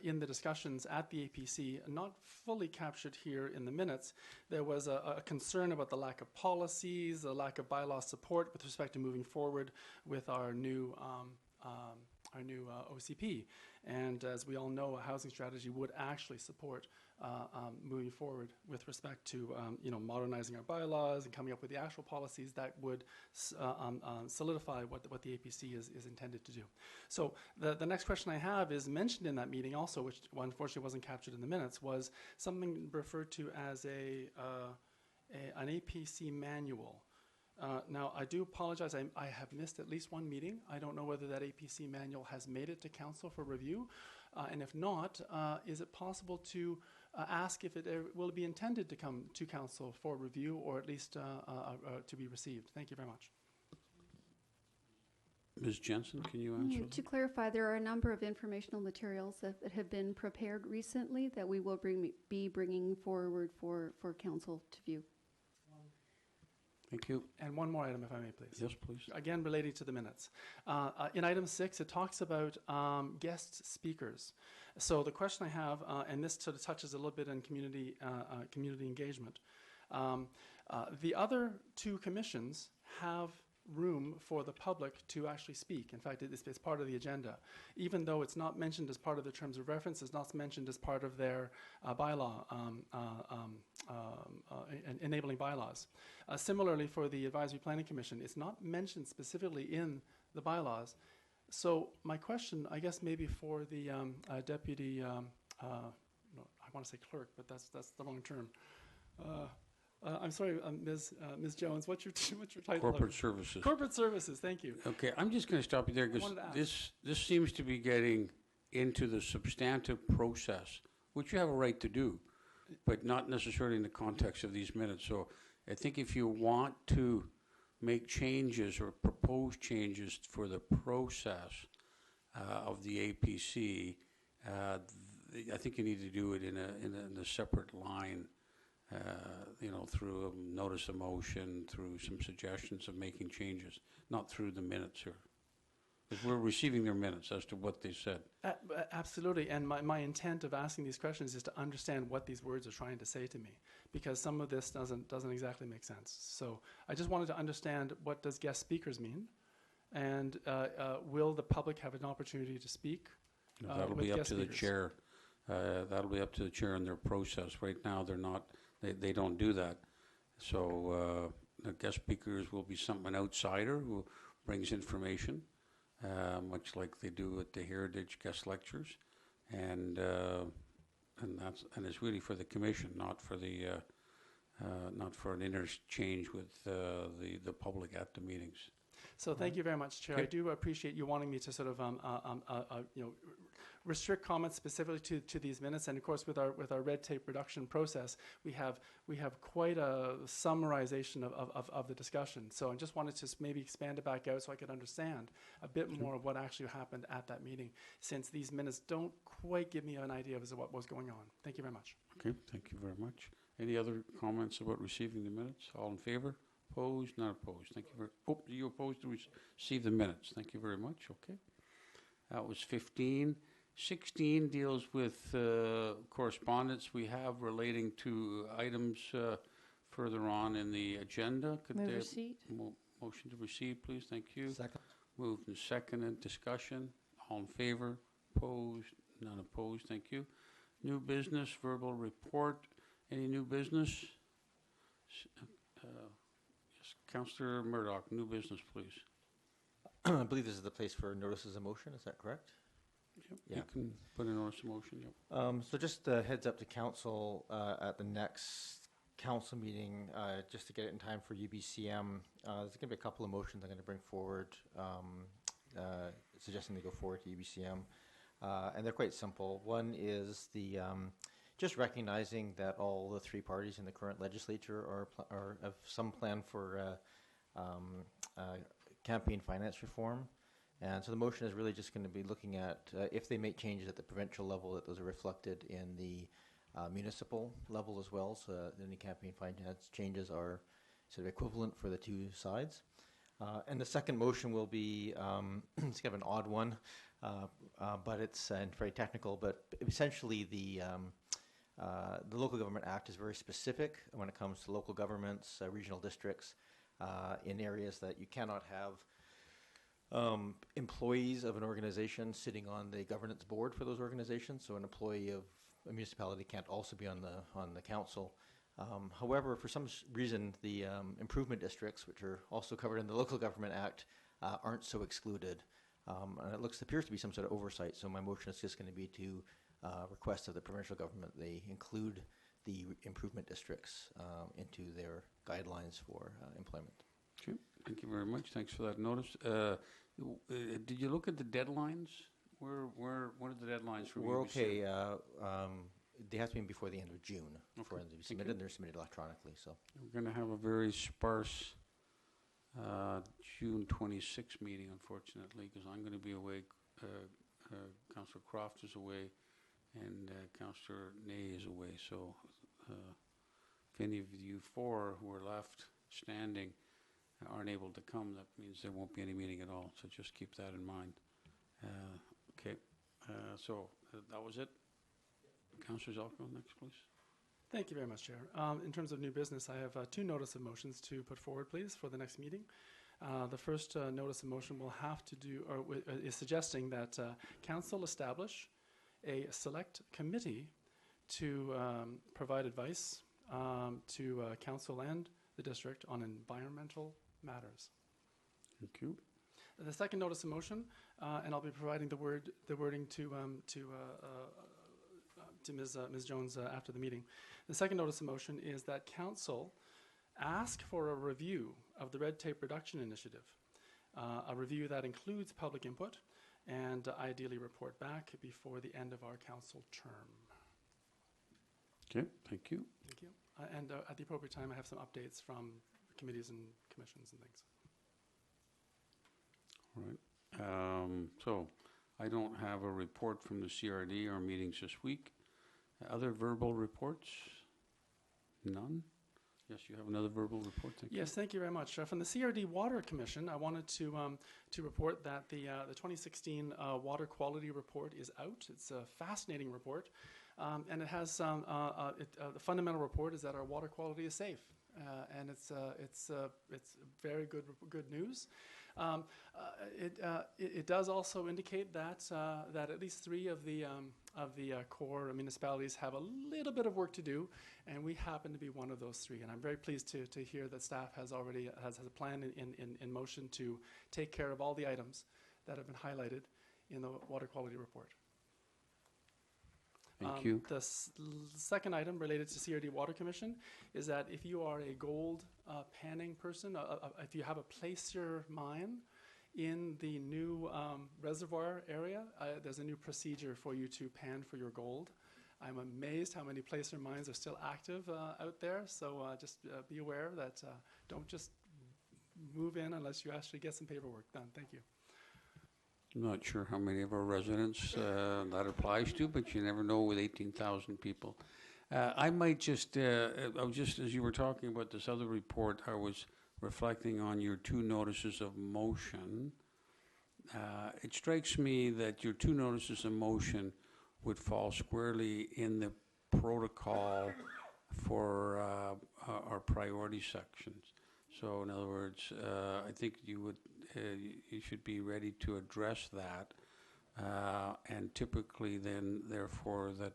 in the discussions at the APC, not fully captured here in the minutes, there was a concern about the lack of policies, the lack of bylaw support with respect to moving forward with our new OCP. And as we all know, a housing strategy would actually support moving forward with respect to modernizing our bylaws and coming up with the actual policies that would solidify what the APC is intended to do. So the next question I have is mentioned in that meeting also, which unfortunately wasn't captured in the minutes, was something referred to as an APC manual. Now, I do apologize. I have missed at least one meeting. I don't know whether that APC manual has made it to council for review. And if not, is it possible to ask if it will be intended to come to council for review, or at least to be received? Thank you very much. Ms. Jensen, can you answer? To clarify, there are a number of informational materials that have been prepared recently that we will be bringing forward for council to view. Thank you. And one more item, if I may, please. Yes, please. Again, relating to the minutes. In item 6, it talks about guest speakers. So the question I have, and this sort of touches a little bit on community engagement. The other two commissions have room for the public to actually speak. In fact, it's part of the agenda. Even though it's not mentioned as part of the terms of reference, it's not mentioned as part of their bylaw, enabling bylaws. Similarly, for the Advisory Planning Commission, it's not mentioned specifically in the bylaws. So my question, I guess maybe for the deputy, no, I want to say clerk, but that's the wrong term. I'm sorry, Ms. Jones, what's your title? Corporate Services. Corporate Services, thank you. Okay, I'm just going to stop you there because this seems to be getting into the substantive process, which you have a right to do, but not necessarily in the context of these minutes. So I think if you want to make changes or propose changes for the process of the APC, I think you need to do it in a separate line. Through a notice of motion, through some suggestions of making changes, not through the minutes here. Because we're receiving their minutes as to what they said. Absolutely, and my intent of asking these questions is to understand what these words are trying to say to me, because some of this doesn't exactly make sense. So I just wanted to understand, what does guest speakers mean, and will the public have an opportunity to speak? That'll be up to the chair. That'll be up to the chair in their process. Right now, they're not. They don't do that. So the guest speakers will be an outsider who brings information, much like they do at the Heritage guest lectures, and it's really for the commission, not for an interchange with the public at the meetings. So thank you very much, Chair. Okay. I do appreciate you wanting me to sort of restrict comments specifically to these minutes, and of course with our red tape reduction process, we have quite a summarization of the discussion. So I just wanted to maybe expand it back out so I could understand a bit more of what actually happened at that meeting, since these minutes don't quite give me an idea of what was going on. Thank you very much. Okay, thank you very much. Any other comments about receiving the minutes? All in favor? Opposed? Not opposed. Thank you very, oh, you opposed to receive the minutes. Thank you very much. Okay. That was 15. 16 deals with correspondence we have relating to items further on in the agenda. Could Move there- receipt. Motion to receive, please. Thank you. Second. Moved and seconded. Discussion. All in favor? Opposed? None opposed. Thank you. New business, verbal report. Any new business? Yes, Councillor Murdoch, new business, please. I believe this is the place for notices of motion, is that correct? Yep, Yeah. you can put a notice of motion, yep. So just a heads up to council at the next council meeting, just to get it in time for UBCM. There's going to be a couple of motions I'm going to bring forward, suggesting they go forward to UBCM. And they're quite simple. One is the just recognizing that all the three parties in the current legislature are have some plan for campaign finance reform. And so the motion is really just going to be looking at if they make changes at the provincial level, that those are reflected in the municipal level as well, so that any campaign finance changes are sort of equivalent for the two sides. And the second motion will be, it's kind of an odd one, but it's very technical, but essentially the Local Government Act is very specific when it comes to local governments, regional districts, in areas that you cannot have employees of an organization sitting on the governance board for those organizations. So an employee of a municipality can't also be on the council. However, for some reason, the improvement districts, which are also covered in the Local Government Act, aren't so excluded. And it appears to be some sort of oversight. So my motion is just going to be to request of the provincial government they include the improvement districts into their guidelines for employment. Okay, thank you very much. Thanks for that notice. Did you look at the deadlines? What are the deadlines for We're UBC? okay. They have to be before the end of June for them to be submitted. And they're submitted electronically. So We're going to have a very sparse June 26th meeting, unfortunately, because I'm going to be away. Councillor Croft is away, and Councillor Ney is away. So if any of you four who are left standing aren't able to come, that means there won't be any meeting at all. So just keep that in mind. Okay. So that was it. Councillor Zalko, next, please. Thank you very much, Chair. In terms of new business, I have two notice of motions to put forward, please, for the next meeting. The first notice of motion will have to do, or is suggesting that Council establish a select committee to provide advice to Council and the district on environmental matters. Thank you. The second notice of motion, and I'll be providing the wording to Ms. Jones after the meeting. The second notice of motion is that Council ask for a review of the red tape reduction initiative, a review that includes public input, and ideally report back before the end of our council term. Okay, thank you. Thank you. And at the appropriate time, I have some updates from committees and commissions and things. All right. So I don't have a report from the CRD, our meetings this week. Other verbal reports? None? Yes, you have another verbal report. Thank you. Yes, thank you very much. From the CRD Water Commission, I wanted to report that the 2016 water quality report is out. It's a fascinating report, and it has the fundamental report is that our water quality is safe, and it's very good news. It does also indicate that that at least three of the core municipalities have a little bit of work to do, and we happen to be one of those three. And I'm very pleased to hear that staff has already has a plan in motion to take care of all the items that have been highlighted in the water quality report. Thank you. The second item related to CRD Water Commission is that if you are a gold panning person, if you have a placer mine in the new reservoir area, there's a new procedure for you to pan for your gold. I'm amazed how many placer mines are still active out there, so just be aware that don't just move in unless you actually get some paperwork done. Thank you. I'm not sure how many of our residents that applies to, but you never know with 18,000 people. I might just, I was just, as you were talking about this other report, I was reflecting on your 2 notices of motion. It strikes me that your 2 notices of motion would fall squarely in the protocol for our priority sections. So in other words, I think you should be ready to address that. And typically then, therefore, that,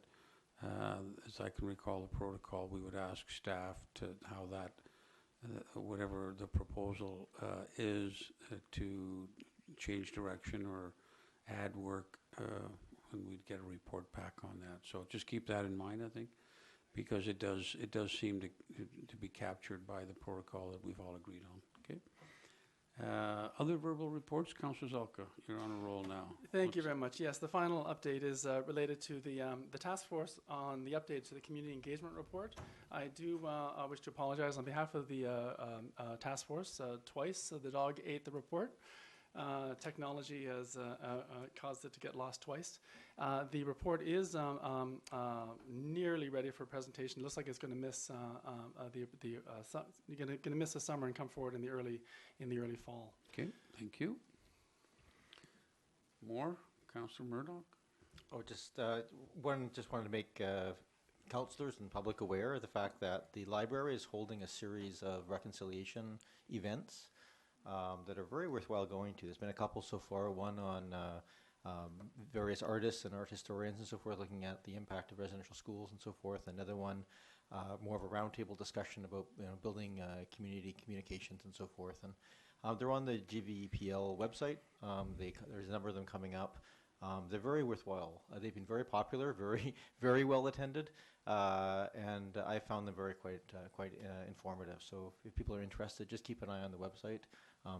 as I can recall the protocol, we would ask staff to how that, whatever the proposal is, to change direction or add work, and we'd get a report back on that. So just keep that in mind, I think, because it does seem to be captured by the protocol that we've all agreed on. Okay. Other verbal reports, Councillor Zalka, you're on a roll now. Thank you very much. Yes, the final update is related to the task force on the update to the community engagement report. I do wish to apologize on behalf of the task force. Twice the dog ate the report. Technology has caused it to get lost twice. The report is nearly ready for presentation. Looks like it's going to miss going to miss the summer and come forward in the early fall. Okay, thank you. More, Councillor Murdoch. Oh, just wanted to make councillors and public aware of the fact that the library is holding a series of reconciliation events that are very worthwhile going to. There's been a couple so far, one on various artists and art historians and so forth, looking at the impact of residential schools and so forth. Another one, more of a roundtable discussion about building community communications and so forth. And they're on the GVEPL website. There's a number of them coming up. They're very worthwhile. They've been very popular, very well attended, and I found them quite informative. So if people are interested, just keep an eye on the website.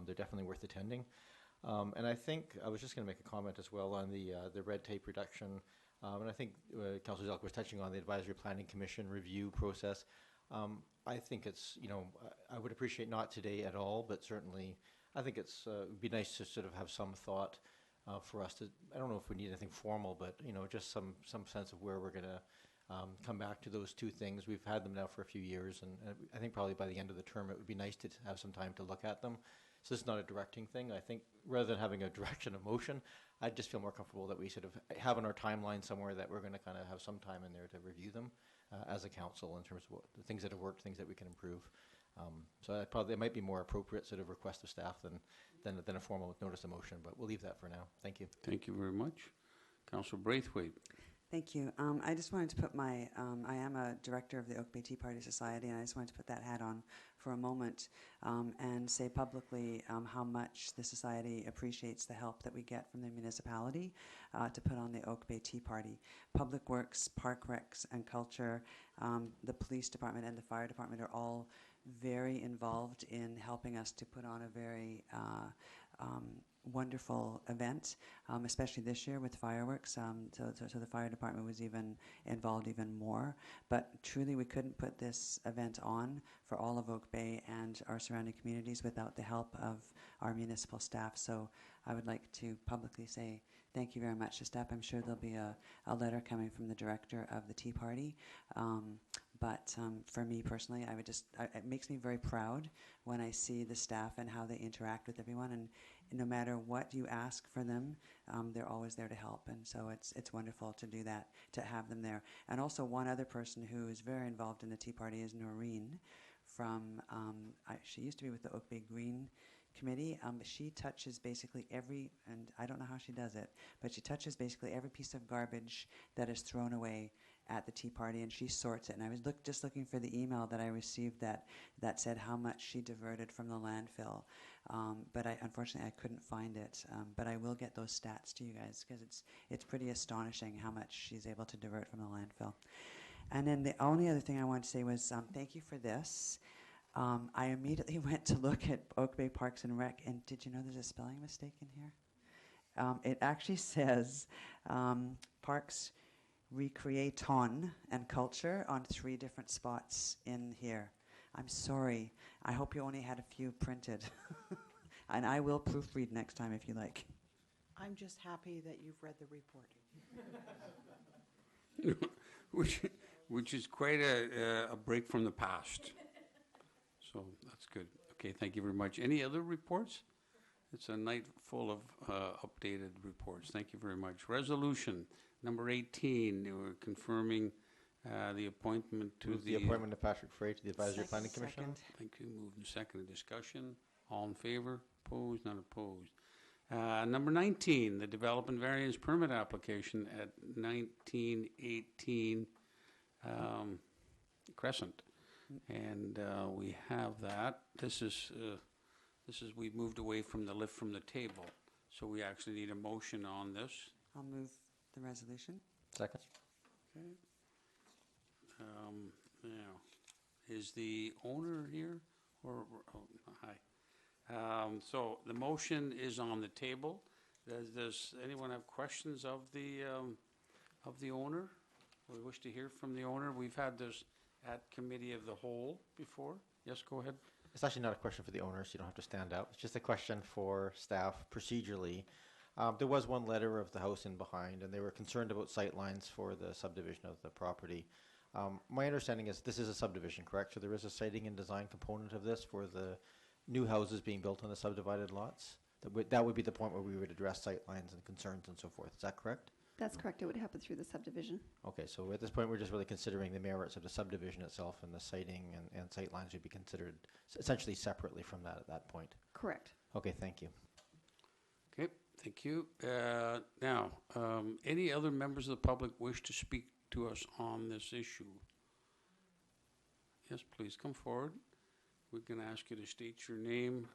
They're definitely worth attending. And I think I was just going to make a comment as well on the red tape reduction. And I think Councillor Zelk was touching on the Advisory Planning Commission review process. I think it's, I would appreciate not today at all, but certainly I think it would be nice to sort of have some thought for us to, I don't know if we need anything formal, but just some sense of where we're going to come back to those 2 things. We've had them now for a few years, and I think probably by the end of the term it would be nice to have some time to look at them. So this is not a directing thing. I think rather than having a direction of motion, I'd just feel more comfortable that we sort of have in our timeline somewhere that we're going to kind of have some time in there to review them as a council in terms of the things that have worked, things that we can improve. So it might be more appropriate sort of request of staff than a formal notice of motion, but we'll leave that for now. Thank you. Thank you very much. Councillor Braithwaite. Thank you. I just wanted to put I am a director of the Oak Bay Tea Party Society, and I just wanted to put that hat on for a moment and say publicly how much the Society appreciates the help that we get from the municipality to put on the Oak Bay Tea Party. Public Works, Park Recs, and Culture, the Police Department and the Fire Department are all very involved in helping us to put on a very wonderful event, especially this year with fireworks. So the fire department was involved even more. But truly, we couldn't put this event on for all of Oak Bay and our surrounding communities without the help of our municipal staff. So I would like to publicly say thank you very much to staff. I'm sure there'll be a letter coming from the director of the Tea Party. But for me personally, it makes me very proud when I see the staff and how they interact with everyone. And no matter what you ask for them, they're always there to help. And so it's wonderful to do that, to have them there. And also one other person who is very involved in the Tea Party is Noreen from, she used to be with the Oak Bay Green Committee. She touches basically and I don't know how she does it, but she touches basically every piece of garbage that is thrown away at the Tea Party, and she sorts it. And I was just looking for the email that I received that said how much she diverted from the landfill. But unfortunately I couldn't find it. But I will get those stats to you guys because it's pretty astonishing how much she's able to divert from the landfill. And then the only other thing I wanted to say was thank you for this. I immediately went to look at Oak Bay Parks and Rec, and did you know there's a spelling mistake in here? It actually says Parks Recreaton and Culture on 3 different spots in here. I'm sorry. I hope you only had a few printed. And I will proofread next time if you like. I'm just happy that you've read the report. which is quite a break from the past. So that's good. Okay, thank you very much. Any other reports? It's a night full of updated reports. Thank you very much. Resolution number 18, we're confirming the appointment to Move the appointment of Patrick Frey to the Advisory Planning Commission. Second. Thank you. Moved and seconded. Discussion. All in favor? Opposed? Not opposed. Number 19, the development variance permit application at 1918 Crescent. And we have that. This is we moved away from the lift from the table. So we actually need a motion on this. I'll move the resolution. Second. Okay. Now, is the owner here? Or hi. So the motion is on the table. Does anyone have questions of the owner? We wish to hear from the owner. We've had this at committee of the whole before. Yes, go ahead. It's actually not a question for the owners. You don't have to stand up. It's just a question for staff procedurally. There was one letter of the house in behind, and they were concerned about sight lines for the subdivision of the property. My understanding is this is a subdivision, correct? So there is a siting and design component of this for the new houses being built on the subdivided lots. That would be the point where we would address sight lines and concerns and so forth. Is that correct? That's correct. It would happen through the subdivision. Okay, so at this point, we're just really considering the merits of the subdivision itself, and the siting and sight lines would be considered essentially separately from that at that point. Correct. Okay, thank you. Okay, thank you. Now, any other members of the public wish to speak to us on this issue? Yes, please come forward. We can ask you to state your name,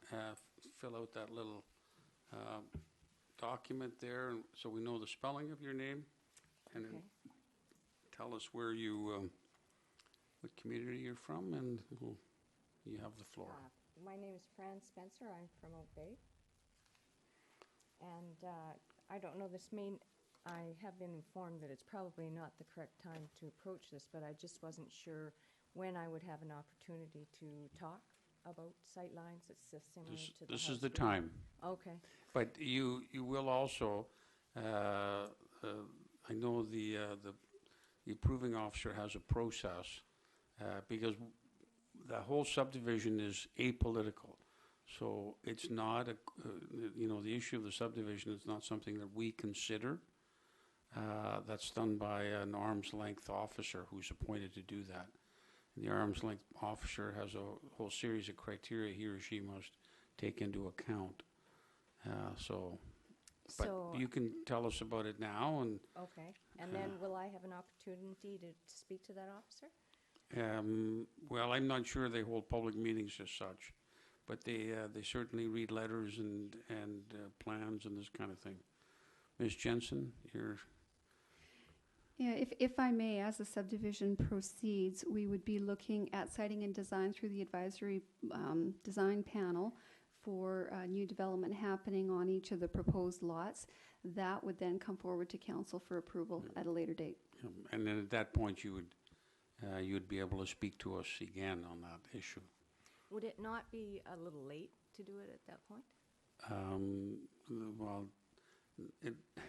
fill out that little document there, so we know the spelling of your name, and then tell us where you, what community you're from, and you have the floor. My name is Fran Spencer. I'm from Oak Bay. And I don't know, I have been informed that it's probably not the correct time to approach this, but I just wasn't sure when I would have an opportunity to talk about sight lines. It's similar to the This house is the rule. time. Okay. But you will also, I know the approving officer has a process, because the whole subdivision is apolitical. So it's not the issue of the subdivision is not something that we consider. That's done by an arm's length officer who's appointed to do that. And the arm's length officer has a whole series of criteria he or she must take into account. But you can tell us about it now. And Okay. And then will I have an opportunity to speak to that officer? well, I'm not sure they hold public meetings as such, but they certainly read letters and plans and this kind of thing. Ms. Jensen, you're... Yeah, if I may, as the subdivision proceeds, we would be looking at siting and design through the advisory design panel for new development happening on each of the proposed lots. That would then come forward to council for approval at a later date. And then at that point, you would be able to speak to us again on that issue. Would it not be a little late to do it at that point? Well,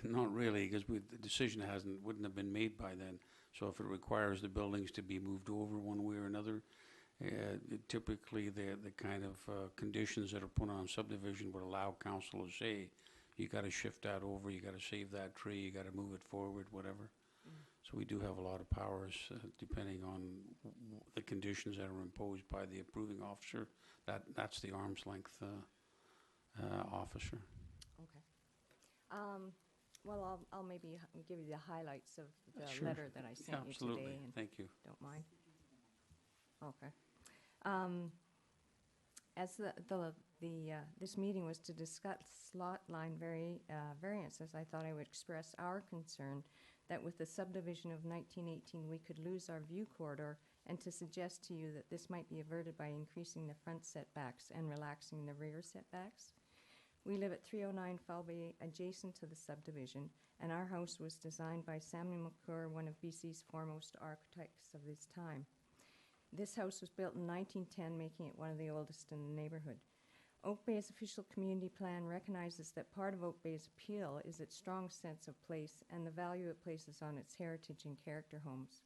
not really, because the decision wouldn't have been made by then. So if it requires the buildings to be moved over one way or another, typically the kind of conditions that are put on subdivision would allow council to say, you got to shift that over, you got to save that tree, you got to move it forward, whatever. So we do have a lot of powers depending on the conditions that are imposed by the approving officer. That's the arm's length officer. Okay. Well, I'll maybe give you the highlights of the Sure. letter that I sent you Absolutely. today. And Thank you. Don't mind. Okay. As this meeting was to discuss lot line variances, I thought I would express our concern that with the subdivision of 1918, we could lose our view corridor, and to suggest to you that this might be averted by increasing the front setbacks and relaxing the rear setbacks. We live at 309 Foul Bay, adjacent to the subdivision, and our house was designed by Samuel McClure, one of BC's foremost architects of his time. This house was built in 1910, making it one of the oldest in the neighborhood. Oak Bay's official community plan recognizes that part of Oak Bay's appeal is its strong sense of place and the value it places on its heritage and character homes.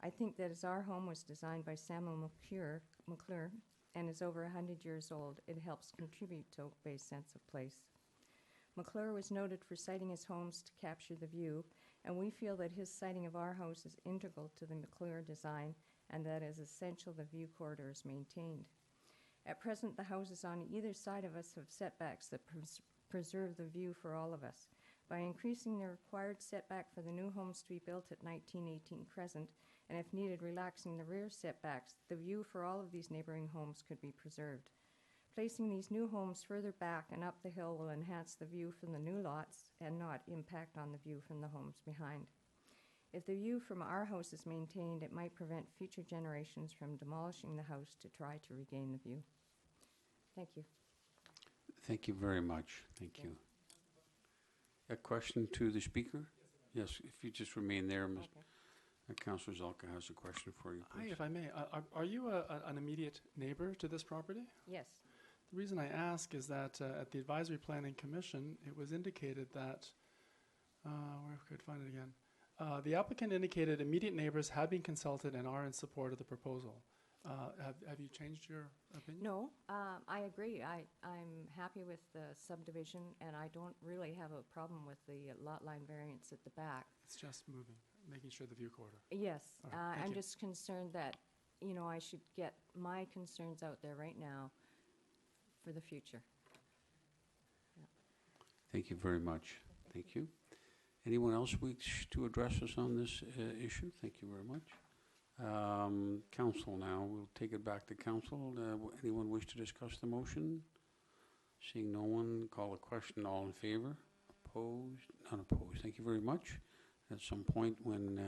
I think that as our home was designed by Samuel McClure and is over 100 years old, it helps contribute to Oak Bay's sense of place. McClure was noted for siting his homes to capture the view, and we feel that his siting of our house is integral to the McClure design and that it is essential the view corridor is maintained. At present, the houses on either side of us have setbacks that preserve the view for all of us. By increasing the required setback for the new homes to be built at 1918 Crescent, and if needed, relaxing the rear setbacks, the view for all of these neighboring homes could be preserved. Placing these new homes further back and up the hill will enhance the view from the new lots and not impact on the view from the homes behind. If the view from our house is maintained, it might prevent future generations from demolishing the house to try to regain the view. Thank you. Thank you very much. Thank you. A question to the speaker? Yes, if you just remain there, Councillor Zalka has a question for you, Hi, please. if I may. Are you an immediate neighbor to this property? Yes. The reason I ask is that at the Advisory Planning Commission, it was indicated that, where could I find it again? The applicant indicated immediate neighbors have been consulted and are in support of the proposal. Have you changed your opinion? No, I agree. I'm happy with the subdivision, and I don't really have a problem with the lot line variance at the back. It's just moving, making sure the view corridor. Yes, All right, thank I'm you. just concerned that, you know, I should get my concerns out there right now for the future. Thank you very much. Thank you. Anyone else wish to address us on this issue? Thank you very much. Council now. We'll take it back to council. Anyone wish to discuss the motion? Seeing no one, call a question. All in favor? Opposed? None opposed. Thank you very much. At some point when,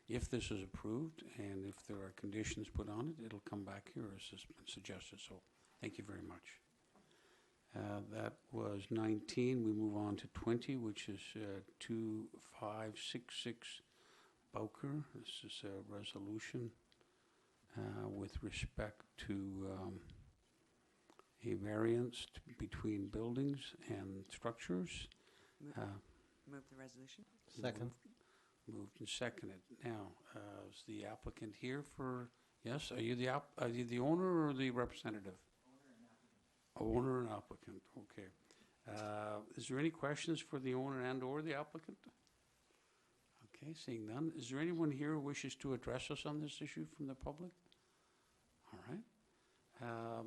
if this is approved and if there are conditions put on it, it'll come back here as has been suggested. So thank you very much. That was 19. We move on to 20, which is 2566 Bowker. This is a resolution with respect to a variance between buildings and structures. Move the resolution. Second. Moved and seconded. Now, is the applicant here for, yes, are you the owner or the representative? Owner and applicant, okay. Is there any questions for the owner and or the applicant? Okay, seeing none. Is there anyone here who wishes to address us on this issue from the public? All right.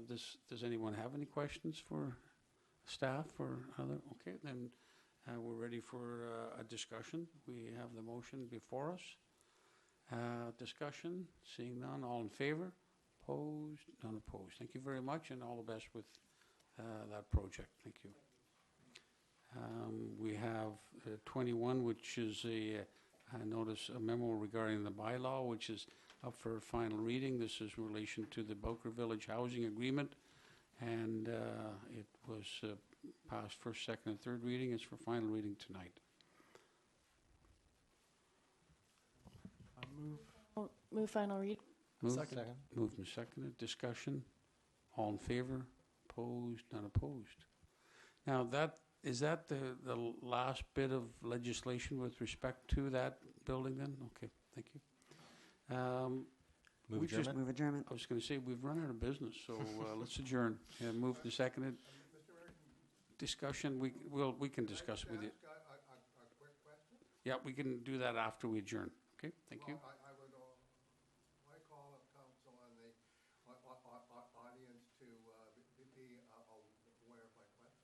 Does anyone have any questions for staff or other? Okay, then we're ready for a discussion. We have the motion before us. Discussion, seeing none. All in favor? Opposed? None opposed. Thank you very much and all the best with that project. Thank you. We have 21, which is a memo regarding the bylaw, which is up for final reading. This is in relation to the Bowker Village Housing Agreement, and it was passed first, second, and third reading. It's for final reading tonight. Move final read. Second. Moved and seconded. Discussion. All in favor? Opposed? None opposed. Now, is that the last bit of legislation with respect to that building then? Okay, thank you. Move adjournment? Move adjournment. I was going to say, we've run out of business, so let's adjourn. Moved and seconded. Discussion, we can discuss it with you. A quick question? Yeah, we can do that after we adjourn. Okay, thank you. I would like call of council and the audience to be aware of my question.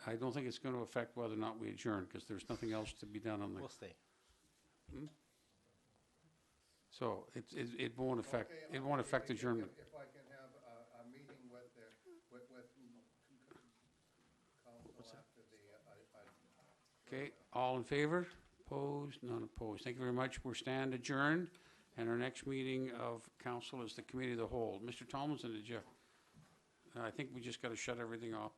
I don't think it's going to affect whether or not we adjourn, because there's nothing else to be done on the... We'll stay. So it won't affect, Okay, it won't affect adjournment. If I can have a meeting with council after the... Okay, all in favor? Opposed? None opposed. Thank you very much. We're stand adjourned, and our next meeting of council is the committee of the whole. Mr. Tomlinson, I think we just got to shut everything off.